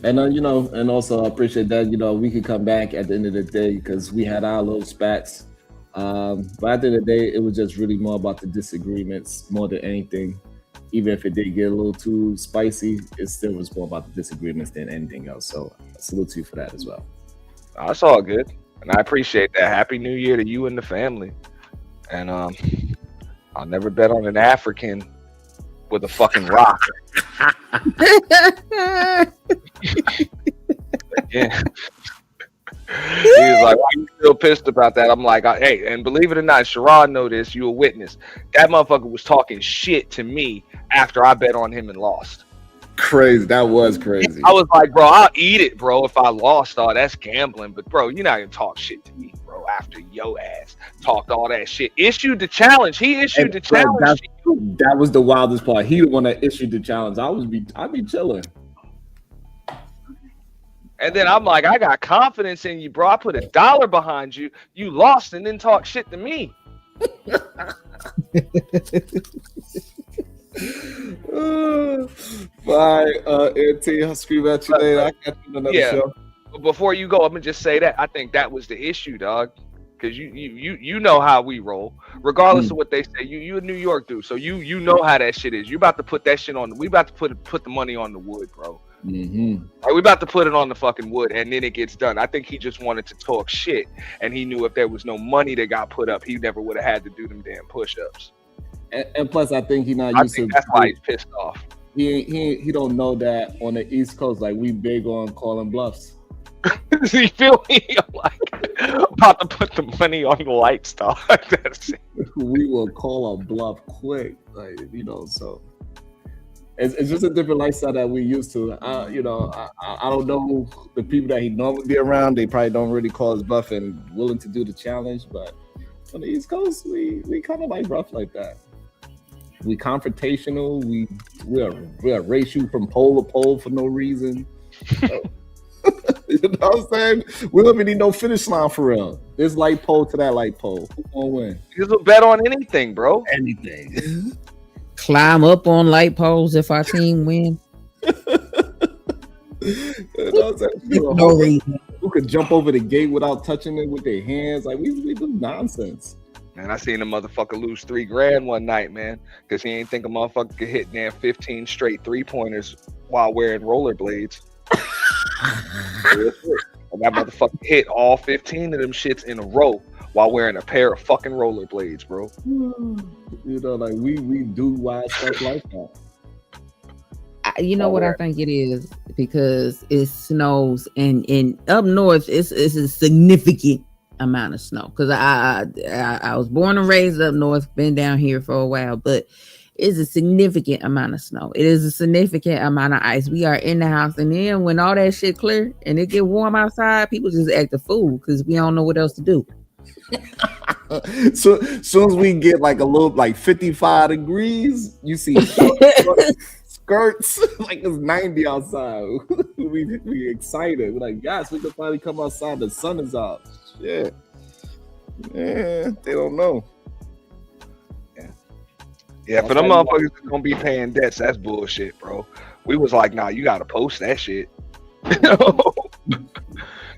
And and also I appreciate that, we could come back at the end of the day because we had our little spats. But at the end of the day, it was just really more about the disagreements more than anything. Even if it did get a little too spicy, it still was more about the disagreements than anything else. So I salute to you for that as well. That's all good. And I appreciate that. Happy New Year to you and the family. And I'll never bet on an African with a fucking rock. Yeah. He was like, why you still pissed about that? I'm like, hey, and believe it or not, Sherrod know this, you a witness. That motherfucker was talking shit to me after I bet on him and lost. Crazy. That was crazy. I was like, bro, I'll eat it, bro, if I lost. Oh, that's gambling. But, bro, you're not going to talk shit to me, bro, after your ass talked all that shit. Issued the challenge. He issued the challenge. That was the wildest part. He the one that issued the challenge. I'd be chilling. And then I'm like, I got confidence in you, bro. I put $1 behind you. You lost and then talk shit to me. Bye, NT. I'll scream at you later. I got you another show. But before you go, I'm gonna just say that I think that was the issue, dog. Because you know how we roll, regardless of what they say. You a New York dude, so you know how that shit is. You about to put that shit on. We about to put the money on the wood, bro. Mm-hmm. Like, we about to put it on the fucking wood, and then it gets done. I think he just wanted to talk shit, and he knew if there was no money that got put up, he never would have had to do them damn push-ups. And plus, I think he's not used to. That's why he's pissed off. He don't know that on the East Coast, like, we big on calling bluffs. You feel me? I'm like, about to put the money on the lights, dog. That's it. We will call a bluff quick, like, so. It's just a different lifestyle that we used to. I don't know the people that he normally be around. They probably don't really call us bluff and willing to do the challenge. But on the East Coast, we kind of like rough like that. We confrontational. We'll race you from pole to pole for no reason. You know what I'm saying? We don't even need no finish line for real. This light pole to that light pole. Who's gonna win? You will bet on anything, bro. Anything. Climb up on light poles if our team win. No reason. who could jump over the gate without touching it with their hands. Like we do nonsense. Man, I seen a motherfucker lose $3,000 one night, man, because he ain't think a motherfucker could hit damn 15 straight 3-pointers while wearing rollerblades. And that motherfucker hit all 15 of them shits in a row while wearing a pair of fucking rollerblades, bro. You know, like we do wild stuff like that. You know what I think it is, because it snows and up north it's a significant amount of snow, because I was born and raised up north, been down here for a while, but it's a significant amount of snow. It is a significant amount of ice. We are in the house, and then when all that shit clear and it get warm outside, people just act a fool because we don't know what else to do. So soon as we get like a little like 55 degrees, you see skirts like it's 90 outside. we excited. We're like, yes, we can finally come outside. The sun is out. Shit. Yeah, they don't know. Yeah, for them motherfuckers that's gonna be paying debts, that's bullshit, bro. We was like, nah, you gotta post that shit.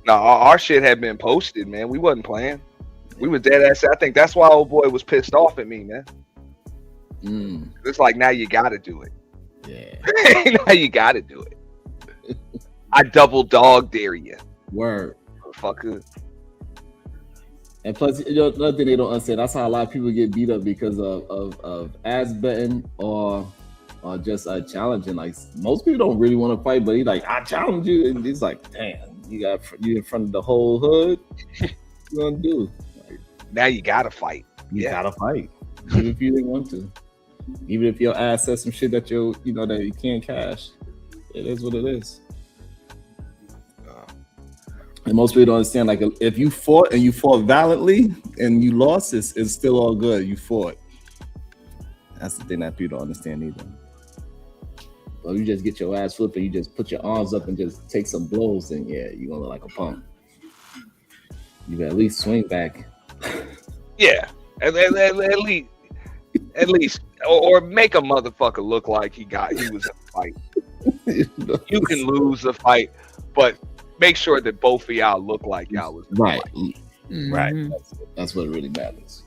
Nah, our shit had been posted, man. We wasn't playing. We was dead ass. I think that's why old boy was pissed off at me, man. It's like, now you gotta do it. Yeah. Now you gotta do it. I double dog dare you. Word. Fucker. And plus, you know, another thing they don't understand, that's how a lot of people get beat up because of ass betting or just challenging. Like most people don't really want to fight, but he's like, I challenge you, and he's like, damn, you in front of the whole hood. What you gonna do? Like, now you gotta fight. You gotta fight, even if you didn't want to. Even if your ass says some shit that that you can't cash, it is what it is. And most people don't understand, like, if you fought and you fought valiantly and you lost, it's still all good. You fought. That's the thing that people don't understand either. But you just get your ass flipped and you just put your arms up and just take some blows, then yeah, you're gonna look like a punk. You can at least swing back. Yeah, at least, or make a motherfucker look like he was in a fight. You can lose a fight, but make sure that both of y'all look like y'all was right. Mm-hmm. Right. That's what really matters.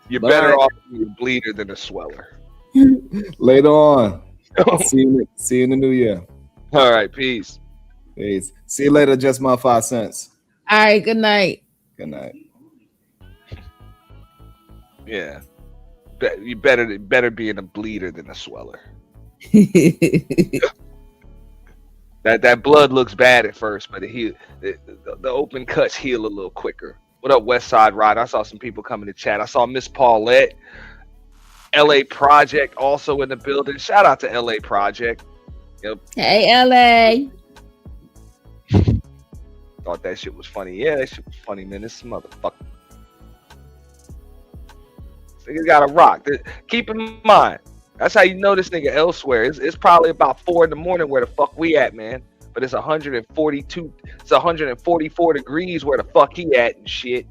You're better off being a bleeder than a sweller. Later on. See you in the new year. All right, peace. Peace. See you later, just my 5 cents. All right, good night. Good night. Yeah. You better being a bleeder than a sweller. That blood looks bad at first, but the open cuts heal a little quicker. What up, West Side Ride? I saw some people coming to chat. I saw Miss Paulette, LA Project also in the building. Shout out to LA Project. Yep. Hey, LA. Thought that shit was funny. Yeah, that shit was funny, man. This motherfucker. This nigga got a rock. Keep in mind, that's how you know this nigga elsewhere. It's probably about 4 a.m. where the fuck we at, man. But it's 142. It's 144 degrees where the fuck he at and shit.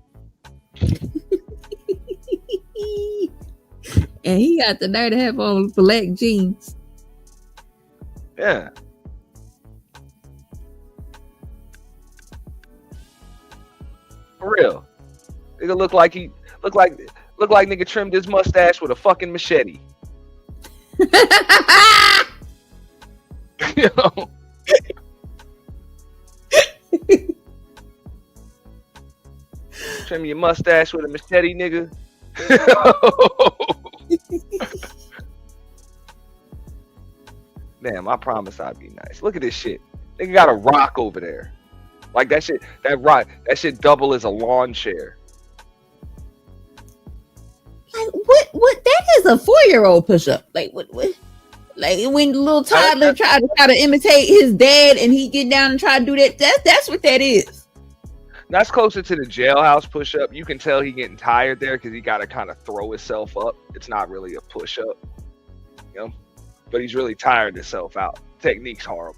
And he got the nerve to have on black jeans. Yeah. For real. Nigga look like nigga trimmed his mustache with a fucking machete. You know? Trim your mustache with a machete, nigga. Damn, I promise I'd be nice. Look at this shit. Nigga got a rock over there. Like that shit, that shit double as a lawn chair. Like what that is a 4-year-old push-up. Like what like when the little toddler try to imitate his dad and he get down and try to do that. That's what that is. That's closer to the jailhouse push-up. You can tell he getting tired there because he got to kind of throw himself up. It's not really a push-up, you know. But he's really tired himself out. Technique's horrible.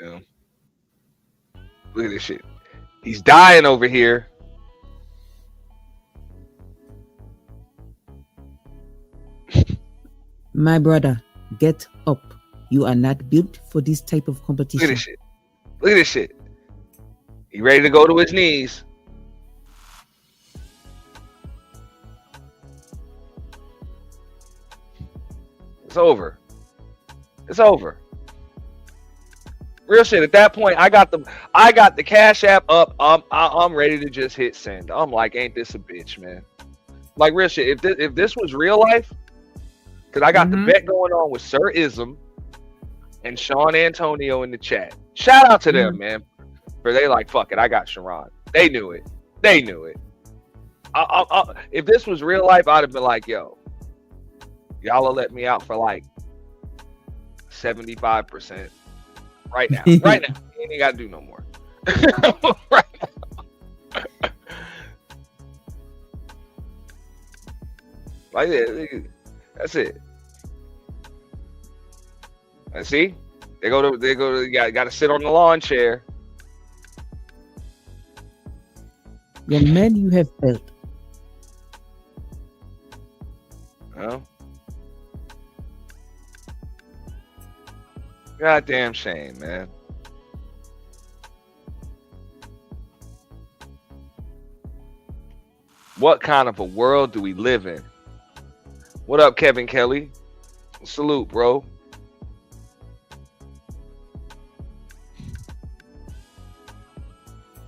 Yeah. Look at this shit. He's dying over here. My brother, get up. You are not built for this type of Look at competition. this shit. Look at this shit. He ready to go to his knees. It's over. It's over. Real shit. At that point, I got the Cash App up. I'm ready to just hit send. I'm like, ain't this a bitch, man? Like real shit. If this was real life, because I got the bet going on with Sir Ism and Sean Antonio in the chat. Shout out to them, man. For they like, fuck it, I got Sharon. They knew it. They knew it. If this was real life, I'd have been like, yo, y'all will let me out for like 75%. Right now. Right now. You ain't got to do no more. Right now. Like that's it. And see? They go to got to sit on the lawn chair. Young men, you have failed. Well, goddamn shame, man. What kind of a world do we live in? What up, Kevin Kelly? Salute, bro.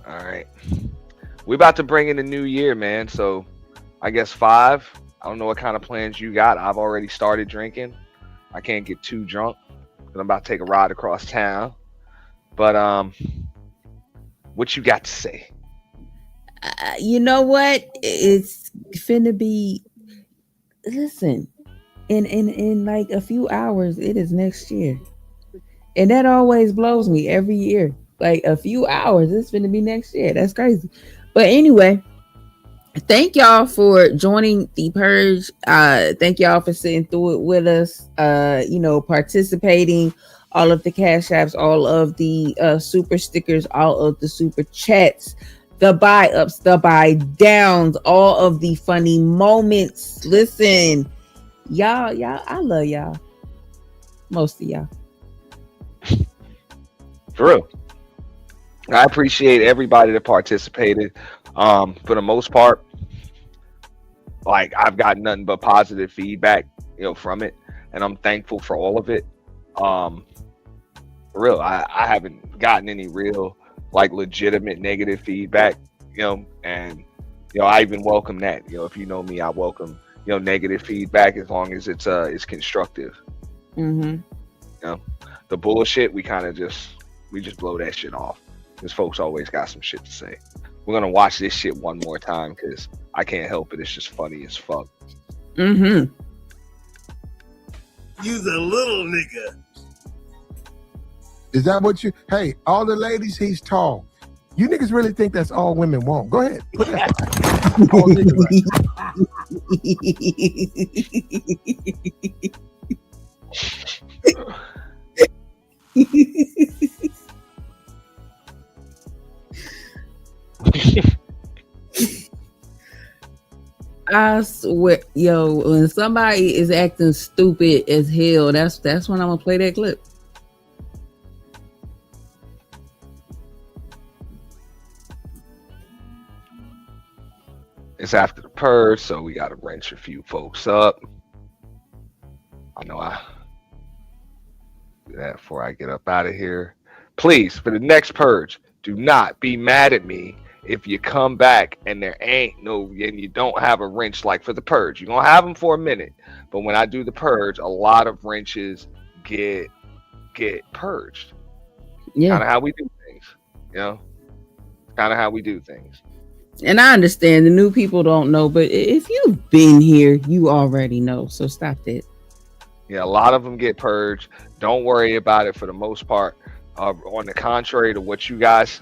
All right. We're about to bring in the new year, man. So I guess 5. I don't know what kind of plans you got. I've already started drinking. I can't get too drunk. I'm about to take a ride across town. But what you got to say? You know what? It's finna be. Listen, in like a few hours, it is next year, and that always blows me every year. Like a few hours, it's finna be next year. That's crazy. But anyway, thank y'all for joining the Purge. Thank y'all for sitting through it with us. Participating. All of the cash apps, all of the super stickers, all of the super chats, the buy ups, the buy downs, all of the funny moments. Listen, y'all, I love y'all. Most of y'all. For real. I appreciate everybody that participated. For the most part, like I've got nothing but positive feedback, from it, and I'm thankful for all of it. For real, I haven't gotten any real like legitimate negative feedback, and I even welcome that. If you know me, I welcome negative feedback as long as it's constructive. The bullshit, we just blow that shit off because folks always got some shit to say. We're gonna watch this shit one more time because I can't help it. It's just funny as fuck. You's a little nigga. Is that what you? Hey, all the ladies, he's tall. You niggas really think that's all women want? Go ahead, put that. All niggas I swear, when somebody is acting stupid as hell, that's when I'm gonna play that clip. It's after the purge, so we gotta wrench a few folks up. I know I do that before I get up out of here. Please, for the next purge, do not be mad at me if you come back and there ain't and you don't have a wrench like for the purge. You're gonna have them for a minute, but when I do the purge, a lot of wrenches get purged. Yeah, kind of how we do things. Kind of how we do things. And I understand the new people don't know, but if you've been here, you already know. So stop that. Yeah, a lot of them get purged. Don't worry about it for the most part. On the contrary to what you guys,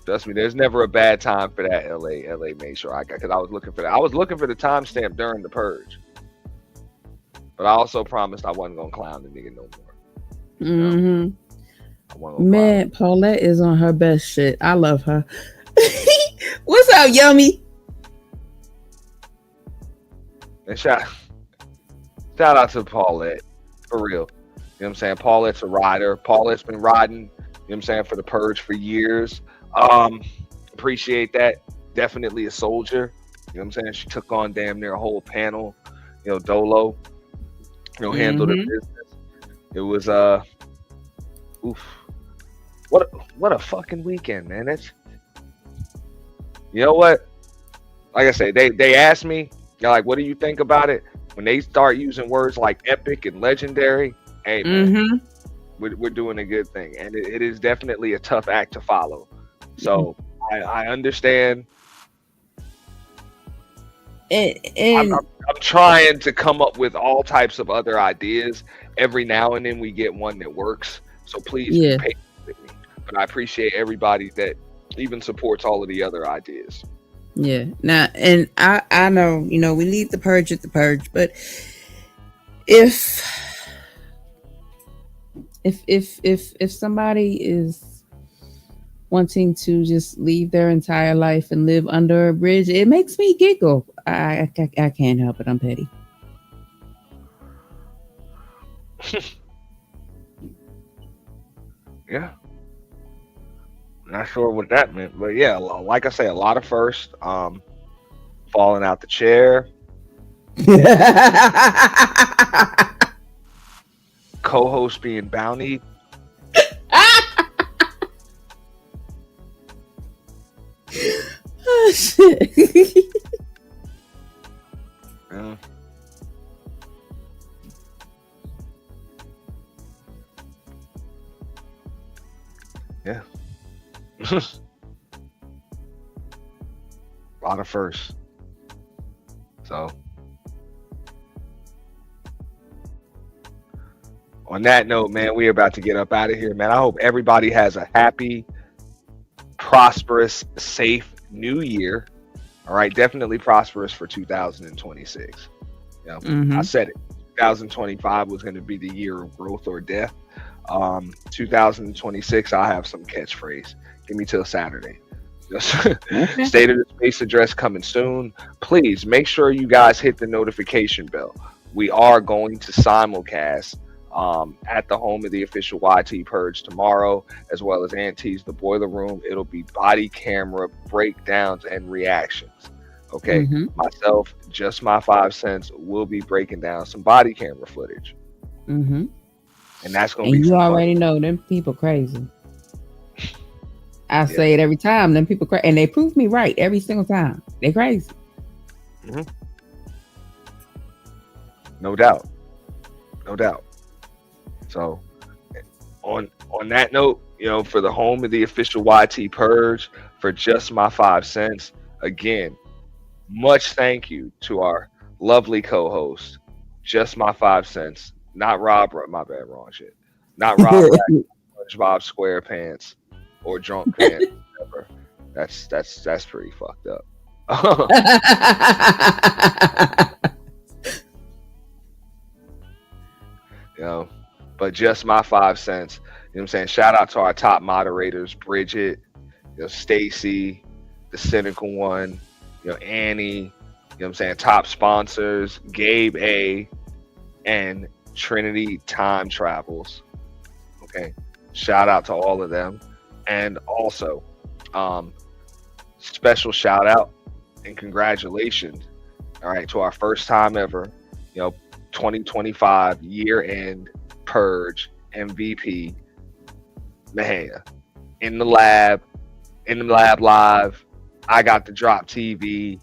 trust me, there's never a bad time for that. LA made sure I got, because I was looking for that. I was looking for the timestamp during the purge, but I also promised I wasn't gonna clown the nigga no more. Man, Paulette is on her best shit. I love her. What's up, Yummy? And shout out to Paulette, for real. You know what I'm saying? Paulette's a rider. Paulette's been riding, you know what I'm saying, for the Purge for years. Appreciate that. Definitely a soldier. You know what I'm saying? She took on damn near a whole panel. You know, Dolo, you know, handled the business. It was oof. What a fucking weekend, man. That's, you know what? Like I say, they asked me, they're like, what do you think about it? When they start using words like epic and legendary, hey man, we're doing a good thing. And it is definitely a tough act to follow. So I understand. I'm trying to come up with all types of other ideas. Every now and then we get one that works. So please be patient with me. But I appreciate everybody that even supports all of the other ideas. Yeah. Now, and I know, you know, we leave the purge at the purge, but if somebody is wanting to just leave their entire life and live under a bridge, it makes me giggle. I can't help it. I'm petty. Yeah. Not sure what that meant, but yeah, like I say, a lot of firsts. Falling out the chair. Co-host being bountied. Oh shit. Yeah. Yeah. A lot of firsts. So on that note, man, we're about to get up out of here, man. I hope everybody has a happy, prosperous, safe new year. All right, definitely prosperous for 2026. You know, I said it. 2025 was going to be the year of growth or death. 2026, I'll have some catchphrase. Give me till Saturday. State of the Space address coming soon. Please make sure you guys hit the notification bell. We are going to simulcast at the home of the official YT Purge tomorrow, as well as Auntie's The Boiler Room. It'll be body camera breakdowns and reactions. Okay, myself, just my 5 cents, will be breaking down some body camera footage. And that's gonna be. You already know them people crazy. I say it every time. Them people crazy, and they prove me right every single time. They crazy. No doubt, no doubt. So, on that note, you know, for the home of the official YT Purge, for just my 5 cents, again, much thank you to our lovely co-host, just my 5 cents. Not Rob, my bad, wrong shit. Not Rob, SpongeBob SquarePants, or Drunk Pants. Whatever. That's pretty fucked up. You know, but just my 5 cents. You know what I'm saying? Shout out to our top moderators, Bridget, you know, Stacy, the cynical one, you know, Annie, you know what I'm saying? Top sponsors, Gabe A, and Trinity Time Travels. Okay. Shout out to all of them. And also, special shout out and congratulations, all right, to our first time ever, you know, 2025 year-end Purge MVP, Mahaya. In the lab live. I got the drop TV,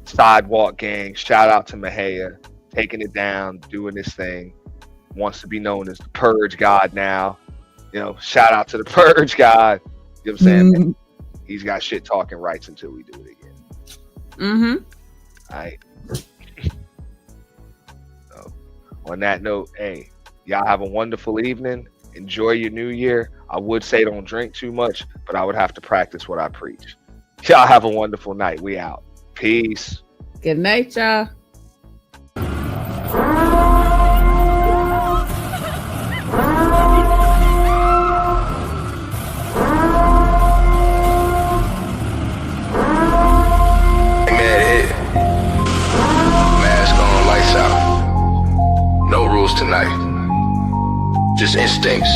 Sidewalk Gang. Shout out to Mahaya, taking it down, doing this thing. Wants to be known as the Purge God now. You know, shout out to the Purge God. You know what I'm saying? Man, he's got shit talking rights until we do it again. All right. So, on that note, hey, y'all have a wonderful evening. Enjoy your new year. I would say don't drink too much, but I would have to practice what I preach. Y'all have a wonderful night. We out. Peace. Good night, y'all. Mask on. just instincts.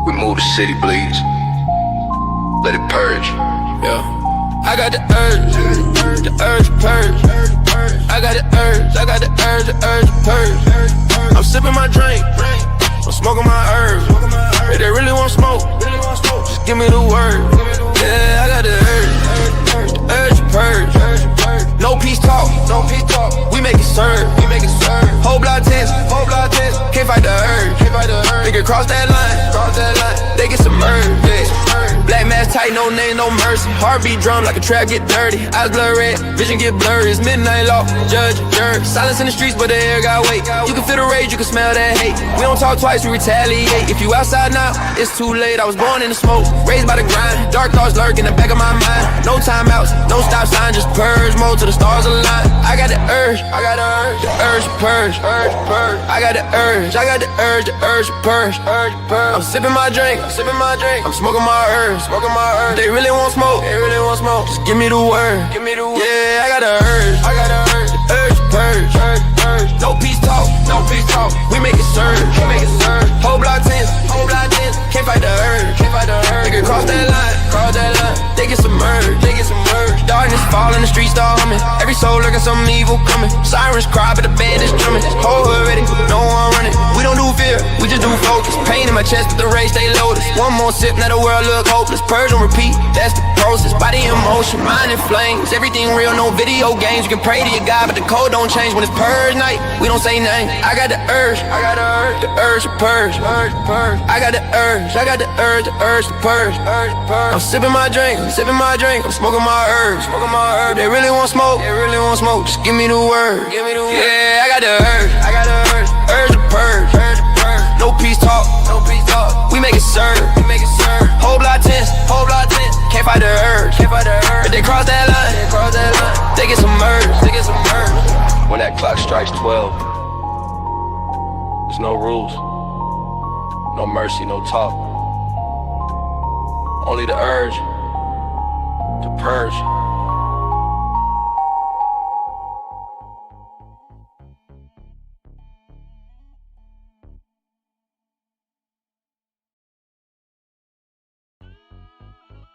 We move, the city bleeds. Let it purge. Yeah. I got the urge to purge. I got the urge to purge. I'm sipping my drink, I'm smoking my herbs. If they really want smoke, just give me the word. Yeah, I got the urge to purge. No peace talk, we make it serve. Whole block tense, can't fight the urge. Nigga cross that line, they get submerged. Yeah. Black mask tight, no name, no mercy. Heartbeat drum like a trap get dirty. Eyes blood red, vision get blurry. It's midnight law, judge, jury. Silence in the streets, but the air got weight. You can feel the rage, you can smell that hate. We don't talk twice, we retaliate. If you outside now, it's too late. I was born in the smoke, raised by the grind. Dark thoughts lurk in the back of my mind. No timeouts, no stop sign, just purge mode till the stars align. I got the urge to purge. I got the urge to purge. I'm sipping my drink, I'm smoking my herbs. They really want smoke, just give me the word. Yeah, I got the urge to purge. No peace talk, we make it serve. Whole block tense, can't fight the urge. Nigga cross that line, they get submerged. Darkness fall in the streets, start humming. Every soul looking something evil coming. Sirens cry, but the band is drumming. Whole hood ready, no one running. We don't do fear, we just do focus. Pain in my chest, but the rage stay loaded. One more sip, now the world look hopeless. Purge and repeat, that's the process. Body in motion, mind in flames. Everything real, no video games. You can pray to your God, but the code don't change. When it's purge night, we don't say nothing. I got the urge to purge. I got the urge to purge. I'm sipping my drink, I'm smoking my herbs. They really want smoke, just give me the word. Yeah, I got the urge to purge. No peace talk, we make it serve. Whole block tense, can't fight the urge. If they cross that line, they get submerged. When that clock strikes 12, there's no rules, no mercy, no talk. Only the urge to purge.